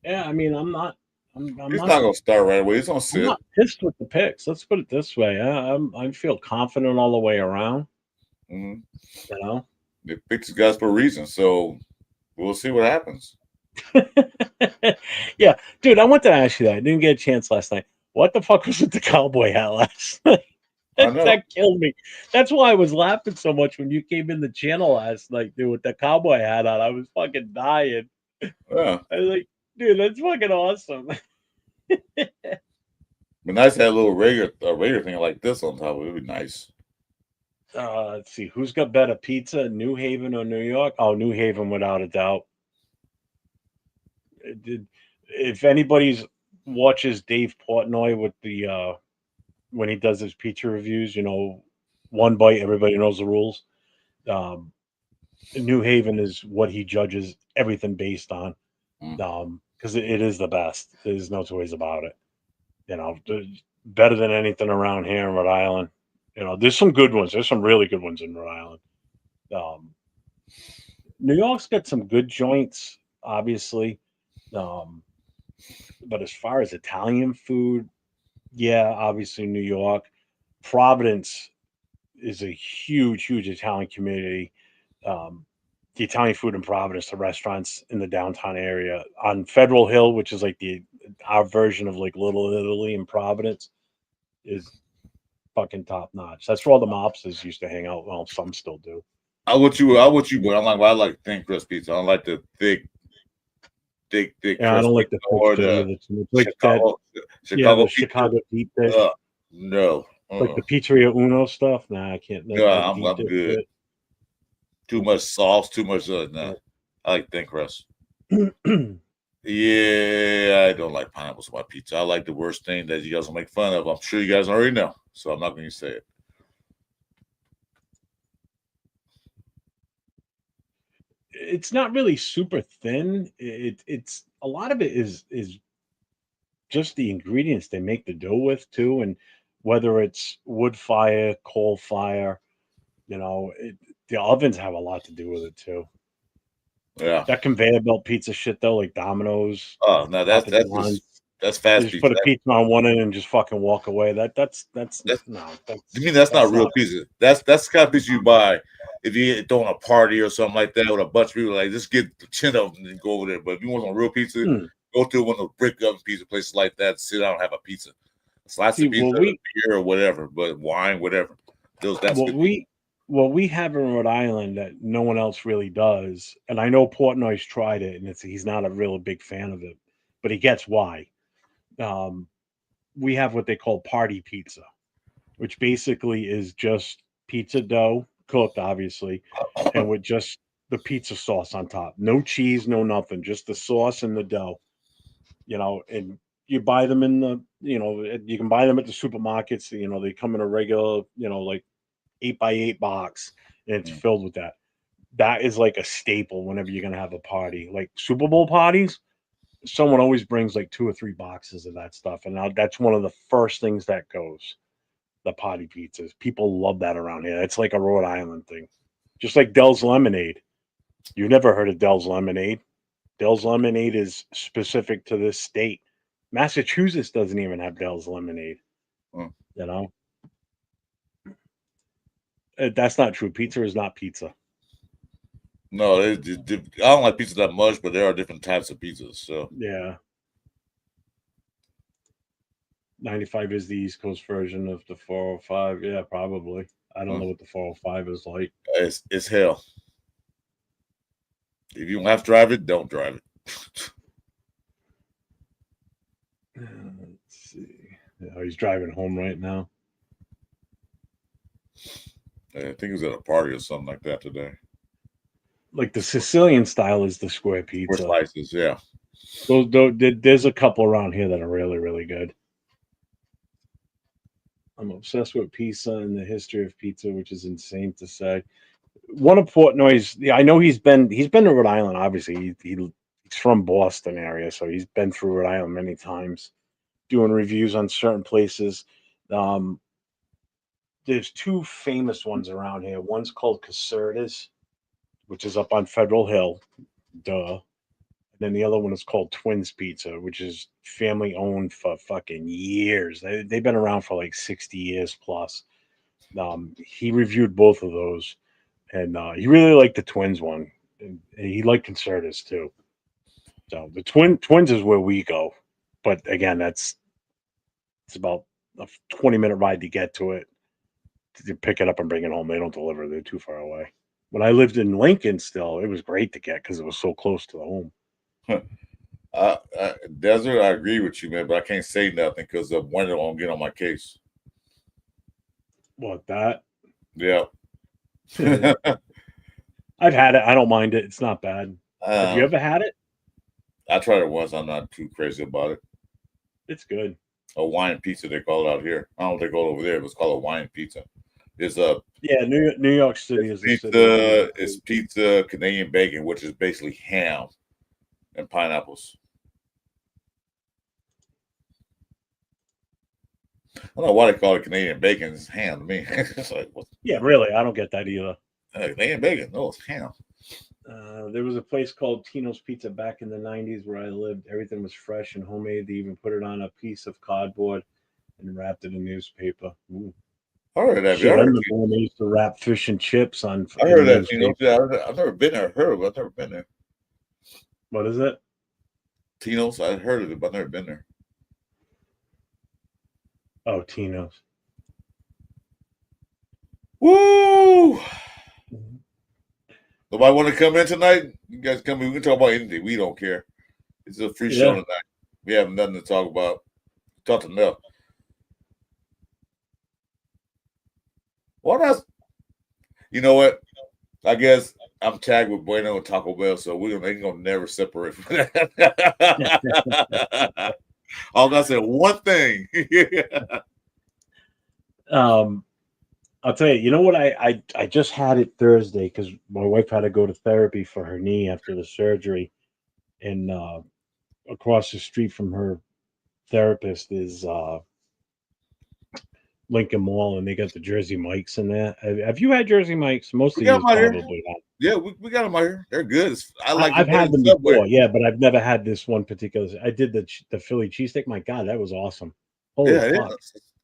Yeah, I mean, I'm not He's not gonna start right away. He's gonna sit. I'm not pissed with the picks. Let's put it this way. I feel confident all the way around. Mm-hmm. You know, they picked these guys for a reason, so we'll see what happens. Yeah, dude, I wanted to ask you that. I didn't get a chance last night. What the fuck was with the cowboy hat last night? That killed me. That's why I was laughing so much when you came in the channel last night, dude, with the cowboy hat on. I was fucking dying. Yeah. I was like, dude, that's fucking awesome. But nice to have a little Raider thing like this on top of it. It would be nice. Let's see. Who's got better pizza, New Haven or New York? Oh, New Haven, without a doubt. If anybody's watches Dave Portnoy with the when he does his pizza reviews, you know, one bite, everybody knows the rules. New Haven is what he judges everything based on, because it is the best. There's no two ways about it. You know, better than anything around here in Rhode Island. You know, there's some good ones. There's some really good ones in Rhode Island. New York's got some good joints, obviously. But as far as Italian food, yeah, obviously New York. Providence is a huge, huge Italian community. The Italian food in Providence, the restaurants in the downtown area on Federal Hill, which is like our version of like Little Italy in Providence, is fucking top notch. That's where all the mobsters used to hang out. Well, some still do. I want you, but I like thin crust pizza. I don't like the thick. Yeah, I don't like the or the Chicago deep dish. No, like the Pizzeria Uno stuff. Nah, I can't. Yeah, I'm good. Too much sauce, too much. Nah, I like thin crust. Yeah, I don't like pineapples on my pizza. I like the worst thing that you guys will make fun of. I'm sure you guys already know, so I'm not going to say it. It's not really super thin. It's a lot of it is just the ingredients they make the dough with too, and whether it's wood fire, coal fire, you know, the ovens have a lot to do with it too. Yeah, that conveyor belt pizza shit though, like Domino's. Oh no, that's fast. Just put a pizza on one end and just fucking walk away. That's no. To me, that's not real pizza. That's the kind of pizza you buy if you throwing a party or something like that with a bunch of people. Like, just get the 10 of them and go over there. But if you want some real pizza, go to one of those brick oven pizza places like that. Sit down and have a pizza, slice of pizza, beer or whatever, but wine, whatever. What we have in Rhode Island that no one else really does, and I know Portnoy's tried it, and he's not a real big fan of it, but he gets why. We have what they call party pizza, which basically is just pizza dough, cooked obviously, and with just the pizza sauce on top. No cheese, no nothing, just the sauce and the dough. You know, and you buy them you can buy them at the supermarkets. You know, they come in a regular, like 8x8 box, and it's filled with that. That is like a staple whenever you're gonna have a party, like Super Bowl parties. Someone always brings like 2 or 3 boxes of that stuff, and now that's one of the first things that goes. the potty pizzas. People love that around here. It's like a Rhode Island thing. Just like Dell's Lemonade. You've never heard of Dell's Lemonade. Dell's Lemonade is specific to this state. Massachusetts doesn't even have Dell's Lemonade. Hmm. You know? That's not true. Pizza is not pizza. No, I don't like pizza that much, but there are different types of pizzas. So Yeah. 95 is the East Coast version of the 405. Yeah, probably. I don't know what the 405 is like. it's hell. If you don't have to drive it, don't drive it. Let's see. Oh, he's driving home right now. I think he was at a party or something like that today. Like the Sicilian style is the square Four pizza. slices, yeah. There's a couple around here that are really, really good. I'm obsessed with pizza and the history of pizza, which is insane to say. One of Portnoy's, yeah, I know he's been to Rhode Island. Obviously, he's from Boston area, so he's been through Rhode Island many times, doing reviews on certain places. There's two famous ones around here. One's called Caserta's, which is up on Federal Hill, duh. And then the other one is called Twins Pizza, which is family owned for fucking years. They've been around for like 60 years plus. He reviewed both of those, and he really liked the Twins one. And he liked Concertus too. So the Twins is where we go, but again, it's about a 20-minute ride to get to it. To pick it up and bring it home. They don't deliver; they're too far away. When I lived in Lincoln, still, it was great to get because it was so close to the home. Desert, I agree with you, man, but I can't say nothing because of when it won't get on my case. What that? Yeah. I've had it. I don't mind it. It's not bad. Have you ever had it? I tried it once. I'm not too crazy about it. It's good. Hawaiian pizza, they call it out here. I don't know what they call it over there. It was called Hawaiian pizza. It's a New York City is pizza. the city. It's pizza, Canadian bacon, which is basically ham and pineapples. I don't know why they call it Canadian bacon. It's ham to me. It's like, what? Yeah, really. I don't get that either. Canadian bacon? No, it's ham. There was a place called Tino's Pizza back in the 90s where I lived. Everything was fresh and homemade. They even put it on a piece of cardboard and wrapped it in newspaper. Ooh. I heard that. Shit, I remember when they used to wrap fish and chips on. I heard that. Tino's. I've never been there. I've never been there. What is it? Tino's. I heard of it, but I've never been there. Oh, Tino's. Woo! Nobody want to come in tonight? You guys come in. We can talk about anything. We don't care. It's a free show tonight. We have nothing to talk about. Talk to enough. What else? You know what? I guess I'm tagged with Bueno and Taco Bell, so ain't gonna never separate from that. All I said one thing. I'll tell you. You know what? I just had it Thursday because my wife had to go to therapy for her knee after the surgery, and across the street from her therapist is Lincoln Mall, and they got the Jersey Mike's in there. Have you had Jersey Mike's? Most of you probably have. Yeah, we got them out here. They're good. I've had them before, yeah, but I've never had this one particular. I did the Philly cheesesteak. My God, that was awesome. Holy fuck. Yeah.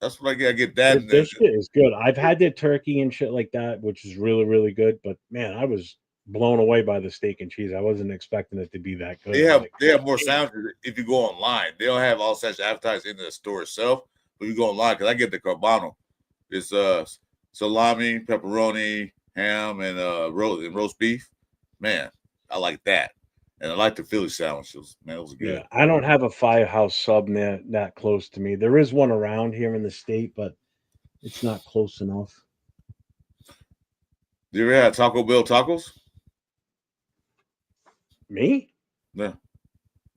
That's what I get. That this shit is good. I've had their turkey and shit like that, which is really, really good. But man, I was blown away by the steak and cheese. I wasn't expecting it to be that good. They have more sandwiches if you go online. They don't have all such advertised in the store itself. But you go online, because I get the carbano. It's salami, pepperoni, ham, and roast beef. Man, I like that. And I like the Philly sandwiches. Man, it was good. Yeah, I don't have a Firehouse sub that close to me. There is one around here in the state, but it's not close enough. You ever had Taco Bell tacos? Me? Yeah.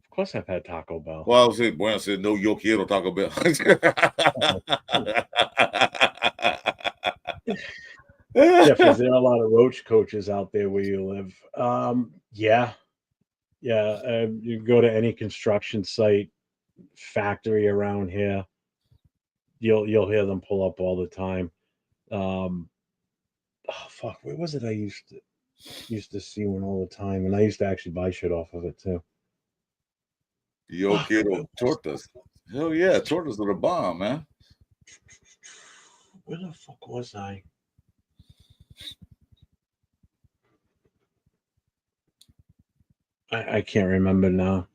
Of course I've had Taco Bell. Well, I was saying, Bueno said, no, yo quiero Taco Bell. Jeff, is there a lot of roach coaches out there where you live? Yeah. You go to any construction site, factory around here. You'll hear them pull up all the time. Oh fuck, where was it? I used to see one all the time, and I used to actually buy shit off of it too. Yo Fuck, quiero tortas. Hell yeah, tortas are the bomb, man. where the fuck was I? I can't remember now.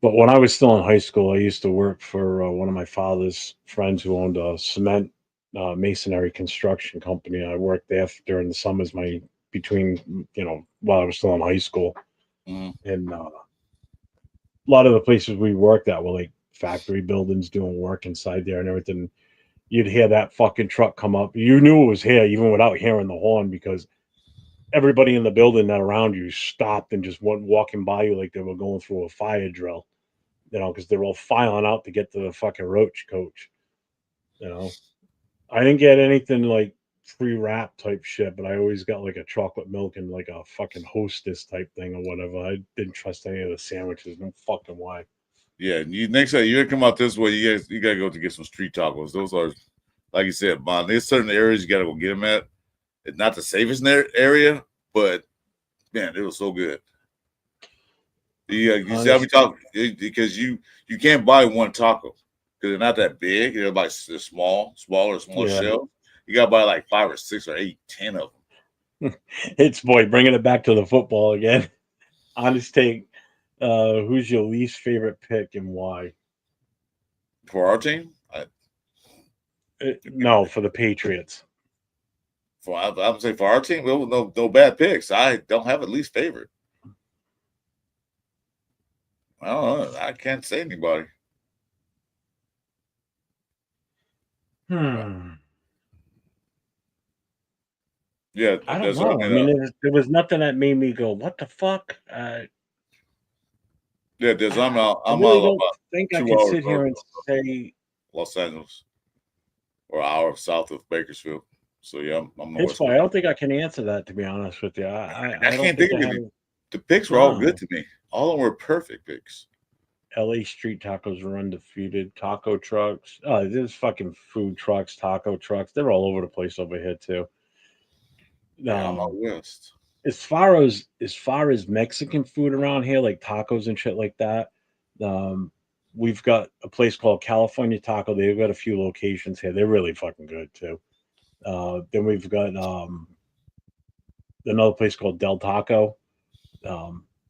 But when I was still in high school, I used to work for one of my father's friends who owned a cement masonry construction company. I worked there during the summers, while I was still in high school. Mhm. And a lot of the places we worked at were like factory buildings doing work inside there and everything. You'd hear that fucking truck come up. You knew it was here even without hearing the horn because everybody in the building that around you stopped and just went walking by you like they were going through a fire drill, because they're all filing out to get to the fucking roach coach. I didn't get anything like free wrap type shit, but I always got like a chocolate milk and like a fucking hostess type thing or whatever. I didn't trust any of the sandwiches. No fucking why. Yeah, next time you come out this way, you gotta go to get some street tacos. Those are, like you said, man. There's certain areas you gotta go get them at. It's not the safest area, but man, it was so good. Yeah, you see how we talk because you can't buy one taco because they're not that big. They're like they're small Yeah. shells. You gotta buy like 5 or 6 or 8, 10 of them. It's boy bringing it back to the football again. Honest take. Who's your least favorite pick and why? For our team, No, for the Patriots. I would say for our team, well, no bad picks. I don't have a least favorite. I don't know. I can't say anybody. Yeah, I don't that's know. right. I mean, there was nothing that made me go, "What the fuck?" Yeah, there's I I'm really all don't about think I 2 could hours sit here and say Los Angeles or an hour south of Bakersfield. So yeah, I'm on the it's west fine. I coast. don't think I can answer that, to be honest with you. I I don't can't think think I of have any. The picks were all no. good to me. All of them were perfect picks. LA street tacos are undefeated. Taco trucks. There's fucking food trucks, taco trucks. They're all over the place over here too. Yeah, I'm out Um, west. as far as Mexican food around here, like tacos and shit like that, um, we've got a place called California Taco. They've got a few locations here. They're really fucking good too. Then we've got another place called Del Taco.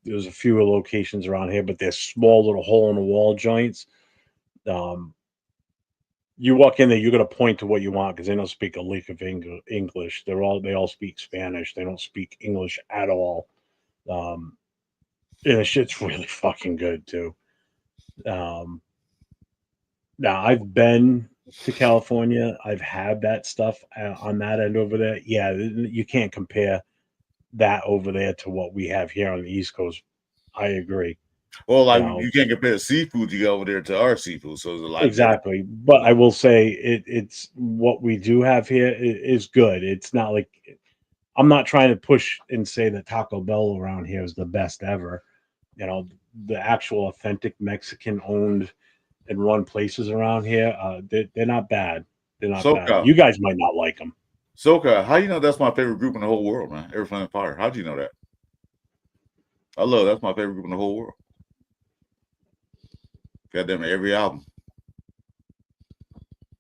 There's a few locations around here, but they're small little hole in the wall joints. Um, you walk in there, you're gonna point to what you want because they don't speak a lick of English. They all speak Spanish. They don't speak English at all. Um, and the shit's really fucking good too. Um, Now I've been to California. I've had that stuff on that end over there. Yeah, you can't compare that over there to what we have here on the East Coast. I agree. Well, like Now, you can't compare the seafood you got over there to our seafood, so there's a lot of different. exactly. But I will say it's what we do have here is good. It's not like I'm not trying to push and say that Taco Bell around here is the best ever. The actual authentic Mexican owned and run places around here, they're not bad. They're not bad. SoCal, You guys might not like them. SoCal. How you know that's my favorite group in the whole world, man? Ever Flame Fire. How'd you know that? That's my favorite group in the whole world. Goddamn it, every album.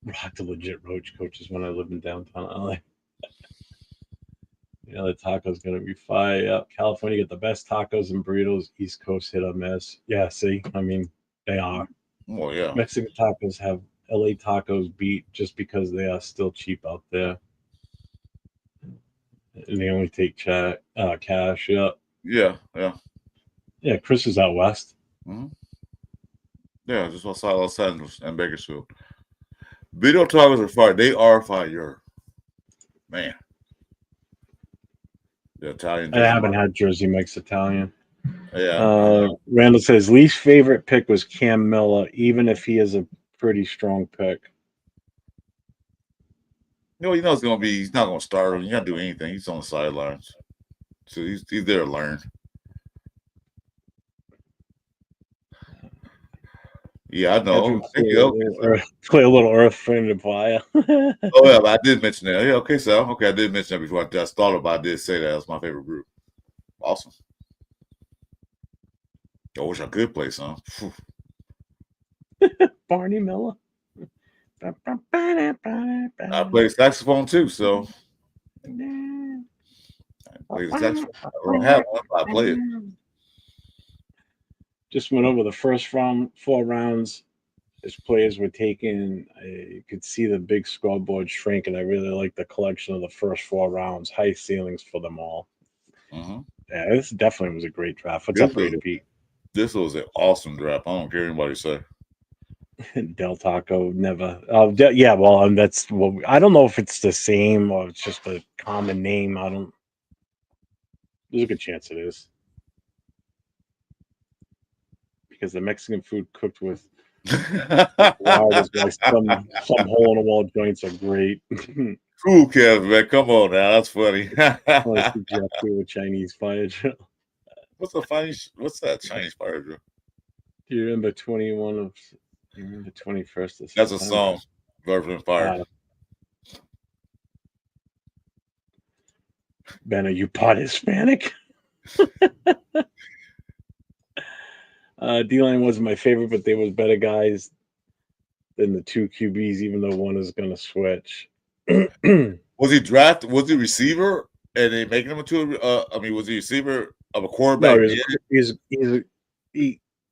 Rock the legit roach coaches when I lived in downtown LA. The taco's gonna be fire. Yep. California get the best tacos and burritos. East Coast hit or miss. Yeah, see, I mean, they are. Oh yeah. Mexican tacos have LA tacos beat just because they are still cheap out there. And they only take cash. Yep. Yeah. Yeah, Chris is out west. Mm-hmm. Yeah, just outside Los Angeles and Bakersfield. Video tacos are fire. They are fire. Man. The Italian. I haven't had Jersey Mike's Italian. Yeah. Randall says least favorite pick was Cam Miller, even if he is a pretty strong pick. It's gonna be. He's not gonna start. He's not do anything. He's on the sidelines, so he's there to learn. Yeah, I Have know. him Thank play, you. Okay, so. play a little Earth Friend of Fire. Oh yeah, but I did mention that. Yeah, okay, so okay, I did mention that before. I just thought about. I did say that. That's my favorite group. Awesome. I wish I could play some. Phew. Barney Miller. I play saxophone too, so I play the saxophone. I don't have one, but I play it. Just went over the first round, 4 rounds. As players were taken, you could see the big scoreboard shrink, and I really like the collection of the first 4 rounds. High ceilings for them all. Mm-hmm. Yeah, this definitely was a great draft. What's This up, was, Raider Pete? this was an awesome draft. I don't care what anybody say. Del Taco never. Yeah, well, that's well. I don't know if it's the same or it's just a common name. I don't. There's a good chance it is because the Mexican food cooked with lard is like some hole in the wall joints are great. Cool, Kev, man. Come on now. That's funny. Like Jeff do a Chinese fire drill. What's that Chinese fire drill? Do you remember 21 of? You remember 21st of That's a September? song. Version Fire. Ben, are you part Hispanic? D-line wasn't my favorite, but they was better guys than the two QBs, even though one is going to switch. Was he drafted? Was he receiver? And they making him into was he receiver of a quarterback? No,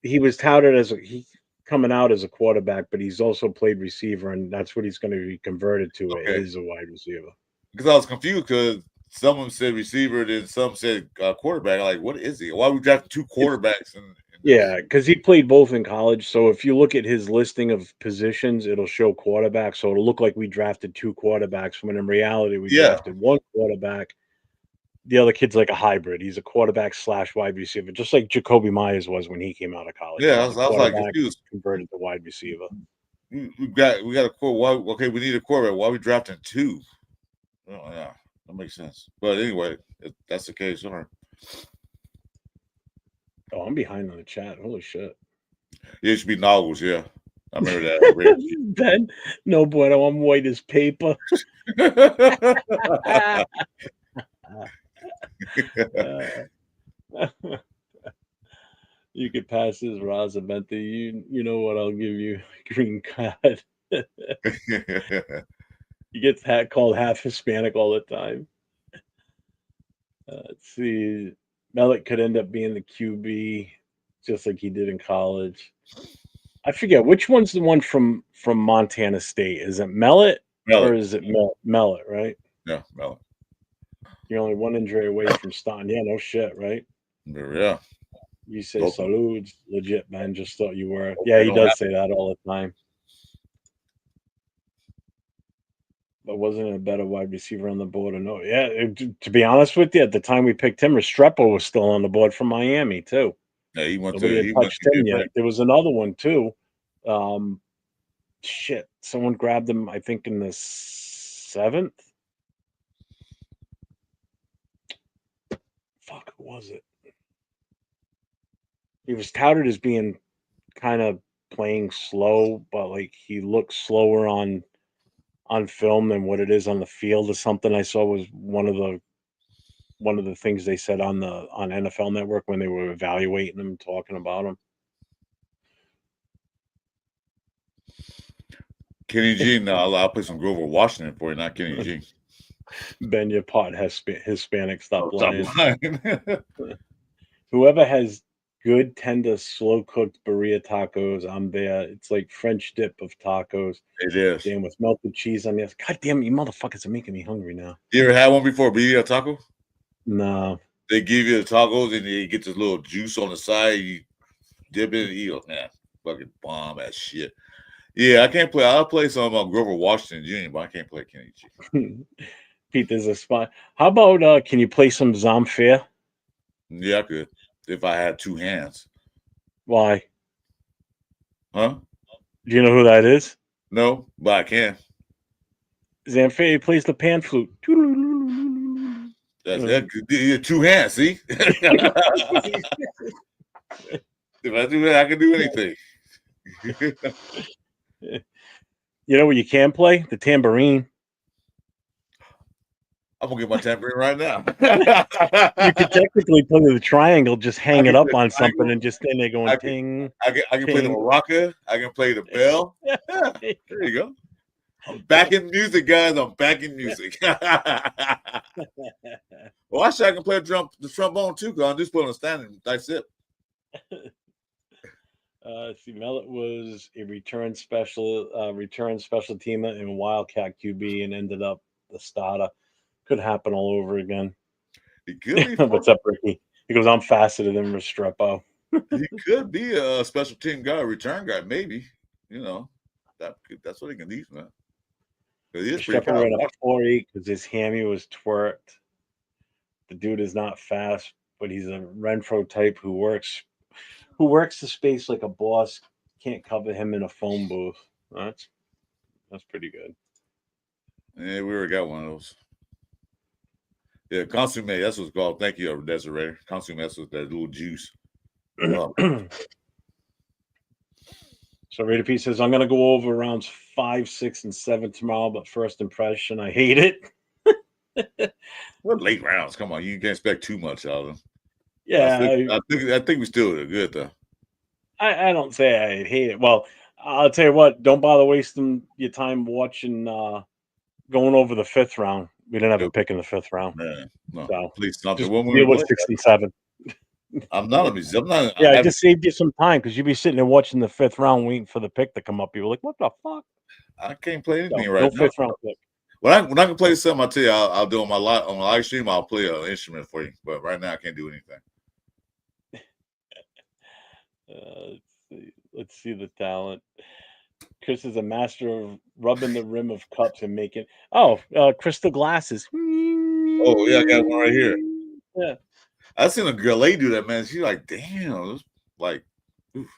he was touted as he coming out as a quarterback, but he's also played receiver, and that's what he's going to be converted to. Okay. Is a wide receiver. Because I was confused because some of them said receiver, then some said quarterback. Like, what is he? Why would we draft two quarterbacks? Yeah, because he played both in college. So if you look at his listing of positions, it'll show quarterback. So it'll look like we drafted two quarterbacks when in reality we drafted one quarterback. The other kid's like a hybrid. He's a quarterback / wide receiver, just like Jacoby Myers was when he came out of college. Yeah, I was like confused. Converted to wide receiver. We got a quarterback. Okay, we need a quarterback. Why are we drafting two? Oh, yeah, that makes sense. But anyway, if that's the case, all right. Oh, I'm behind on the chat. Holy shit. Yeah, it should be novels. Yeah, I remember that. Ben, no bueno. I'm white as paper. You could pass this Raza Bente. You know what? I'll give you green card. He gets called half Hispanic all the time. Let's see. Mellick could end up being the QB, just like he did in college. I forget which one's the one from Montana State. Is it Mellick or is it Mellick? Right? Yeah, Mellick. You're only one injury away from starting. Yeah, no shit, right? Yeah. You say salud, legit, man. Just thought you were. Yeah, he does say that all the time. But wasn't it a better wide receiver on the board or no? Yeah, to be honest with you, at the time we picked him, Restrepo was still on the board from Miami too. Yeah, Nobody had touched him yet. There was another one too. Shit, someone grabbed him. I think in the 7th. Fuck, who was it? He was touted as being kind of playing slow, but like he looked slower on film than what it is on the field or something. I saw was one of the things they said on NFL Network when they were evaluating him, talking about him. Kenny G. No, I'll play some Grover Washington for you, not Kenny G. Ben, your pot has Hispanic. Stop lying. Whoever has good, tender, slow-cooked burrito tacos, I'm there. It's like French dip of tacos. It is. Damn, with melted cheese on this. God damn it, you motherfuckers are making me hungry now. You ever had one before, burrito taco? No. They give you the tacos and you get this little juice on the side. You dip it and eat it. Man, fucking bomb ass shit. Yeah, I can't play. I'll play some Grover Washington Jr., but I can't play Kenny G. Pete, there's a spot. How about can you play some Zamfir? Yeah, I could. If I had two hands. Why? Huh? Do you know who that is? No, but I can. Zamfir plays the pan flute. That's two hands, see? If I do that, I can do anything. You know what you can play? The tambourine. I'm gonna get my tambourine right now. You could technically play the triangle, just hang can it up play on the triangle. something and just stand there going I can- ting. I can play the ting. maraca. I can play the bell. Yeah, there you go. I'm back in music, guys. I'm back in music. Well, actually, I can play the trombone too, because I'm just putting a standing. That's it. See, Mellett was a return special teamer in Wildcat QB and ended up the starter. Could happen all over again. He could be. What's up, Ricky? He goes, I'm faster than Restrepo. He could be a special team guy, a return guy, maybe. You know, that's what he can do, man. He is pretty Restrepo ran a powerful. 4.8 because his hammy was twerked. The dude is not fast, but he's a Renfro type who works the space like a boss. Can't cover him in a phone booth. That's pretty good. Yeah, we already got one of those. Yeah, consomme. That's what it's called. Thank you, Desiree. Consomme. That's what that little juice. Oh. So Raider P says, I'm going to go over rounds 5, 6, and 7 tomorrow, but first impression, I hate it. What late rounds? Come on, you can't expect too much out of them. Yeah, I think we still did good though. I don't say I hate it. Well, I'll tell you what, don't bother wasting your time watching going over the 5th round. We didn't have a pick in the 5th round. Man, no, So please stop. just When we deal with play, 6 and 7. I'm not. Yeah, I just saved you some time because you'd be sitting there watching the 5th round waiting for the pick to come up. You were like, what the fuck? I can't play anything No right now. 5th round pick. When I can play something, I'll tell you. I'll do on my live stream. I'll play an instrument for you. But right now, I can't do anything. Let's see the talent. Chris is a master of rubbing the rim of cups and making crystal glasses. Oh yeah, I got one right here. Yeah, I seen a girl lady do that, man. She's like, damn, like, oof.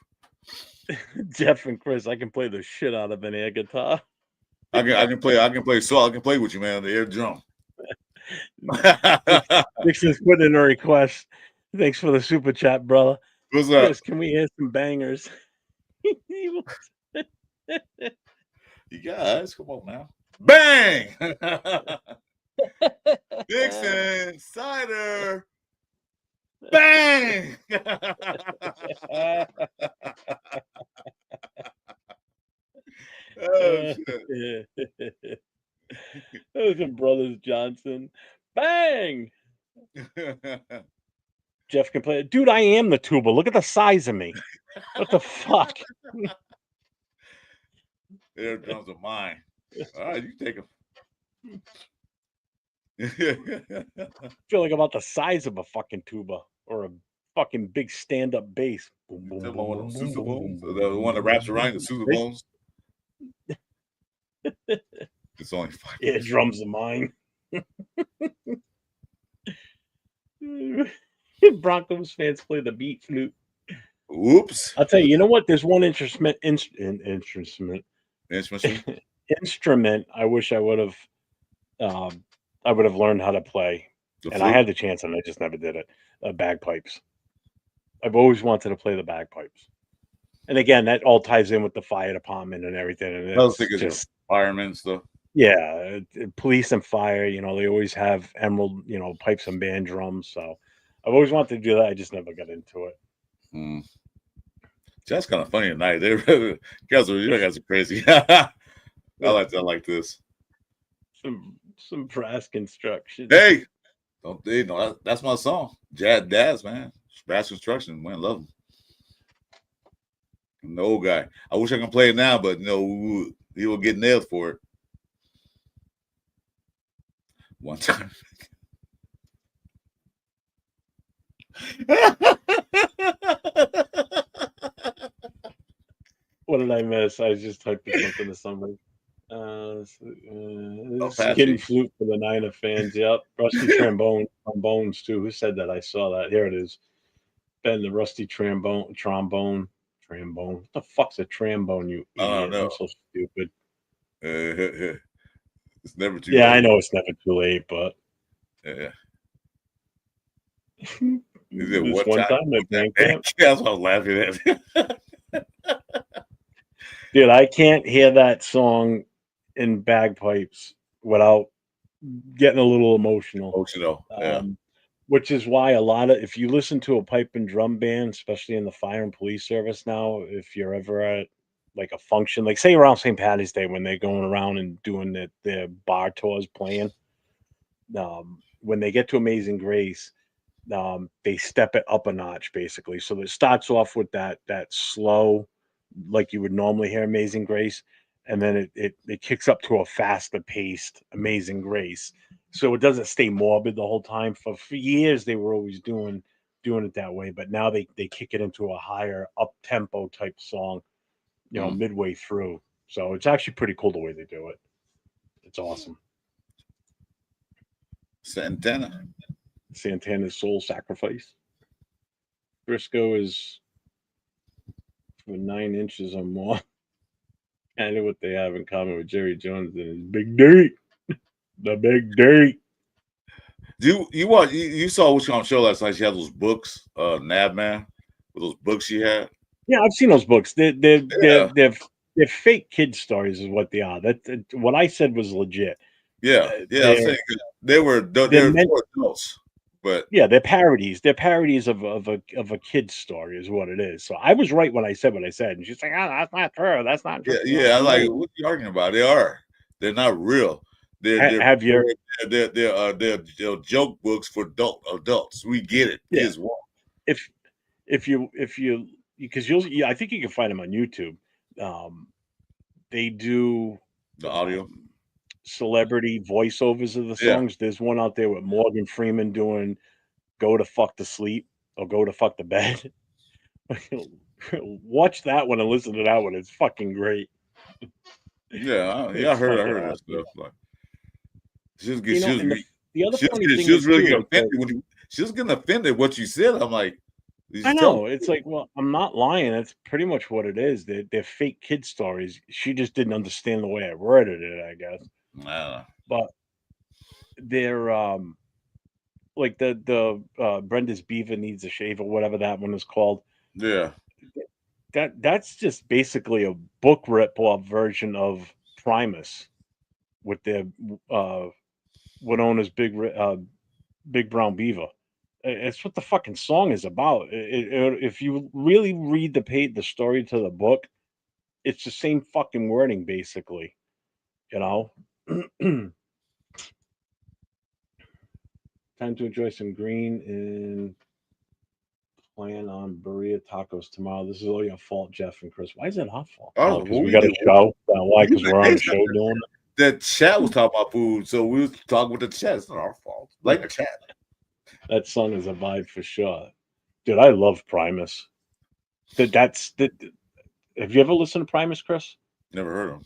Jeff and Chris, I can play the shit out of an air guitar. I can play salt. I can play with you, man. The air drum. Dixon's putting in a request. Thanks for the super chat, brother. What's up? Chris, can we hear some bangers? You guys, come on now. Bang! Dixon, cider. Bang! Oh, shit. Those are Brothers Johnson. Bang! Jeff can play it. Dude, I am the tuba. Look at the size of me. What the fuck? Air drums are mine. All right, you take them. I feel like I'm about the size of a fucking tuba or a fucking big stand-up bass. Boom, boom, Tell boom, one of boom, them boom, sousaphones, boom, the one that wraps around the boom. sousaphones. It's only 5. Yeah, drums of mine. Broncos fans play the beat flute. Oops. I'll tell you, you know what? There's one instrument I wish I would have learned how to play. And I had the chance and I just never did it. Bagpipes. I've always wanted to play the bagpipes. And again, that all ties in with the fire department and everything. And it's just firemen stuff. Yeah, police and fire, they always have emerald, pipes and band drums. So I've always wanted to do that. I just never got into it. That's kind of funny tonight. You guys are crazy. I like this. Some brass construction. Hey, that's my song. Daz, man. Brass construction, man, love him. I'm the old guy. I wish I could play it now, but he will get nailed for it. One time. What did I miss? I just typed something to somebody. Skin flute for the Niner fans. Yep. Rusty trombones too. Who said that? I saw that. Here it is. Ben, the rusty trombone. What the fuck's a trombone, you idiot? I'm so stupid. It's never too late. Yeah, I know it's never too late, but yeah. This one time at bank camp. That's what I was laughing at. Dude, I can't hear that song in bagpipes without getting a little emotional. Emotional. Yeah. Which is why a lot of, if you listen to a pipe and drum band, especially in the fire and police service now, if you're ever at like a function, like say around St. Patty's Day when they're going around and doing their bar tours playing, when they get to Amazing Grace, they step it up a notch basically. So it starts off with that slow, like you would normally hear Amazing Grace, and then it kicks up to a faster paced Amazing Grace. So it doesn't stay morbid the whole time. For years they were always doing it that way, but now they kick it into a higher up tempo type song, midway through. So it's actually pretty cool the way they do it. It's awesome. Santana's Soul Sacrifice. Briscoe is for 9 inches or more. I know what they have in common with Jerry Jones and his big dirt. The big dirt. You saw what's on show last night? She had those books, Nab Man, with those books she had. Yeah, I've seen those books. They're fake kid stories, is what they are. That what I said was legit. Yeah, yeah. I'm saying they were for adults, but yeah, they're parodies. They're parodies of a kid's story, is what it is. So I was right when I said what I said, and she's like, "Oh, that's not true. That's not true." Yeah. I'm like, what are you arguing about? They are. They're not real. They're joke books for adults. We get it. Yeah. Kids want. If you because I think you can find them on YouTube. They do the audio celebrity voiceovers of the songs. Yeah. There's one out there with Morgan Freeman doing "Go to Fuck to Sleep" or "Go to Fuck to Bed." Watch that one and listen to that one. It's fucking great. Yeah, I heard that stuff. Like, she was getting offended what you said. I'm like, I know. It's like, well, I'm not lying. That's pretty much what it is. They're fake kid stories. She just didn't understand the way I worded it, I guess. But they're like the Brenda's Beaver Needs a Shave or whatever that one is called. Yeah. That's just basically a book rip-off version of Primus with their Winona's Big Brown Beaver. It's what the fucking song is about. If you really read the story to the book, it's the same fucking wording, basically. Time to enjoy some green and plan on burrito tacos tomorrow. This is all your fault, Jeff and Chris. Why is it our fault? Oh, because we got a show. Why? Because we're on the show doing it. The chat was talking about food, so we was talking with the chat. It's not our fault. Like the chat. That song is a vibe for sure. Dude, I love Primus. Have you ever listened to Primus, Chris? Never heard of him.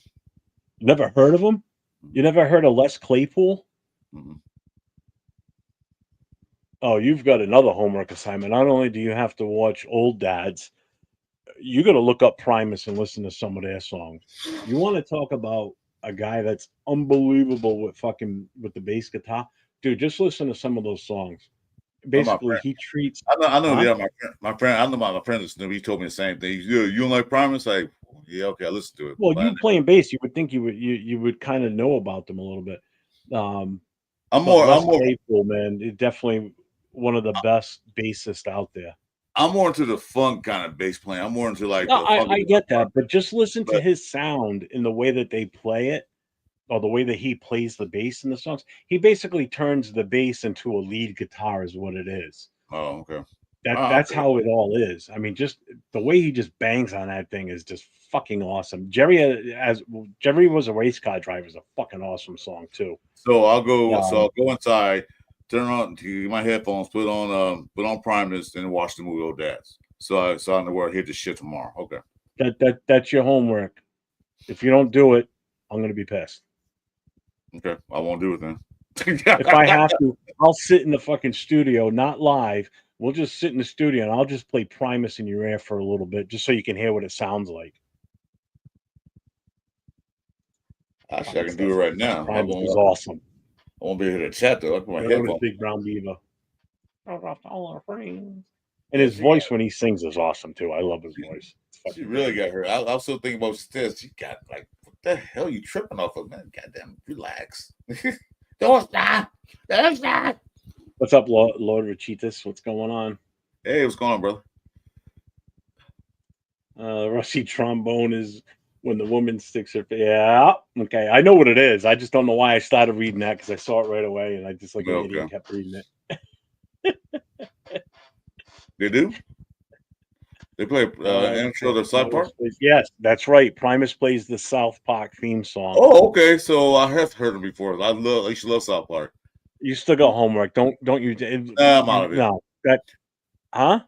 Never heard of him? You never heard of Les Claypool? Mm-hmm. Oh, you've got another homework assignment. Not only do you have to watch Old Dads, you got to look up Primus and listen to some of their songs. You want to talk about a guy that's unbelievable with the bass guitar? Dude, just listen to some of those songs. Basically, he treats. I know. Yeah, my friend. I know my friend. He told me the same thing. You don't like Primus? Like, yeah, okay, I listen to it. Well, you playing bass, you would think you would kind of know about them a little bit. I'm more Claypool, man. It's definitely one of the best bassists out there. I'm more into the funk kind of bass playing. I'm more into like. No, I get that, but just listen to his sound in the way that they play it. Or the way that he plays the bass in the songs, he basically turns the bass into a lead guitar, is what it is. Oh, okay. That's how it all is. I mean, just the way he just bangs on that thing is just fucking awesome. Jerry was a race car driver is a fucking awesome song too. So I'll go inside, turn on my headphones, put on Primus, and watch the movie Old Dads. So I know where I hit the shit tomorrow. Okay. That's your homework. If you don't do it, I'm gonna be pissed. Okay, I won't do it then. If I have to, I'll sit in the fucking studio, not live. We'll just sit in the studio and I'll just play Primus in your ear for a little bit, just so you can hear what it sounds like. Actually, I can do it right now. Primus is awesome. I won't be able to chat though. I put my headphones. Big Brown Beaver. And his voice when he sings is awesome too. I love his voice. It's fucking really great. got hurt. I was still thinking about stairs. She got like, what the hell you tripping off of, man? Goddamn, relax. Don't stop. Don't stop. What's up, Lord Rachitas? What's going on? Hey, what's going on, brother? Rusty trombone is when the woman sticks her. Yeah, okay. I know what it is. I just don't know why I started reading that because I saw it right away and I just like an Okay. idiot kept reading it. They do? They play intro to South Park? Yes, that's right. Primus plays the South Park theme song. Oh, okay. So I have heard them before. I used to love South Park. You still got homework. Don't you? I'm out of it. No, that, huh?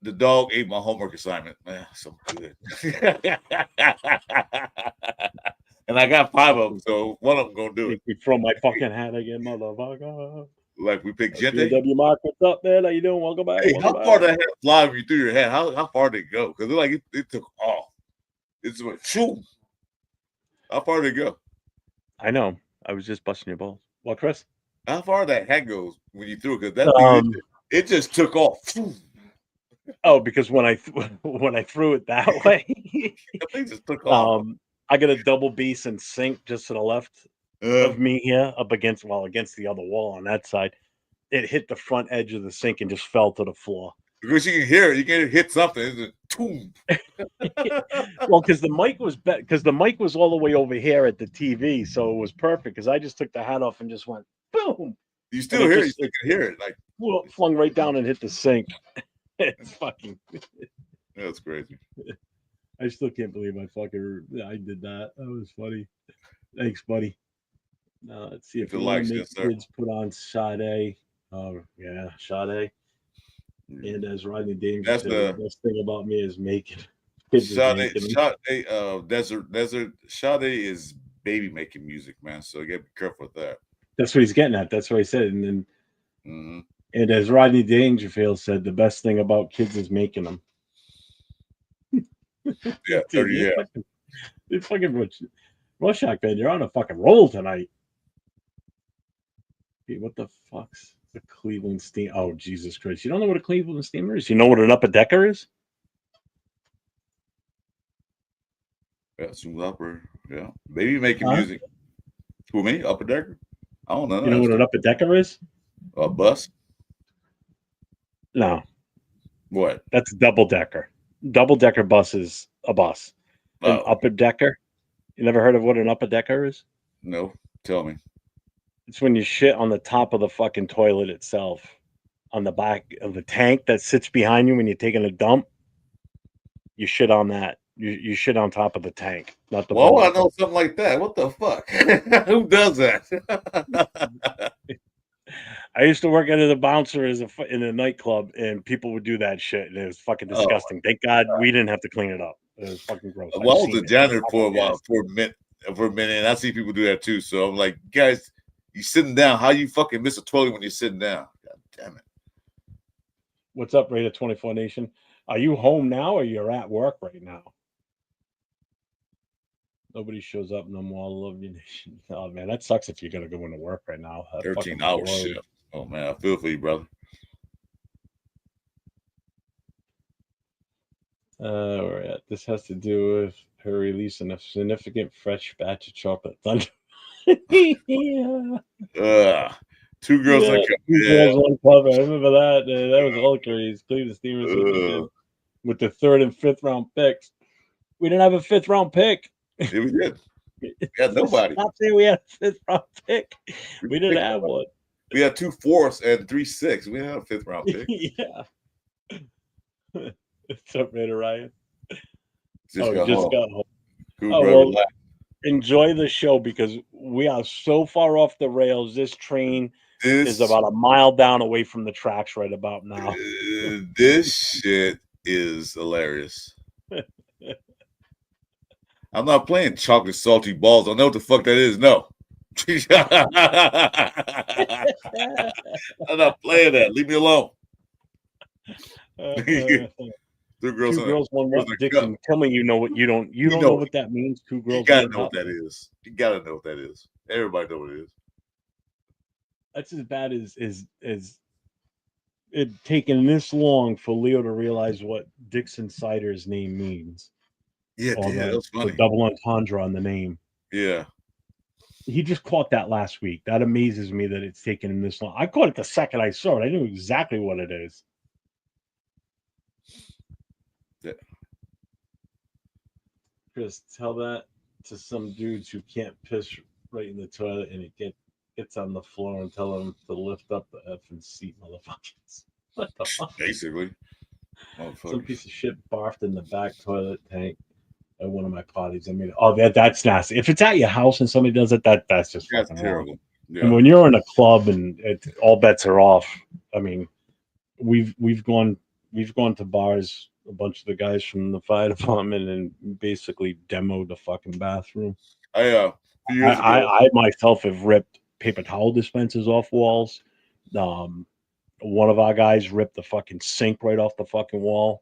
The dog ate my homework assignment. Man, so good. And I got 5 of them, so one of them gonna do it. You throw my fucking hat again, motherfucker. Like we picked Gente. W Mark, what's up, man? How you doing? Welcome back. Hey, Welcome how far back. did that hat fly when you threw your hat? How far did it go? Because like it took off. It's like, shoo. How far did it go? I know. I was just busting your balls. What, Chris? How far that hat goes when you threw it? Because that thing, it just took off. Oh, because when I threw it that way, That thing just took off. I got a double beast and sink just to the left of me here, up against the other wall on that side. It hit the front edge of the sink and just fell to the floor. Because you can hear it, you can hit something. It's a boom. Well, because the mic was all the way over here at the TV, so it was perfect. Because I just took the hat off and just went boom. You still hear it. You still can hear it. Like Flung right down and hit the sink. It's fucking. That's crazy. I still can't believe I did that. That was funny. Thanks, buddy. Let's see if the you want likes, to make yes, sir. kids put on Sade. Oh yeah, Sade. And as Rodney Danger That's said, the- the best thing about me is making kids. Sade is baby making music, man. So you gotta be careful with that. That's what he's getting at. That's what he said. And then, and as Rodney Dangerfield said, the best thing about kids is making them. Yeah, 30, yeah. It's fucking Rorschach, man. You're on a fucking roll tonight. Hey, what the fuck's the Cleveland Steam? Oh, Jesus Christ. You don't know what a Cleveland Steamer is? You know what an upper decker is? Yeah, smooth operator. Yeah. Baby making music. Who, me? Upper decker? I don't know. You know what an upper decker is? A bus? No. What? That's double decker. Double decker bus is a bus. An upper decker? You never heard of what an upper decker is? No. Tell me. It's when you shit on the top of the fucking toilet itself, on the back of the tank that sits behind you when you're taking a dump. You shit on that. You shit on top of the tank, not the. Well, I know something like that. What the fuck? Who does that? I used to work at a bouncer in a nightclub, and people would do that shit, and it was fucking disgusting. Thank God we didn't have to clean it up. It was fucking gross. Well, I was a janitor for a while, for a minute, and I see people do that too. So I'm like, guys, you sitting down? How you fucking miss a toilet when you're sitting down? God damn it! What's up, Raider 24 Nation? Are you home now, or you're at work right now? Nobody shows up no more. I love you, nation. Oh man, that sucks if you're gonna go into work right now. 13-hour shift. Oh man, I feel for you, brother. Where at? This has to do with her releasing a significant fresh batch of chocolate thunder. Yeah. 2 girls on cover. Two girls on cover. I remember that. That was all crazy. Cleveland Steamers with the 3rd and 5th round picks. We didn't have a 5th round pick. Yeah, we did. We had nobody. Stop saying we had a 5th round pick. We didn't have one. We had 2 4ths and 3 6. We didn't have a 5th round pick. Yeah. What's up, Raider Ryan? Just got home. Cool, well, enjoy the show because we are so far off the rails. This train is about a mile down away from the tracks right about now. This shit is hilarious. I'm not playing chocolate salty balls. I know what the fuck that is. No. I'm not playing that. Leave me alone. 2 girls, one what? Dixon, tell me you know what you don't know what that means. 2 girls. You gotta know what that is. You gotta know what that is. Everybody know what it is. That's as bad as it taken this long for Leo to realize what Dixon Cider's name means, Yeah, or that was the funny. double entendre on the name. Yeah. He just caught that last week. That amazes me that it's taken him this long. I caught it the second I saw it. I knew exactly what it is. Yeah. Chris, tell that to some dudes who can't piss right in the toilet and it gets on the floor, and tell them to lift up the effing seat, motherfuckers. What the fuck? Basically. Some Motherfuckers. piece of shit barfed in the back toilet tank at one of my parties. I mean, that's nasty. If it's at your house and somebody does it, that's just That's fucking wrong. terrible. Yeah. And when you're in a club and all bets are off, I mean, we've gone to bars, a bunch of the guys from the fire department, and basically demoed the fucking bathroom. A few years ago. I myself have ripped paper towel dispensers off walls. One of our guys ripped the fucking sink right off the fucking wall.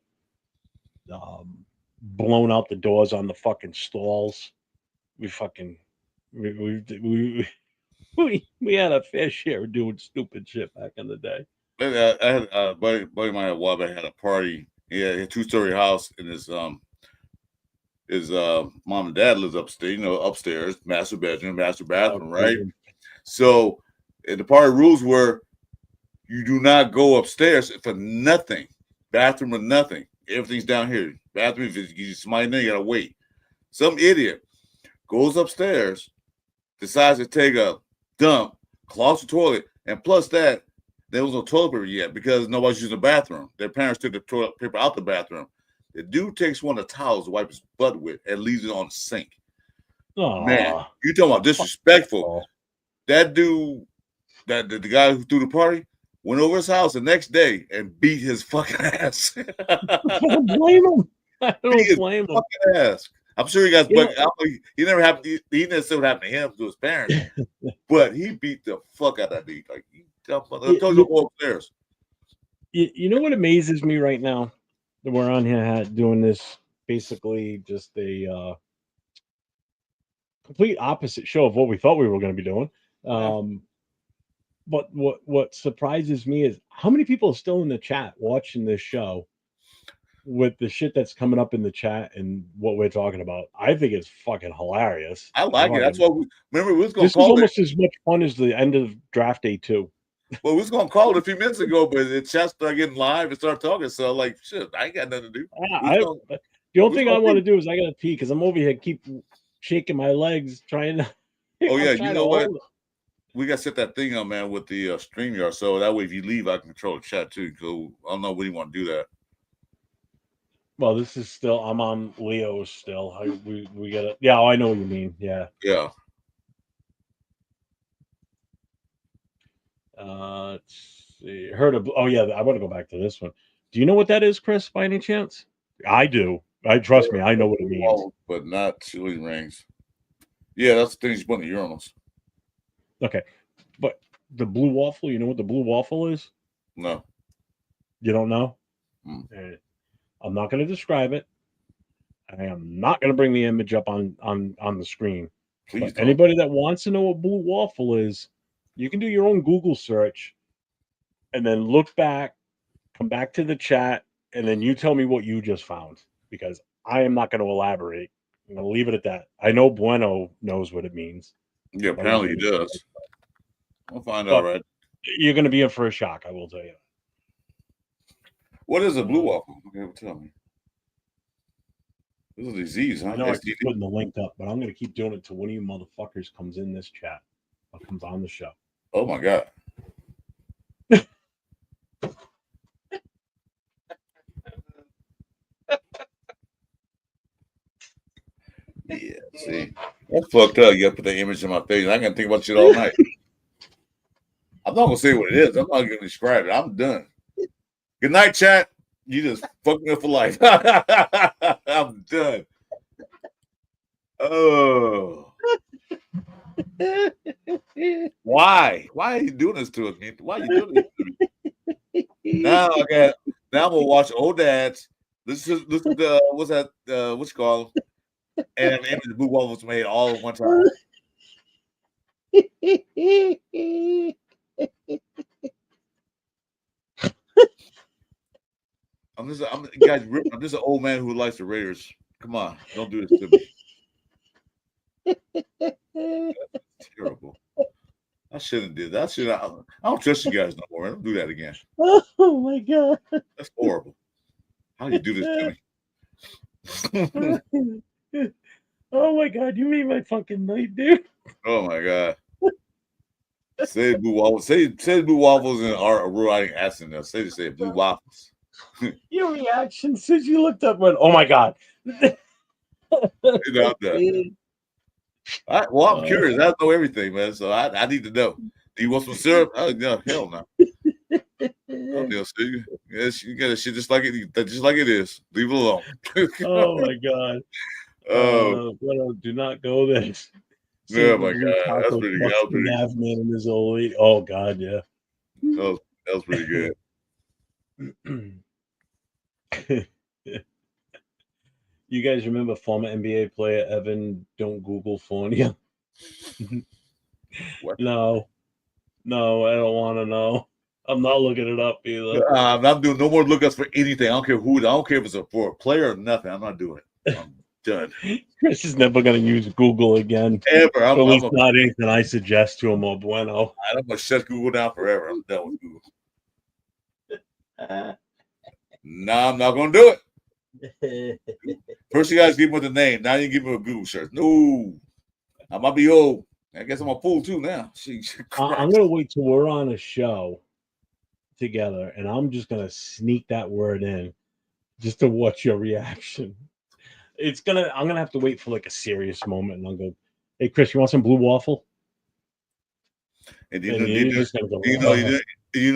Blown out the doors on the fucking stalls. We had a fair share of doing stupid shit back in the day. I had a buddy of mine at Wabash had a party. He had a 2-story house, and his mom and dad lives upstairs, upstairs, master bedroom, master bathroom, right? So the party rules were you do not go upstairs for nothing. Bathroom or nothing. Everything's down here. Bathroom, if you somebody in there, you gotta wait. Some idiot goes upstairs, decides to take a dump, clogs the toilet, and plus that, there was no toilet paper yet because nobody's using the bathroom. Their parents took the toilet paper out the bathroom. The dude takes one of the towels to wipe his butt with and leaves it on the sink. Aww. Man, you talking about disrespectful. That dude, the guy who threw the party, went over his house the next day and beat his fucking ass. I don't blame him. I don't blame him. Fucking ass. I'm sure he got. He never happened. He didn't see what happened to him, to his parents, but he beat the fuck out of that dude. Like, I told you to go upstairs. You know what amazes me right now? That we're on here doing this, basically just a complete opposite show of what we thought we were going to be doing. But what surprises me is how many people are still in the chat watching this show with the shit that's coming up in the chat and what we're talking about. I think it's fucking hilarious. I like it. That's what remember we was going to call it. Almost as much fun as the end of draft day 2. Well, we was going to call it a few minutes ago, but the chat started getting live and started talking. So like, shit, I ain't got nothing to do. The only thing I want to do is I got to pee because I'm over here keep shaking my legs trying to. Oh yeah, you know what? We got to set that thing up, man, with the StreamYard. So that way, if you leave, I can control the chat too. So I don't know when you want to do that. Well, this is still. I'm on Leo's still. We got to. Yeah, I know what you mean. Yeah. Yeah. Let's see. Heard of? Oh yeah, I want to go back to this one. Do you know what that is, Chris? By any chance? I do. Trust me. I know what it means. But not chili rings. Yeah, that's the thing you put in the urinals. Okay, but the blue waffle. You know what the blue waffle is? No. You don't know? Mm. I'm not going to describe it. I am not going to bring the image up on the screen. Please don't. Anybody that wants to know what blue waffle is, you can do your own Google search and then look back, come back to the chat, and then you tell me what you just found, because I am not going to elaborate. I'm going to leave it at that. I know Bueno knows what it means. Yeah, apparently he does. We'll find out, right? You're going to be in for a shock, I will tell you. What is a blue waffle? Okay, tell me. This is a disease, huh? I know I keep putting the link up, but I'm going to keep doing it till one of you motherfuckers comes in this chat or comes on the show. Oh my God. Yeah, see, that's fucked up. You got to put the image in my face. I can think about shit all night. I'm not gonna say what it is. I'm not gonna describe it. I'm done. Good night, chat. You just fucked me up for life. I'm done. Oh, why? Why are you doing this to us, man? Why are you doing this to me? Now I'm gonna watch old dads. Listen to what's that? What's it called? And the blue waffles made all at one time. I'm just an old man who likes the Raiders. Come on, don't do this to me. That's terrible. I shouldn't did that. I don't trust you guys no more. I don't do that again. Oh my god. That's horrible. How do you do this to me? Oh my god, you made my fucking night, dude. Oh my god. Say blue waffles. Say blue waffles and our writing accent. Now say blue waffles. Your reaction since you looked up went, oh my god. You know, I'm curious. I know everything, man. So I need to know. Do you want some syrup? Oh no, hell no. Oh, no, see, yes, you got shit just like it is. Leave it alone. Oh my god. Do not go there. Oh my god, that's pretty good. That was Half man in his old age. Oh god, yeah. That was pretty good. You guys remember former NBA player Evan? Don't Google Fornia. What? No, I don't want to know. I'm not looking it up either. I'm not doing no more lookups for anything. I don't care who. I don't care if it's for a player or nothing. I'm not doing it. I'm done. Chris is never going to use Google again. Ever. At least not anything I suggest to him or bueno. I'm gonna shut Google down forever. I'm done with Google. No, I'm not gonna do it. First, you guys give him the name. Now you give him a Google search. No, I might be old. I guess I'm a fool too now. I'm gonna wait till we're on a show together, and I'm just gonna sneak that word in, just to watch your reaction. I'm gonna have to wait for like a serious moment, and I'll go, "Hey, Chris, you want some blue waffle?" And you know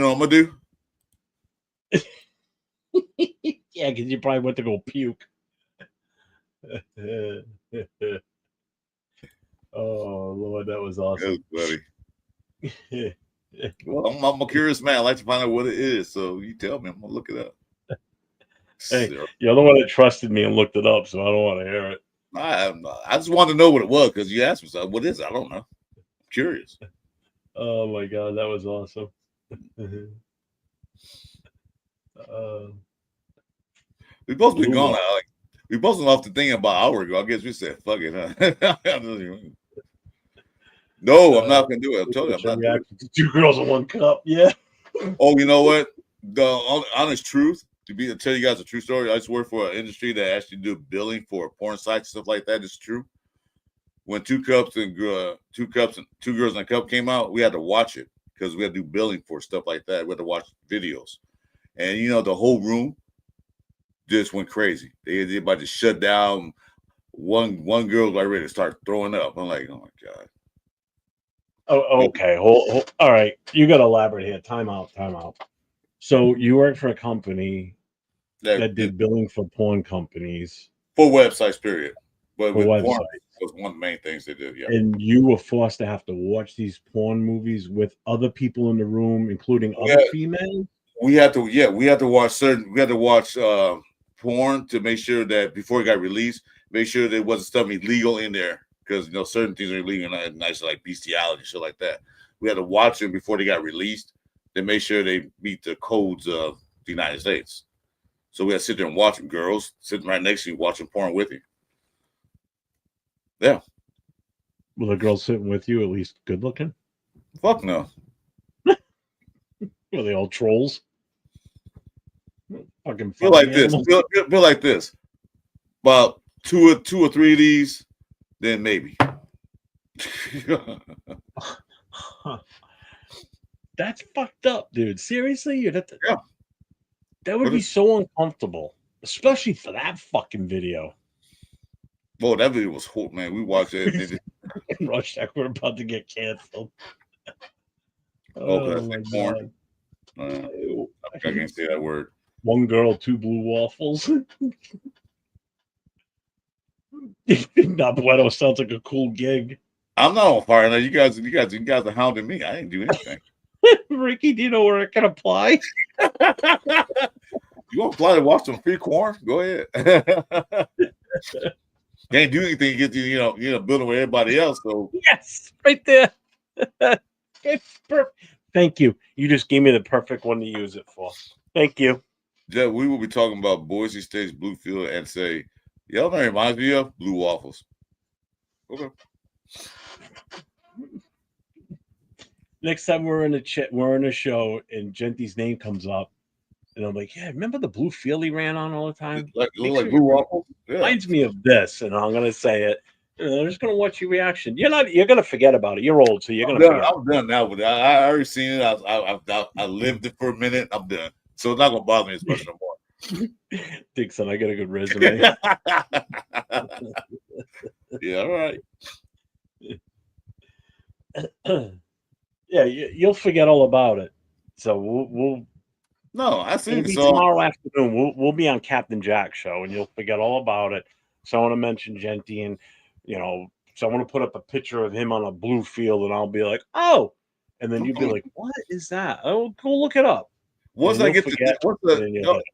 what I'm gonna do? Yeah, because you probably went to go puke. Oh Lord, that was awesome. That was funny. Well, I'm a curious man. I like to find out what it is. So you tell me, I'm gonna look it up. Hey, you're the one that trusted me and looked it up, so I don't want to hear it. I just wanted to know what it was because you asked me so. What is it? I don't know. I'm curious. Oh my god, that was awesome. We supposed to be gone. We posted off the thing about an hour ago. I guess we said, fuck it, huh? No, I'm not gonna do it. I'm telling you, I'm not doing it. 2 girls in 1 cup. Yeah. Oh, you know what? The honest truth, to tell you guys a true story, I used to work for an industry that actually do billing for porn sites, stuff like that. It's true. When two girls and a cup came out, we had to watch it because we had to do billing for stuff like that. We had to watch videos, and the whole room just went crazy. They about to shut down. One girl was ready to start throwing up. I'm like, oh my god. Oh, okay. All right. You got to elaborate here. Time out. So you worked for a company that did billing for porn companies. For websites, period. But with websites. porn was one of the main things they did, yeah. And you were forced to have to watch these porn movies with other people in the room, including other females? We had to watch porn to make sure that before it got released, make sure there wasn't stuff illegal in there. Because certain things are illegal, nice like bestiality, shit like that. We had to watch them before they got released to make sure they meet the codes of the United States. So we had to sit there and watch them, girls sitting right next to you, watching porn with you. Yeah. Were the girls sitting with you at least good looking? Fuck no. Were they all trolls? Fucking feel like this. Feel like this. About two or three of these. Then maybe. That's fucked up, dude. Seriously? Yeah. That would be so uncomfortable, especially for that fucking video. Well, that video was cool, man. We watched it. Rush Tech, we're about to get canceled. Oh my god. I can't say that word. 1 girl, 2 blue waffles. Not bueno sounds like a cool gig. I'm not on fire now. You guys are hounding me. I didn't do anything. Ricky, do you know where it can apply? You want to apply to watch some free corn? Go ahead. Can't do anything. Get you building with everybody else. So yes, right there. It's perfect. Thank you. You just gave me the perfect one to use it for. Thank you. Jeff, we will be talking about Boise State's blue field and say, y'all know, reminds me of blue waffles. Okay. Next time we're in a show and Genty's name comes up, and I'm like, yeah, remember the blue field he ran on all the time? Like Make blue sure you waffles. Yeah. reminds me of this, and I'm gonna say it. And I'm just gonna watch your reaction. You're gonna forget about it. You're old, so you're gonna forget. I'm done now with it. I already seen it. I lived it for a minute. I'm done. So it's not gonna bother me as much no more. Dixon, I got a good resume. Yeah, all right. Yeah, you'll forget all about it. So we'll No, I see. it'll be So tomorrow afternoon. We'll be on Captain Jack's show, and you'll forget all about it. Someone will mention Genty, and someone will put up a picture of him on a blue field, and I'll be like, oh, and then you'll be like, what is that? Oh, go look it up. once And I you'll get forget,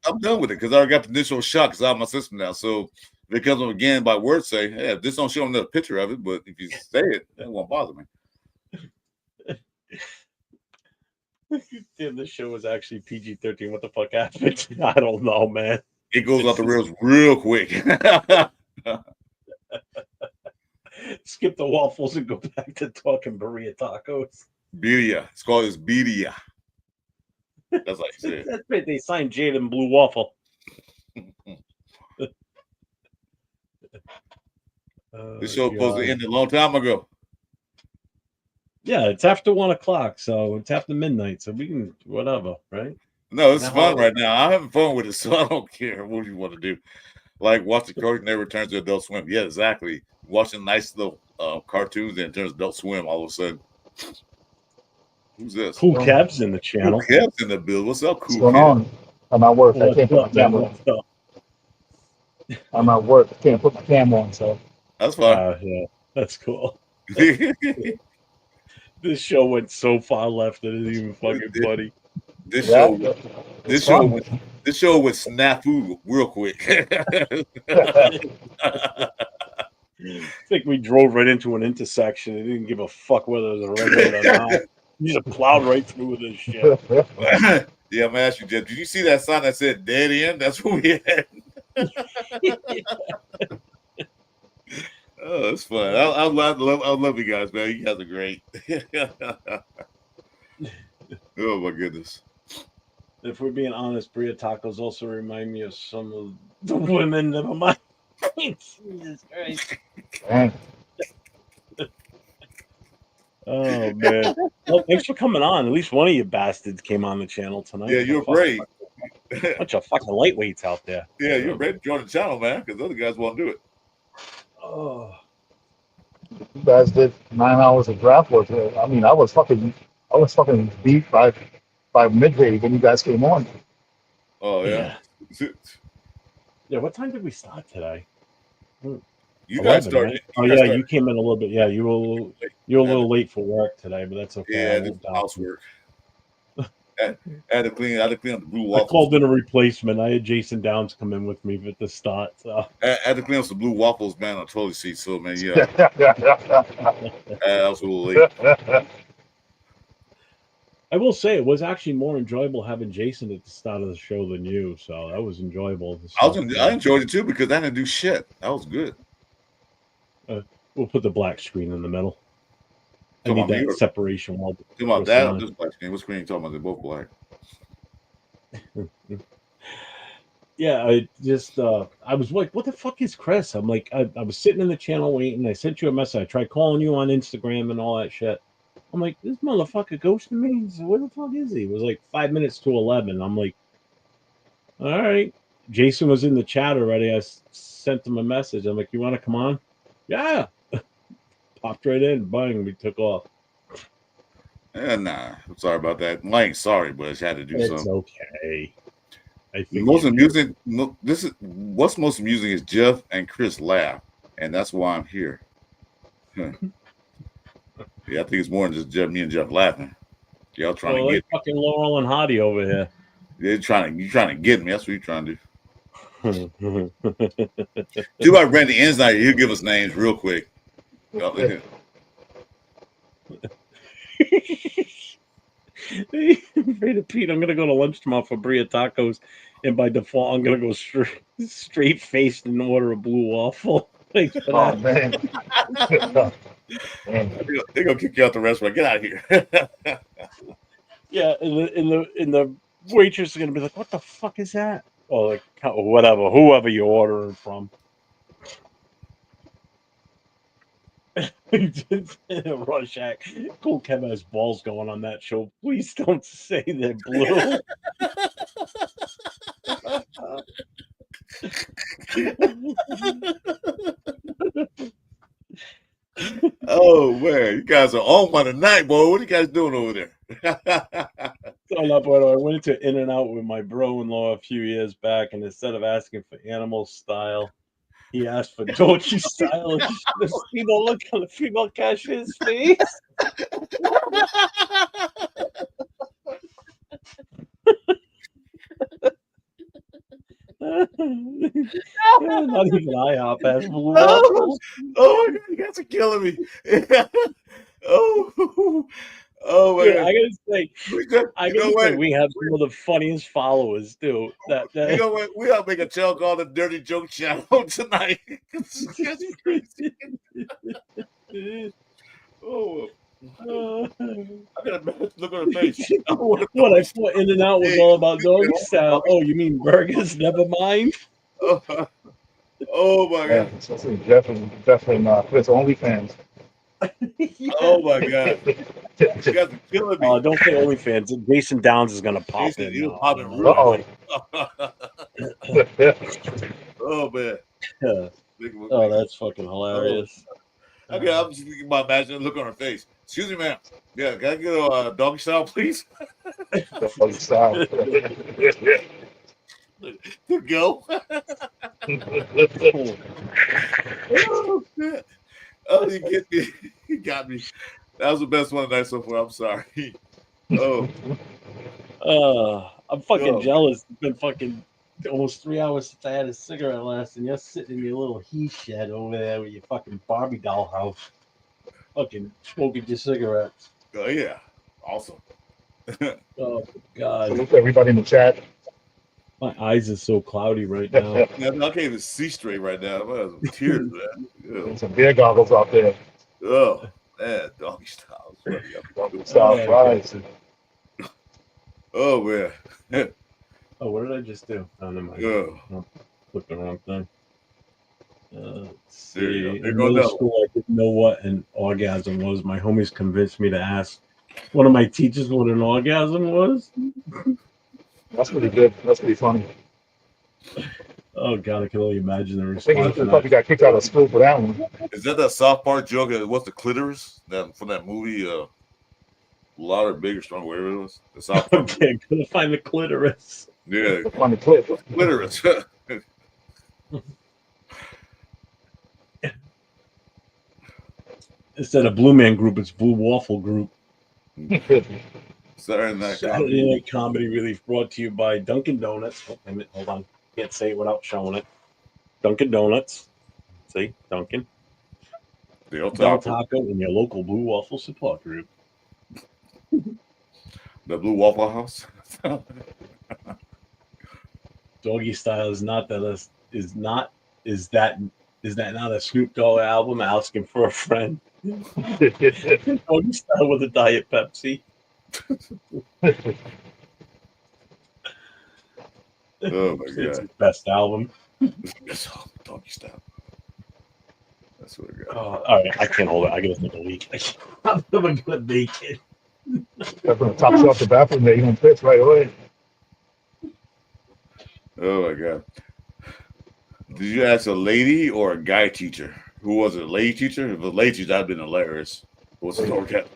I'm done with it because I already got the initial shock because I have my system now. So if it comes up again by word, say, hey, this don't show another picture of it, but if you say it, that won't bother me. Damn, this show was actually PG-13. What the fuck happened? I don't know, man. It goes off the rails real quick. Skip the waffles and go back to talking burrito tacos. Birria. It's called birria. That's like you said. That's right. They signed Jade and Blue Waffle. This show was supposed to end a long time ago. Yeah, it's after 1 o'clock, so it's after midnight, so we can whatever, right? No, it's fun right now. I'm having fun with it, so I don't care what you want to do. Like watch the cartoon that returns to Adult Swim. Yeah, exactly. Watching nice little cartoons and it turns Adult Swim all of a sudden. Who's this? Cool Kev's in the channel. Cool Kev's in the bill. What's up, Cool What's going on? I'm at work. I can't put my camera on. What's up? I'm at work. I can't put my camera on, so. That's fine. Yeah, that's cool. This show went so far left that it isn't even fucking funny. This show was snafu real quick. It's like we drove right into an intersection. It didn't give a fuck whether it was a red light or not. You just plowed right through with this shit. Yeah, I'm gonna ask you, Jeff. Did you see that sign that said "dead end"? That's what we had. Oh, it's fun. I love you guys, man. You guys are great. Oh my goodness. If we're being honest, Bria tacos also remind me of some of the women. Never mind. Jesus Christ. Oh man. Well, thanks for coming on. At least one of you bastards came on the channel tonight. Yeah, you're brave. Bunch of fucking lightweights out there. Yeah, you're ready to join the channel, man, because other guys won't do it. Oh. You guys did 9 hours of draft work. I mean, I was fucking beat by midday when you guys came on. Oh yeah. Yeah. What time did we start today? You guys started. Right? Oh yeah, you came in a little bit. Yeah, you were a little late for work today, but that's okay. Yeah, this housework. I had to clean up the blue waffles. I called in a replacement. I had Jason Downs come in with me at the start. So I had to clean up some blue waffles, man, on the toilet seat. So man, yeah, I was a little late. I will say it was actually more enjoyable having Jason at the start of the show than you. So that was enjoyable. I enjoyed it too because I didn't do shit. That was good. We'll put the black screen in the middle. I need that separation wall. Talking about that or this black screen? What screen are you talking about? They're both black. Yeah, I was like, what the fuck is Chris? I'm like, I was sitting in the channel waiting. I sent you a message. I tried calling you on Instagram and all that shit. I'm like, this motherfucker ghosted me. He said, where the fuck is he? It was like 5 minutes to 11. I'm like, all right. Jason was in the chat already. I sent him a message. I'm like, you want to come on? Yeah. Popped right in. Bang. We took off. Nah. I'm sorry about that. I ain't sorry, but I just had to do something. It's okay. Most amusing. What's most amusing is Jeff and Chris laugh, and that's why I'm here. Yeah, I think it's more than just me and Jeff laughing. Y'all trying to get fucking Laurel and Hardy over here. You're trying to get me. That's what you're trying to do. Too bad Randy N's not here. He'll give us names real quick. Rita Pete, I'm gonna go to lunch tomorrow for Bria tacos. and by default, I'm gonna go straight faced and order a blue waffle. Thanks for Oh that. man. Man. They're gonna kick you out the restaurant. Get out of here. Yeah, and the waitress is gonna be like, "What the fuck is that?" Or like whatever, whoever you're ordering from. Rorschach, Cool Kev has balls going on that show. Please don't say they're blue. Oh man, you guys are on one tonight, boy. What are you guys doing over there? So, I went into In-N-Out with my bro-in-law a few years back, and instead of asking for animal style, he asked for Dolce style. And the female look on the female cashier's face. Not even IHOP has blue waffles. Oh my god, you guys are killing me. oh, oh my Dude, god. I gotta say, You know what? we have some of the funniest followers too. You know what? We gotta make a channel called the Dirty Joke Channel tonight. It's crazy. Oh, I gotta look on her face. What I thought In-N-Out was all about doggy style. Oh, you mean burgers? Never mind. Oh my Yeah, god. so definitely not. It's OnlyFans. Yeah. Oh my god. You guys are killing me. Don't say OnlyFans. Jason Downs is gonna pop Jason, in. he'll now. pop in real Uh-oh. quick. Oh man. Yeah. Oh, that's fucking hilarious. Okay, I'm just thinking about imagining the look on her face. Excuse me, ma'am. Yeah, can I get a doggy style, please? Doggy style. To go. Oh, shit. Oh, you get me. You got me. That was the best one tonight so far. I'm sorry. Oh, I'm fucking Oh. jealous. It's been fucking almost 3 hours since I had a cigarette last, and you're sitting in your little he shed over there with your fucking Barbie doll house, fucking smoking your cigarettes. oh yeah. Awesome. Oh God, Salute to everybody in the chat. my eyes are so cloudy right now. Man, I can't even see straight right now. I have some tears, man. There's some beer goggles out there. Oh, man. Doggy style. Doggy style Oh, fries. Oh, man. Oh, what did I just do? Oh, never mind. Oh. Oh, clicked the wrong thing. Let's There you go. see. There In you go, middle no. school, I didn't know what an orgasm was. My homies convinced me to ask one of my teachers what an orgasm was. That's pretty good. That's pretty funny. Oh God, I can only imagine the I think response. he probably got kicked out of school for that one. Is that South Park joke? What's the clitoris? That from that movie, Louder, Bigger, Stronger, whatever it was. The South Park. Okay, I'm gonna find the clitoris. Yeah, Funny clip. clitoris. Instead of Blue Man Group, it's Blue Waffle Group. Saturday Night Saturday Comedy. Night Comedy Relief brought to you by Dunkin' Donuts. Oh, wait a minute, hold on. Can't say it without showing it. Dunkin' Donuts. See, Dunkin'. Del Del Taco. Taco and your local Blue Waffle support group. The Blue Waffle House. Doggy Style is not that is that not a Snoop Dogg album asking for a friend? Doggy Style with a Diet Pepsi. Oh my It's god. his best album. It's all Doggy Style. That's what I got. Oh, all right, I can't hold it. I gotta take a leak. I'm never gonna make it. Got from the top shelf to the bathroom there. You don't fit right away. Oh my god. Did you ask a lady or a guy teacher? Who was it? A lady teacher? If it was a lady teacher, that'd been hilarious. What's the orgasm?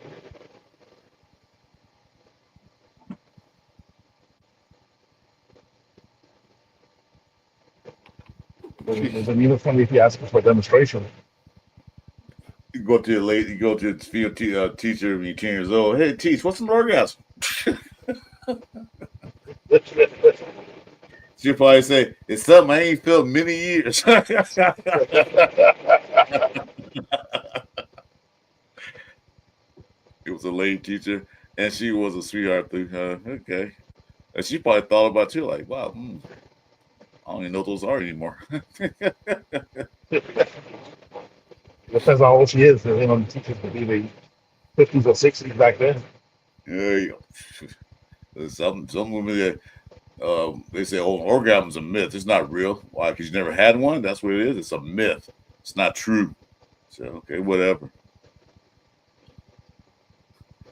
There's an even funny if you ask for a demonstration. You go to a lady, you go to a field teacher when you're 10 years old. Hey, teach, what's an orgasm? She'll probably say, it's something I ain't felt many years. It was a lady teacher, and she was a sweetheart. Okay. And she probably thought about it too, like, wow, I don't even know what those are anymore. Depends on how old she is. You know, the teachers could be the 50s or 60s back then. Yeah, there's some women that they say, "Oh, orgasm's a myth." It's not real. Why? Because you never had one. That's what it is. It's a myth. It's not true. So okay, whatever.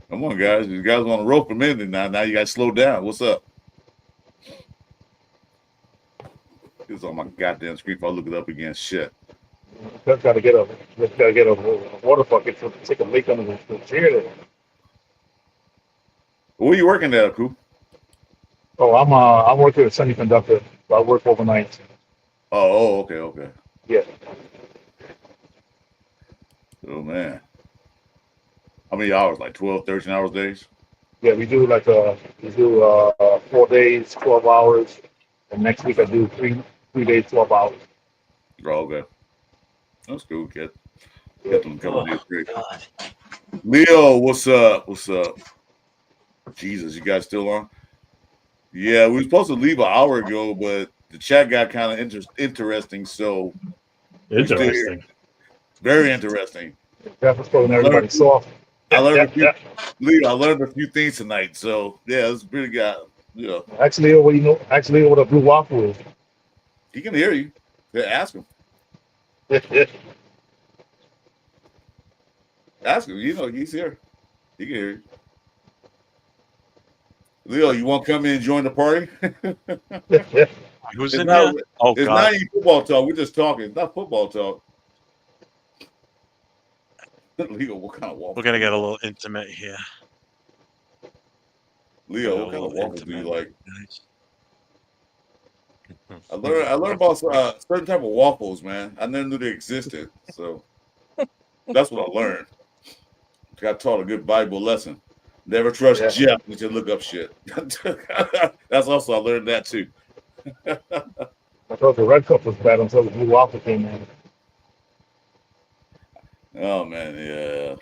Come on, guys. You guys want to rope a minute now. Now you got to slow down. What's up? It's on my goddamn screen. If I look it up again, shit. Just gotta get a water bucket to take a leak under the chair there. Where you working at, Coop? Oh, I'm working at semiconductor. So I work overnight. Okay. Yeah. Oh man. How many hours? Like 12, 13 hours days? Yeah, we do 4 days, 12 hours, and next week I do three days, 12 hours. Oh, okay. That's cool, kid. Yeah. Get them a couple days straight. Leo, what's up? What's up? Jesus, you guys still on? Yeah, we were supposed to leave an hour ago, but the chat got kind of interesting, so we're still here. Interesting. Very interesting. That's what's pulling everybody soft. I learned a few things tonight, so yeah, it's pretty good. Yeah, Actually, what you know? Actually, what a blue waffle is. he can hear you. Yeah, ask him. Ask him. You know, he's here. He can hear you. Leo, you want to come in and join the party? Who's It's in not, here? Oh it's God. not even football talk. We're just talking. It's not football talk. Leo, what kind of waffle? We're gonna get a little intimate here. Leo, what kind of waffles do you like? I learned about certain type of waffles, man. I never knew they existed, so that's what I learned. Got taught a good Bible lesson. Never trust Jeff when you look up shit. That's also I learned that too. I thought the red cup was bad until the blue waffle came in. Oh man, yeah.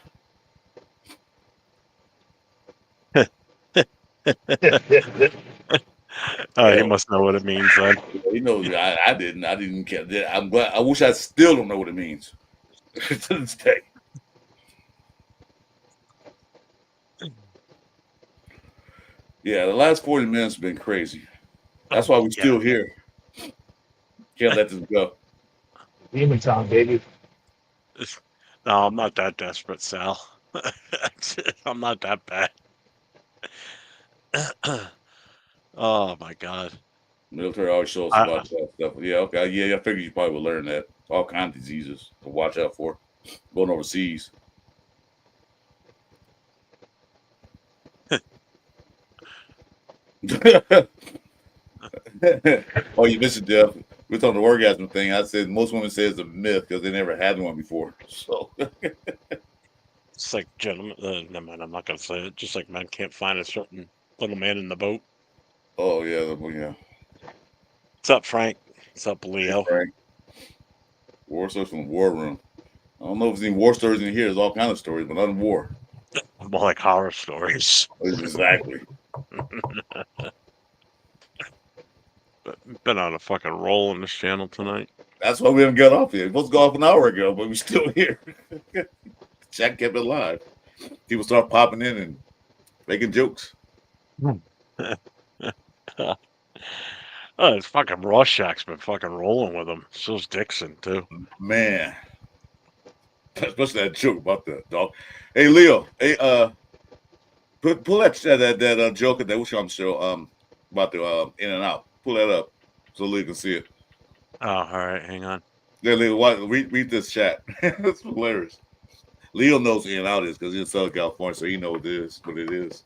He must know what it means then. You know, I didn't care. I'm glad. I wish I still don't know what it means to this day. Yeah, the last 40 minutes have been crazy. That's why we're still here. Can't let this go. Demon time, baby. No, I'm not that desperate, Sal. I'm not that bad. Oh my God. Military always shows us about that stuff. Yeah, okay. Yeah, I figured you probably would learn that. All kinds of diseases to watch out for. Going overseas. Oh, you missed it, Jeff. We're talking the orgasm thing. I said most women say it's a myth because they never had one before. So it's like gentlemen. Never mind. I'm not gonna say it. Just like men can't find a certain little man in the boat. Oh yeah. What's up, Frank? What's up, Leo? Hey, Frank. War stories from the war room. I don't know if there's any war stories in here. There's all kinds of stories, but not in war. More like horror stories. Exactly. Been on a fucking roll in this channel tonight. That's why we haven't got off yet. We supposed to go off an hour ago, but we're still here. Chat kept it alive. People start popping in and making jokes. Oh, it's fucking Rorschach's been fucking rolling with him. So's Dixon too. Man, especially that joke about the dog. Hey Leo, hey pull that joke at that which I'm sure about the in and out. Pull that up so Leo can see it. Oh, all right, hang on. Yeah, Leo, read this chat. It's hilarious. Leo knows in and out is because he's in Southern California, so he knows what it is.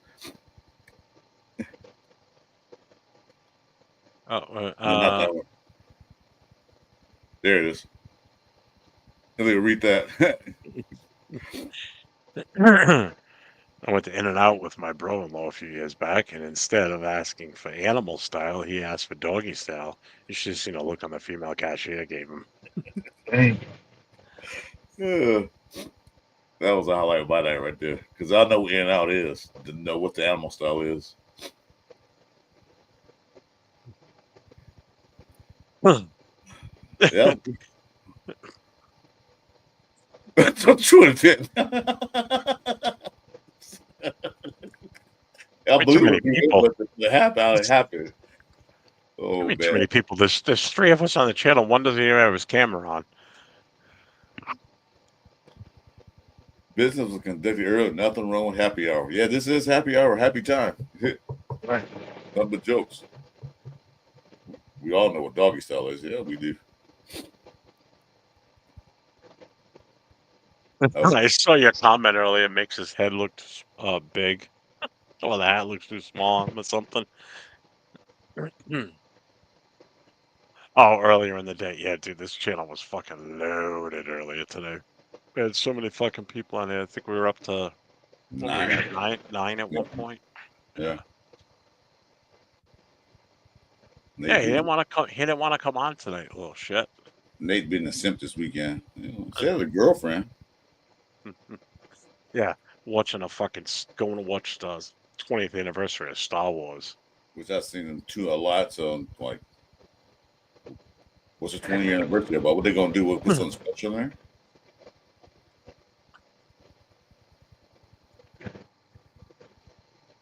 Oh, No, not that one. There it is. Leo, read that. I went to In-N-Out with my brother-in-law a few years back, and instead of asking for animal style, he asked for doggy style. You should have seen the look on the female cashier gave him. Dang. Yeah. That was a highlight by that right there. Because I know what In-N-Out is. Didn't know what the animal style is. Yeah. That's not true intent. I Way too believe many it, man, people. but it happened. It happened. Oh, Way too man. many people. There's 3 of us on the channel. One doesn't even have his camera on. Business was conducted early. Nothing wrong with happy hour. Yeah, this is happy hour. Happy time. Right. Nothing but jokes. We all know what doggy style is. Yeah, we do. Oh, I saw your comment earlier. It makes his head look big. Or the hat looks too small on him or something. Oh, earlier in the day. Yeah, dude, this channel was fucking loaded earlier today. We had so many fucking people on there. I think we were up to what were we at? 9 at one point. yeah. Yeah, he Nate didn't want to come. He didn't want to come on tonight. Little shit. been a simp this weekend. She has a girlfriend. Yeah, watching going to watch the 20th anniversary of Star Wars. Which I've seen them a lot. So, like, what's the 20-year anniversary about? What they gonna do? Put something special in there?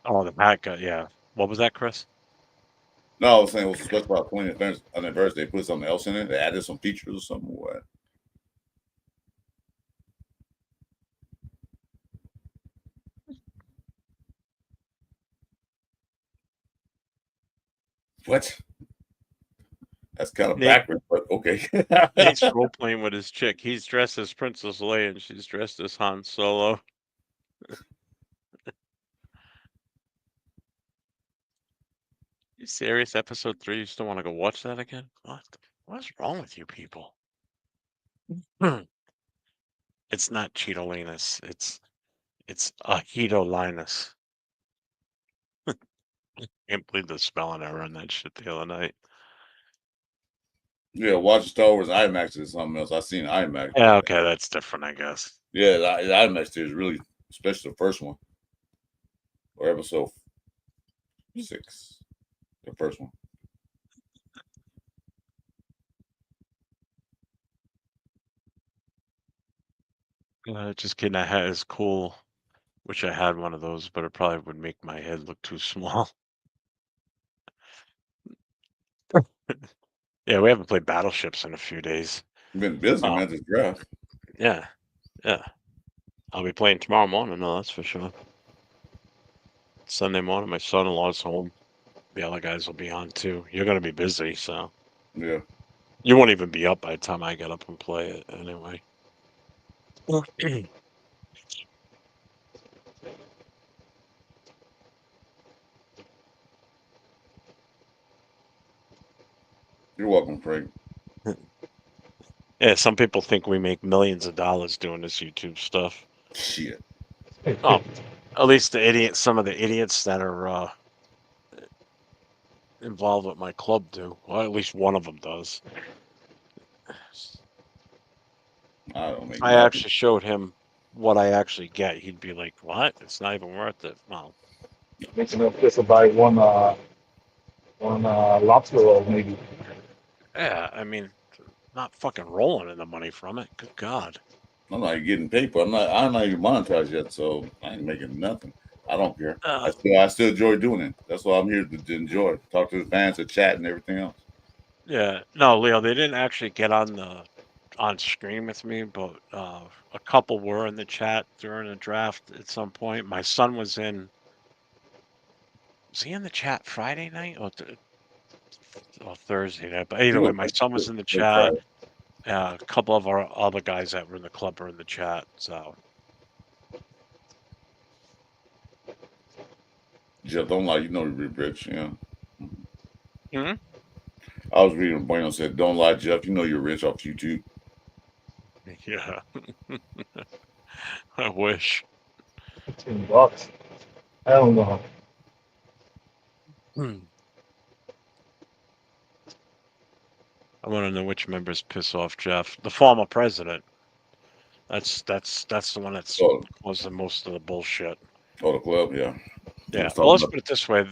Oh, the Mac guy. Yeah. What was that, Chris? No, I was saying what's special about 20th anniversary? They put something else in it. They added some features or something. What? What? That's kind of Nate, backwards, but okay. Nate's role playing with his chick. He's dressed as Princess Leia and she's dressed as Han Solo. You serious? Episode 3? You still want to go watch that again? What's wrong with you people? It's not Cheeto-Linus. It's Ahito-Linus. Can't believe the spelling error on that shit the other night. Yeah, watch Star Wars IMAX is something else. I've seen IMAX. Yeah, okay, that's different, I guess. Yeah, the IMAX is really, especially the first one or episode 6, the first one. Just kidding. I had it's cool. Wish I had one of those, but it probably would make my head look too small. Yeah, we haven't played Battleships in a few days. You've been busy, man. This draft. Yeah, yeah. I'll be playing tomorrow morning. No, that's for sure. Sunday morning, my son-in-law's home. The other guys will be on too. You're gonna be busy, so Yeah. you won't even be up by the time I get up and play it anyway. You're welcome, Frank. Yeah, some people think we make millions of dollars doing this YouTube stuff. Shit. Oh, at least some of the idiots that are involved with my club do. Well, at least one of them does. I don't make I nothing. actually showed him what I actually get. He'd be like, "What? It's not even worth it." Well, Making up just to buy one lobster roll, maybe. yeah, I mean, not fucking rolling in the money from it. Good God. I'm not getting paid for it. I'm not even monetized yet, so I ain't making nothing. I don't care. I still enjoy doing it. That's why I'm here to enjoy. Talk to the fans, to chat and everything else. Yeah, no, Leo, they didn't actually get on screen with me, but a couple were in the chat during the draft at some point. My son was in. Was he in the chat Friday night or Thursday night? But either way, my son was in the chat. A couple of our other guys that were in the club are in the chat. So Jeff, don't lie. You know you're rich. Yeah. Hmm? I was reading Bueno said, "Don't lie, Jeff. You know you're rich off YouTube." Yeah, I wish. $15. I don't know. I want to know which members piss off Jeff, the former president. That's the one that's causing most of the bullshit. Oh, the club, yeah. Yeah. Well, let's put it this way: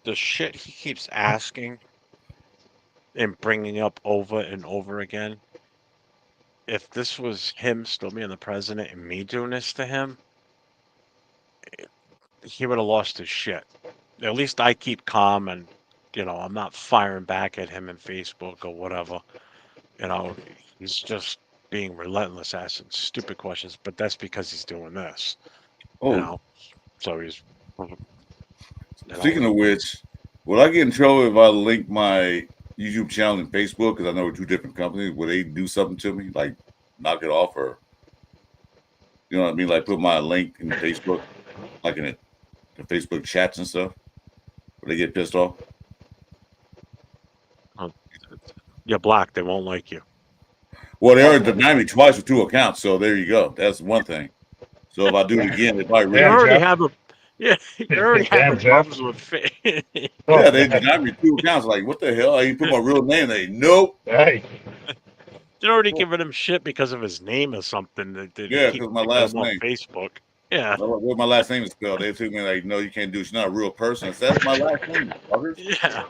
the shit he keeps asking and bringing up over and over again. If this was him still being the president and me doing this to him, he would have lost his shit. At least I keep calm and, I'm not firing back at him in Facebook or whatever. He's just being relentless, asking stupid questions, but that's because he's doing this, Oh, so he's, speaking of which, will I get in trouble if I link my YouTube channel and Facebook? Because I know we're two different companies. Will they do something to me, like knock it off, or you know what I mean? Like put my link in Facebook, like in the Facebook chats and stuff. Will they get pissed off? you're black, they won't like you. Well, they already denied me twice with 2 accounts, so there you go. That's one thing. So if I do it again, they probably You Damn, already Jeff. have you already Damn, having Jeff. problems with Oh, yeah, they denied me 2 accounts. Like, what the hell? I even put my real name. They nope. Hey, They're already giving him shit because of his name or something. They Yeah, keep because my picking last him on name. Facebook. Yeah, What my last name is spelled. They took me like, no, you can't do it. She's not a real person. I said, that's my last name, fuckers. yeah.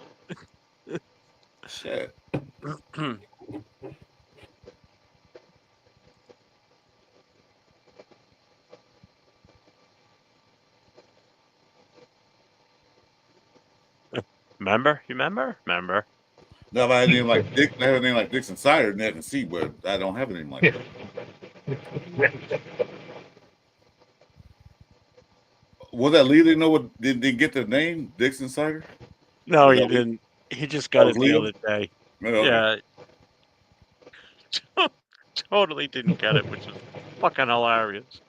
Shit. Remember? You remember? Remember? Now, if I had a name like Dick, I have a name like Dixon Cider, and they can see, but I don't have a name like that. Was that Lee? Didn't know what? Did they get the name Dixon Cider? No, Was he that Lee? didn't. He just That got was it the Leo? other day. Yeah, okay. Yeah, totally didn't get it, which is fucking hilarious.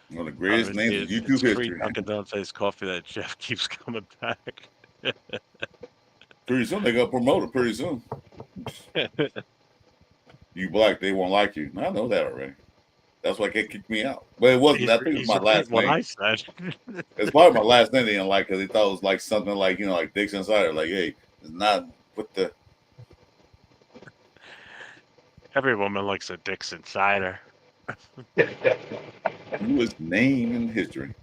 One of the greatest names in It's YouTube free history. Dunkin' Donuts coffee that Jeff keeps coming back. Pretty soon they got promoted. Pretty soon, you black, they won't like you. I know that already. That's why they kicked me out. But it wasn't. I think it was He's my repeating last what name. I said. It's probably my last name they didn't like because they thought it was like something like like Dixon Cider. Like, hey, it's not what the. Every woman likes a Dixon cider. Newest name in history.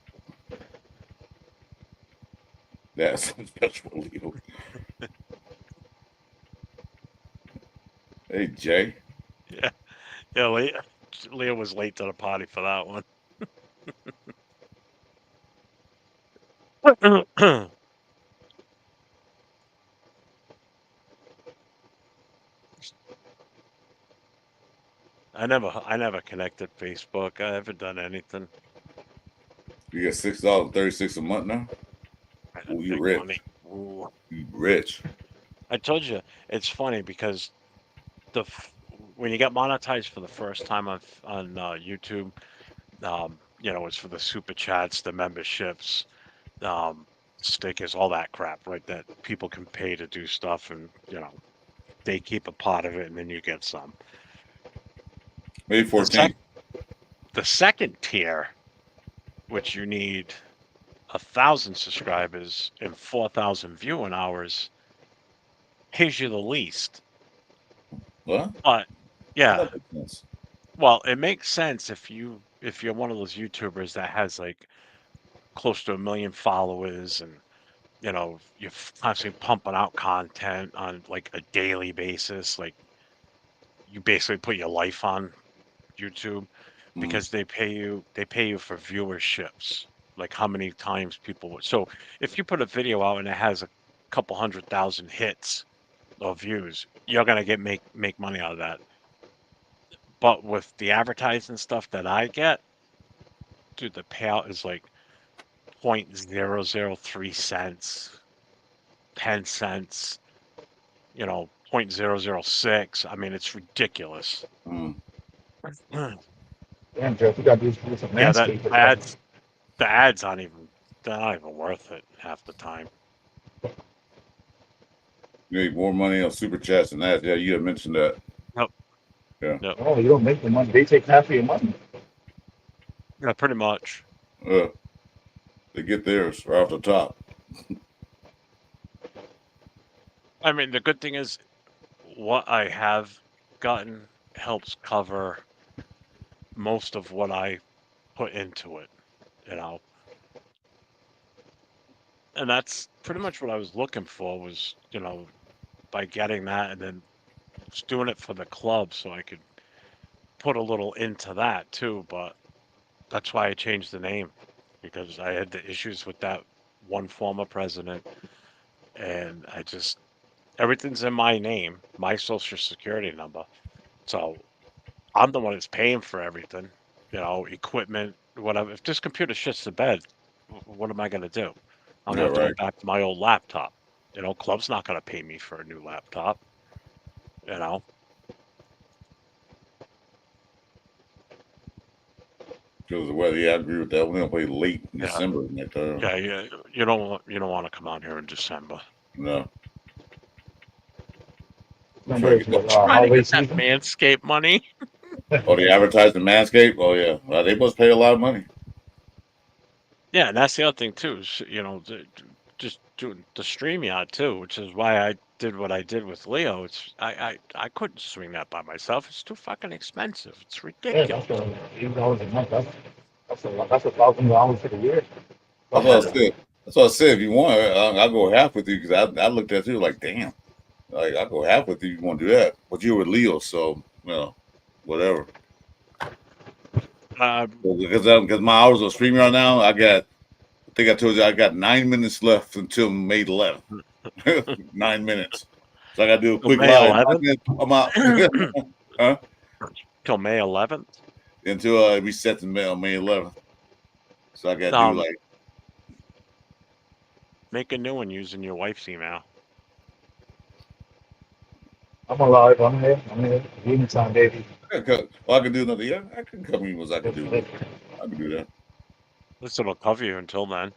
That's special Leo. Hey, Jay. Yeah, Leo was late to the party for that one. I never connected Facebook. I haven't done anything. You get $6.36 a month now. Ooh, you Big rich. money. Ooh. You rich. I told you it's funny because when you get monetized for the first time on YouTube, it's for the super chats, the memberships, stickers, all that crap, right? That people can pay to do stuff, and they keep a pot of it, and then you get some. May 14th. The second tier, which you need 1,000 subscribers and 4,000 viewing hours, pays you the least. What? But yeah, That makes sense. well, it makes sense if you're one of those YouTubers that has like close to 1 million followers, and you're constantly pumping out content on like a daily basis. Like you basically put your life on YouTube because they pay you for viewerships, like how many times people would. So if you put a video out and it has a couple 100,000 hits or views, you're gonna make money out of that. But with the advertising stuff that I get, dude, the payout is like 0.003 cents, 10 cents, 0.006. I mean, it's ridiculous. Mm. damn, Jeff, you got to do some Yeah, that landscape or something. the ads they're not even worth it half the time. You make more money on super chats than that. Yeah, you had mentioned that. Nope. Yeah. Nope. Oh, you don't make the money. They take half of your money. Yeah, pretty much. They get theirs right off the top. I mean, the good thing is what I have gotten helps cover most of what I put into it, you know. And that's pretty much what I was looking for was, by getting that and then just doing it for the club so I could put a little into that too. But that's why I changed the name because I had the issues with that one former president. And everything's in my name, my social security number. So I'm the one that's paying for everything, equipment, whatever. If this computer shits the bed, what am I going to do? I'm Yeah, going to have to go right. back to my old laptop. Club's not going to pay me for a new laptop, you know? Because of the weather, yeah, I agree with that. We're gonna play late in Yeah. December next time. Yeah, you don't want to come out here in December. No. We'll try Remember, to it's get that. what, Trying to holiday get that season. Manscaped money. Oh, they advertised the Manscaped? Oh yeah. They must pay a lot of money. Yeah, and that's the other thing too, is, just doing the StreamYard too, which is why I did what I did with Leo. I couldn't swing that by myself. It's too fucking expensive. It's Yeah, ridiculous. that's $80 a month. That's $1,000 for the year. That's what I said. That's what I said. If you want, I'll go half with you because I looked at you like, damn. Like I'll go half with you. If you want to do that, but you're with Leo, so whatever. Because my hours on StreamYard now, I think I told you I got 9 minutes left until May 11th. 9 minutes. So I got to do a till quick May live. 11th. I'm out. Huh? Till May 11th. Until it resets in May 11th. So I got to do like. Make a new one using your wife's email. I'm alive. I'm here. Anytime, baby. I can do another. Yeah, I can come in. I can do this. I can do that. This will cover you until then.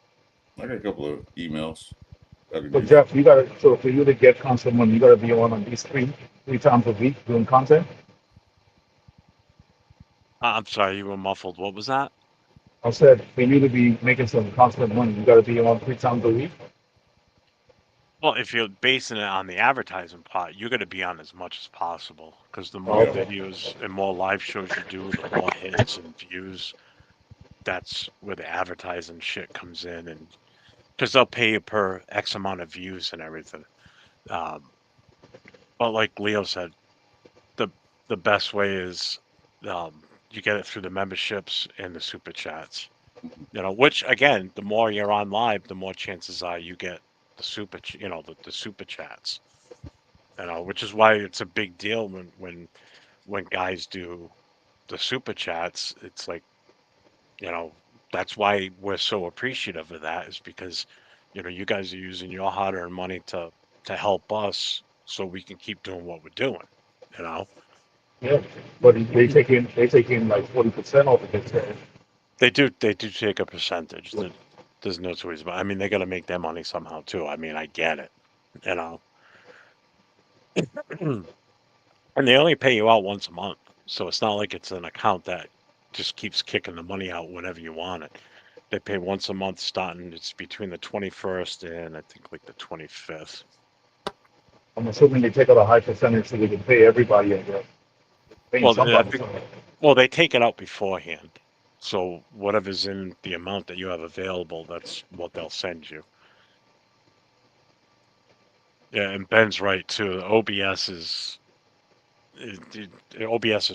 I got a couple of emails I can So use. Jeff, so for you to get content money, you gotta be on at least three times a week doing content. I'm sorry, you were muffled. What was that? I said for you to be making some content money, you gotta be on 3 times a week. Well, if you're basing it on the advertising part, you're going to be on as much as possible because the Oh, more okay. videos and more live shows you do, the more hits and views. That's where the advertising shit comes in, and because they'll pay you per X amount of views and everything. But like Leo said, the the best way is you get it through the memberships and the super chats. Which again, the more you're on live, the more chances are you get the the super chats. Which is why it's a big deal when guys do the super chats. It's like, that's why we're so appreciative of that is because, you guys are using your hard-earned money to help us so we can keep doing what we're doing, you know. Yeah, but they take in like 40% off of it. So They do take a percentage. There's no two ways about it. I mean, they got to make their money somehow too. I mean, I get it, you know. And they only pay you out once a month. So it's not like it's an account that just keeps kicking the money out whenever you want it. They pay once a month starting, it's between the 21st and I think like the 25th. I'm assuming they take out a high percentage so they can pay everybody. I guess paying Well, I somebody. think, well, they take it out beforehand. So whatever's in the amount that you have available, that's what they'll send you. Yeah, and Ben's right too. OBS is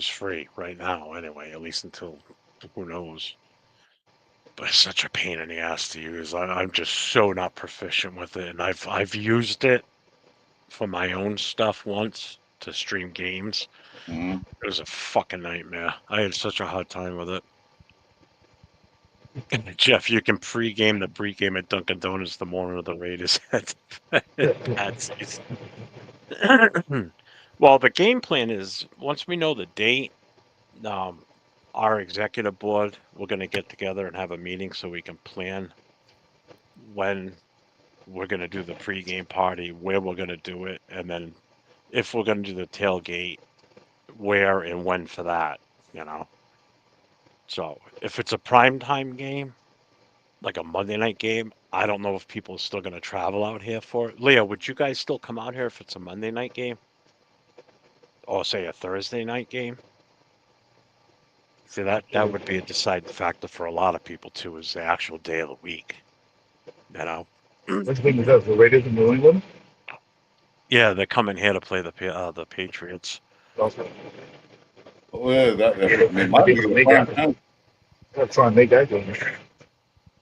free right now anyway, at least until who knows. But it's such a pain in the ass to use. I'm just so not proficient with it, and I've used it for my own stuff once to stream games. Mm-hmm. It was a fucking nightmare. I had such a hard time with it. Jeff, you can pre-game the pregame at Dunkin' Donuts the morning of the Raiders at Patsy's. Well, the game plan is once we know the date, our executive board, we're going to get together and have a meeting so we can plan when we're going to do the pregame party, where we're going to do it, and then if we're going to do the tailgate, where and when for that, you know. So if it's a primetime game, like a Monday night game, I don't know if people are still going to travel out here for it. Leo, would you guys still come out here if it's a Monday night game? Or say a Thursday night game? See, that would be a deciding factor for a lot of people too, is the actual day of the week, you know? Which game is that? The Raiders in New England? Yeah, they're coming here to play the Patriots. Also, Oh, yeah, they might they make it a make prime that. time. They're trying to make that game.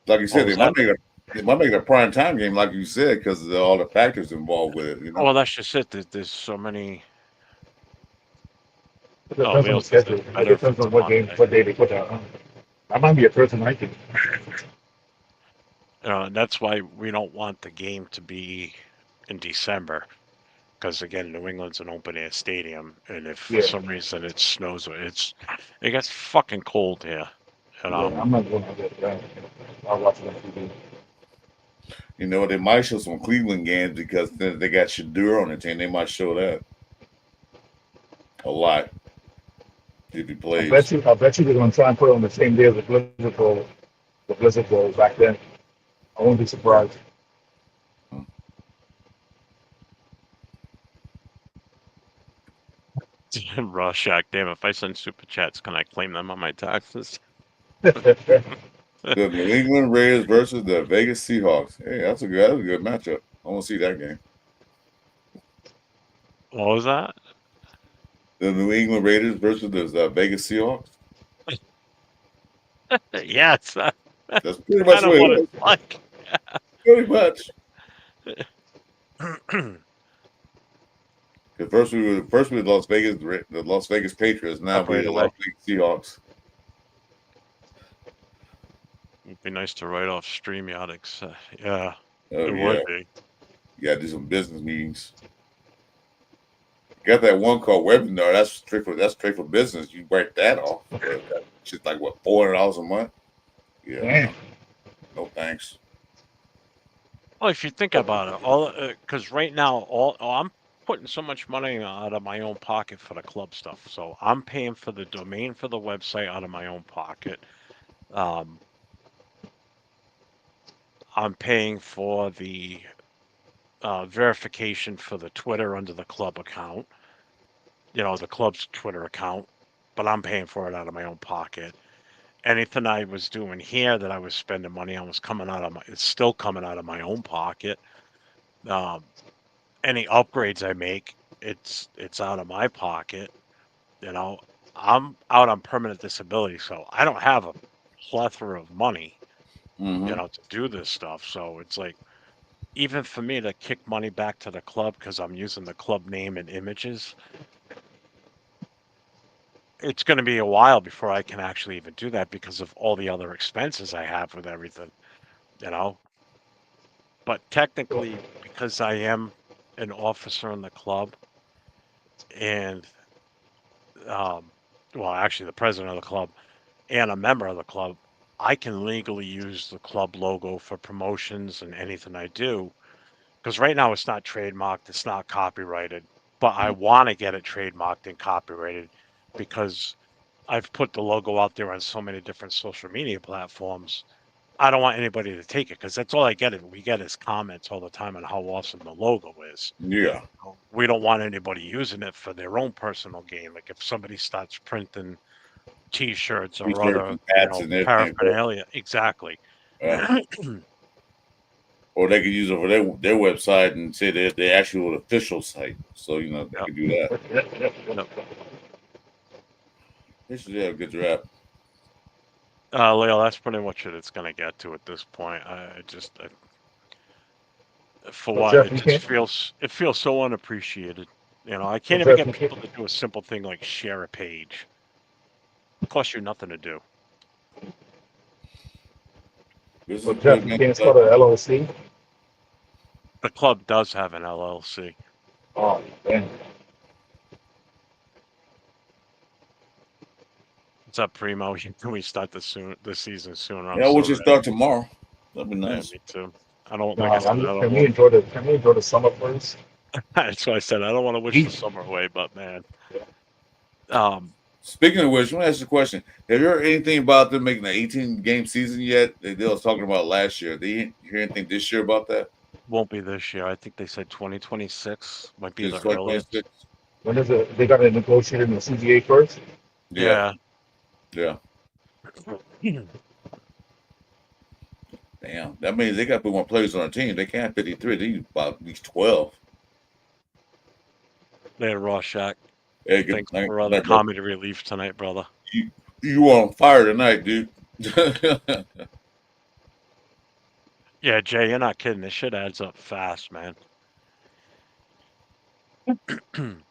Like you said, Oh, they might make it a prime time game, like you said, because of all the factors involved with it. You know. well, that's just it. There's so many. It Oh, depends on the Leo says schedule. it's It better if depends it's a on what game, Monday. what day they put that on. That might be a Thursday night game. And that's why we don't want the game to be in December, because again, New England's an open air stadium, and if for Yeah. some reason it snows or it gets fucking cold here, you know. Yeah, I'm not going to get that. I'll watch it on TV. You know, they might show some Cleveland games because they got Shadur on the team. They might show that a lot if he I plays. bet you they're going to try and put it on the same day as the Blizzard Bowl. The Blizzard Bowl back then. I won't be surprised. Rorschach, damn, if I send super chats, can I claim them on my taxes? The New England Raiders versus the Vegas Seahawks. Hey, that's a good matchup. I want to see that game. What was that? The New England Raiders versus the Vegas Seahawks. Yes, That's pretty much kind of what what it is. it's like. Pretty much. First we were the Las Vegas Patriots. Now we're Right the away. Las Vegas Seahawks. It'd be nice to write off StreamYard. Yeah, Oh it yeah, would be. you got to do some business meetings. Got that one called webinar. That's straight for business. You write that off. Just like what, $400 a month? Yeah, Damn. no thanks. Well, if you think about it, because right now, I'm putting so much money out of my own pocket for the club stuff. So I'm paying for the domain for the website out of my own pocket. I'm paying for the verification for the Twitter under the club account. You know, the club's Twitter account, but I'm paying for it out of my own pocket. Anything I was doing here that I was spending money on was it's still coming out of my own pocket. Any upgrades I make, it's out of my pocket. You know, I'm out on permanent disability, so I don't have a plethora of money, Mm-hmm. to do this stuff. So it's like, even for me to kick money back to the club because I'm using the club name and images, it's going to be a while before I can actually even do that because of all the other expenses I have with everything, you know. But technically, because I am an officer in the club and, well, actually the president of the club and a member of the club, I can legally use the club logo for promotions and anything I do. Because right now it's not trademarked, it's not copyrighted, but I want to get it trademarked and copyrighted because I've put the logo out there on so many different social media platforms. I don't want anybody to take it because that's all we get is comments all the time on how awesome the logo is. Yeah. We don't want anybody using it for their own personal gain. Like if somebody starts printing T-shirts or T-shirts other, and hats and everything. paraphernalia, exactly. Or they could use it for their website and say they're the actual official site. So they Yep. could do that. Yep. They should have a good draft. Leo, that's pretty much it. It's gonna get to at this point. For But what Jeff, it feels so unappreciated. I can't But even Jeff, get people to do a simple thing like share a page. It costs you nothing to do. This is But a Jeff, good you man. can't start an LLC. The club does have an LLC. Oh, damn. What's up, Primo? Can we start the season sooner? I'm Yeah, I so wish it ready. start tomorrow. That'd be Yeah, nice. me too. I don't like I said. I Can don't we want. enjoy the summer, please? That's why I said I don't want to wish the summer away, but man. Speaking of which, I want to ask you a question. Have you heard anything about them making an 18-game season yet? They was talking about last year. Did you hear anything this year about that? Won't be this year. I think they said 2026 might be It's the earliest. 2026. When is it? They got to negotiate in the CBA first. Yeah. Yeah. Damn, that means they got to put more players on our team. They can't have 53. They need about at least 12. Later, Rorschach. Hey, Thanks night, for the night, bro. comedy relief tonight, brother. You on fire tonight, dude. Yeah, Jay, you're not kidding. This shit adds up fast, man. And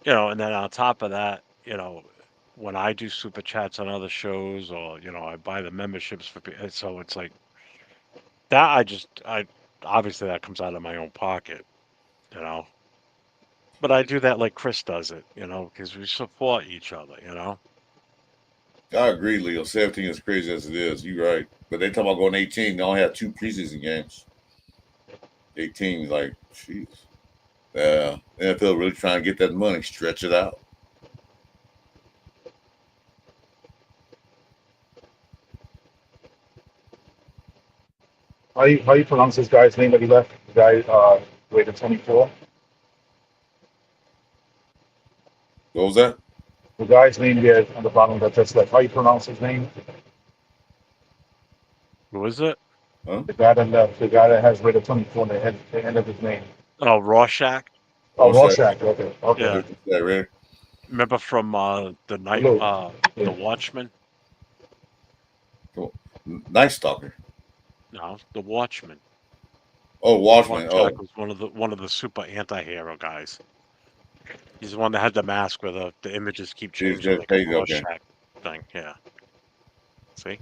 then on top of that, when I do super chats on other shows, or I buy the memberships for people, so it's like that. I obviously that comes out of my own pocket, but I do that like Chris does it, because we support each other, I agree, Leo. 17 is crazy as it is. You're right. But they talk about going 18. They only have 2 preseason games. 18 is like, jeez. Yeah. NFL really trying to get that money, stretch it out. How you pronounce this guy's name that he left? The guy rated 24. What was that? The guy's name there on the bottom that just left. How you pronounce his name? Who is it? Huh? The guy that left. The guy that has rated 24 on the end of his name. Oh, Rorschach. Oh, Rorschach. Rorschach. Okay. Okay. Yeah. What's that, Ray? Remember from the night, Hello. the Watchmen? Cool. Night Stalker. No, the Watchmen. Oh, Watchman. Rorschach Oh, was one of the super anti-hero guys. He's the one that had the mask where the images keep changing, just like a okay. Rorschach thing. Yeah. See,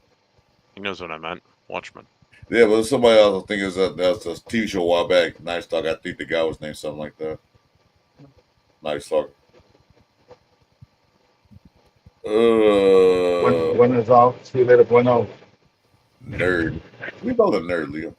he knows what I meant. Watchmen. Yeah, but somebody else I think is that was a TV show a while back. Night Stalker. I think the guy was named something like that. Night Stalker. When is out? See you later, bueno. Nerd. We know the nerd, Leo.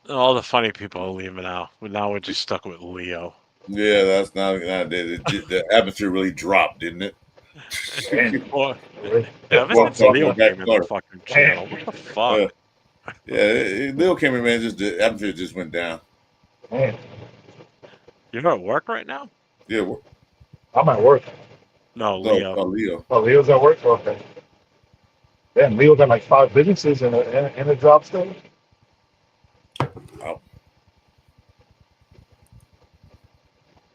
All the funny people are leaving now. Now we're just stuck with Leo. Yeah, that's not the atmosphere really dropped, didn't it? Or, Really? ever Well, since Leo back came in the corner. fucking channel, what the fuck? Yeah, Leo came in, man. Just the atmosphere just went down. Man, You're at work right now? Yeah, I'm at work. No, Leo. Leo. Oh, Leo's at work? Okay. Damn, Leo got like 5 businesses in a job still? Oh.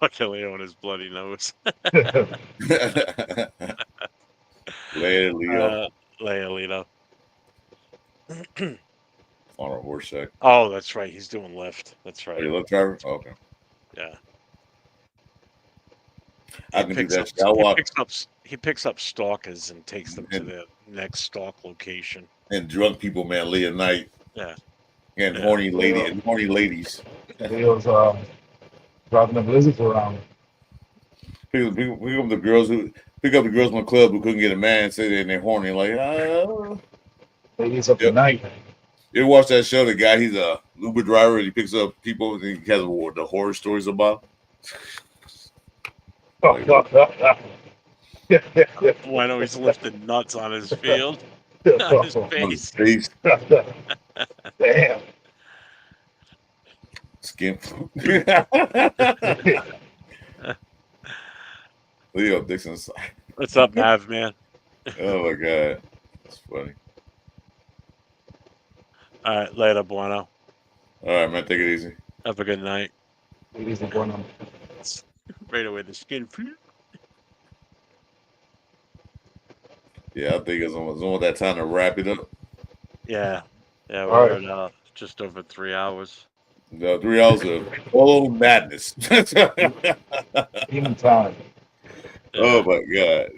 Look at Leo and his bloody nose. Later, Leo. Leo. On a horse sack. Oh, that's right. He's doing Lyft. That's right. Are you a lift driver? Oh, okay. Yeah. I can do that. He picks up stalkers and takes them to their next stalk location. And drunk people, man, late at night. Yeah. And horny ladies. Leo's driving the blizzards around. Pick up the girls in the club who couldn't get a man, say they're horny, like Ladies of the night. You ever watch that show? The guy, he's a Uber driver, and he picks up people, and he has the horror stories about. Bueno, he's lifting nuts on his field. On his face. Damn. Skin. Leo Dixon's. What's up, Mav, man? Oh my god, that's funny. All right, later, Bueno. All right, man, take it easy. Have a good night. Easy, Bueno. Right away, the skin flew. Yeah, I think it's almost that time to wrap it up. Yeah, we're at just over 3 hours. No, 3 hours of total madness. Even time. Oh my god.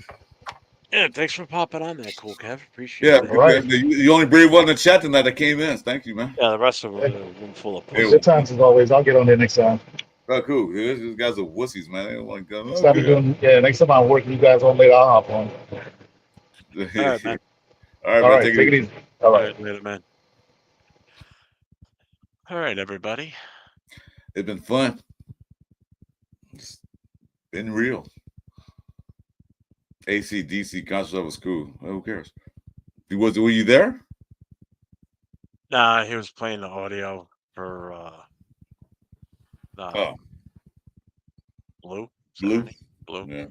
Yeah, thanks for popping on there, Cool Kev. Appreciate it. Right. You only brave one in the chat tonight that came in. Thank you, man. Yeah, the rest of them are a room full of pussy. Good times as always. I'll get on there next time. Oh, cool. These guys are wussies, man. They don't want to Next time next time I'm working, you guys on later, I'll hop on. All right, man. All right, Take it easy. All right. Later, man. All right, everybody. It's been fun. It's been real. AC/DC concert was cool. Who cares? Were you there? Nah, he was playing the audio for Blue. Blue. Blue. Yeah.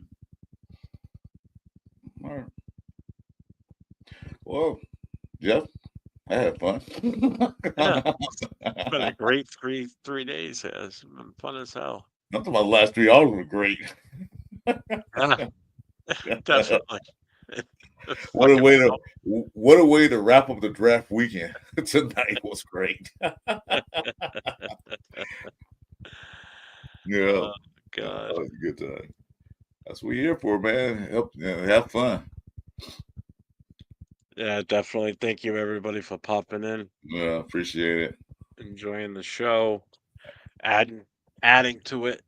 All right. Well, Jeff, I had fun. Yeah. It's been a great three days. It's been fun as hell. Nothing about the last 3 hours were great. Yeah, definitely. What a way to wrap up the draft weekend. Tonight was great. Yeah. Oh, That God. was a good time. That's what we're here for, man. Have fun. Yeah, definitely. Thank you, everybody, for popping in, Yeah, appreciate it. enjoying the show, adding to it,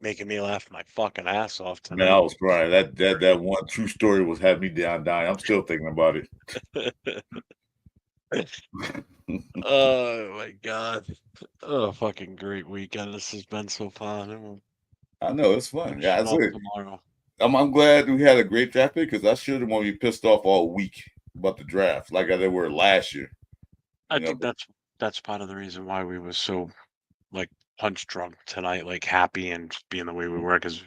making me laugh my fucking ass off Man, I tonight. was crying. That one true story was having me dying. I'm still thinking about it. Oh my God. Oh, fucking great weekend. This has been so fun. And we'll I know it's fun. finish Yeah, it I off say, tomorrow. I'm glad we had a great draft pick because I should have want to be pissed off all week about the draft, like they were last year. I You know, think that's part of the reason why we were so like punch drunk tonight, like happy and just being the way we were, because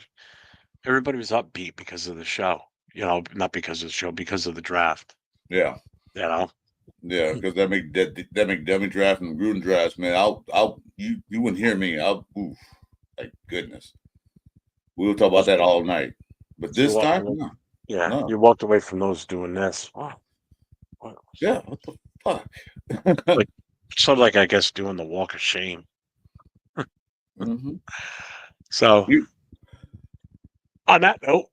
everybody was upbeat because of the show. You know, not because of the show, because of the draft. yeah, You know, yeah, because that make Devin draft and Gruden drafts, man. You wouldn't hear me. Like goodness, we will talk about that all night. But So you this walked time, away- no, yeah, no, you walked away from those doing this. Wow. What yeah, what the fuck? Like, sort of like, I guess, doing the walk of shame. Mhm. So, You- on that note,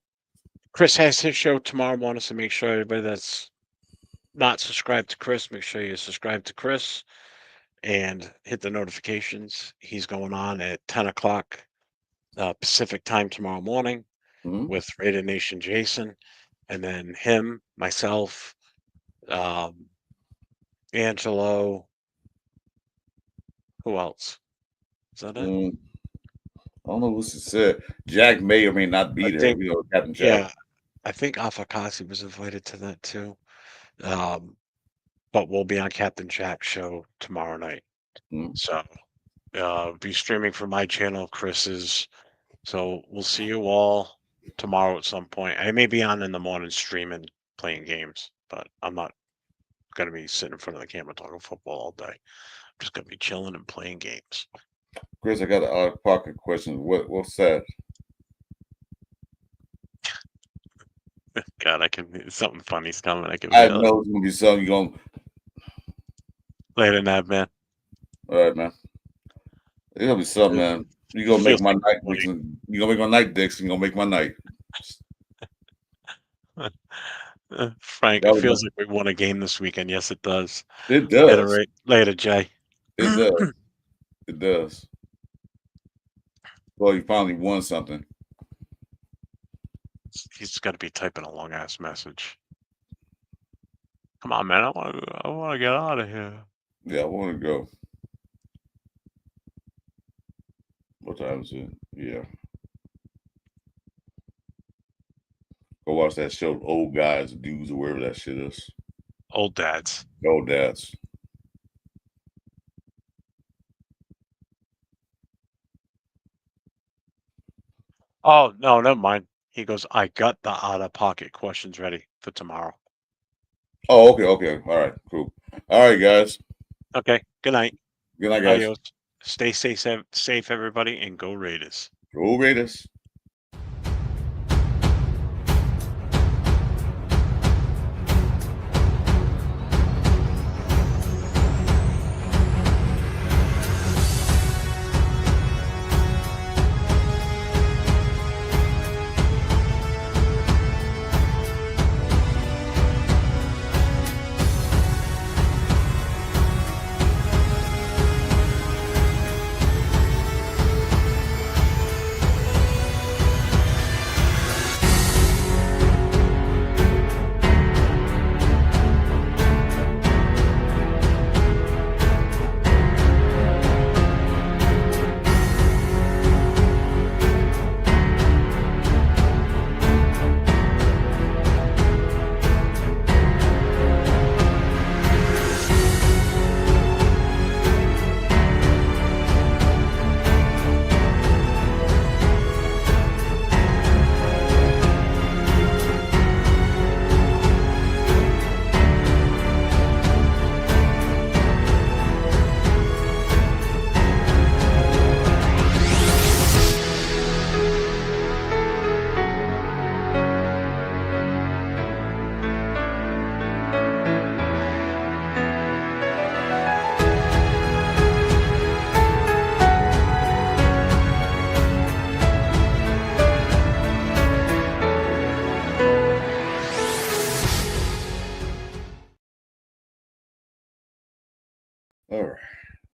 Chris has his show tomorrow morning, so make sure everybody that's not subscribed to Chris, make sure you subscribe to Chris and hit the notifications. He's going on at 10 o'clock Pacific time tomorrow morning Mhm. with Raider Nation Jason, and then him, myself, Angelo. Who else? Is that it? I don't know what she said. Jack may or may not be I there. think, You know, Captain Jack. yeah, I think Afakasi was invited to that too. But we'll be on Captain Jack's show tomorrow night. Mhm. So be streaming from my channel, Chris's. So we'll see you all tomorrow at some point. I may be on in the morning streaming, playing games, but I'm not gonna be sitting in front of the camera talking football all day. I'm just gonna be chilling and playing games. Chris, I got an out of pocket question. What's that? God, something funny's coming. I can I feel it. know it's gonna be something you're gonna. Later, Nab, man. All right, man. It's gonna be something, man. You're gonna make Feels my like night, funny. Dixon. You're gonna make my night, Dixon. You're gonna make my night. Frank, That it was feels like we won a game this weekend. Yes, it does. It Later, does. later, Jay. It does. It does. Well, you finally won something. He's got to be typing a long ass message. Come on, man. I want to get out of here. Yeah, I want to go. What time is it? Yeah. Go watch that show, Old Guys, Dudes, or wherever that shit is. Old dads. Old Dads. Oh, no, never mind. He goes, I got the out of pocket questions ready for tomorrow. Oh, okay. All right, cool. All right, guys. Okay. Good night. Good night, guys. Adios. Stay safe, everybody, and go Raiders. Go Raiders. All right.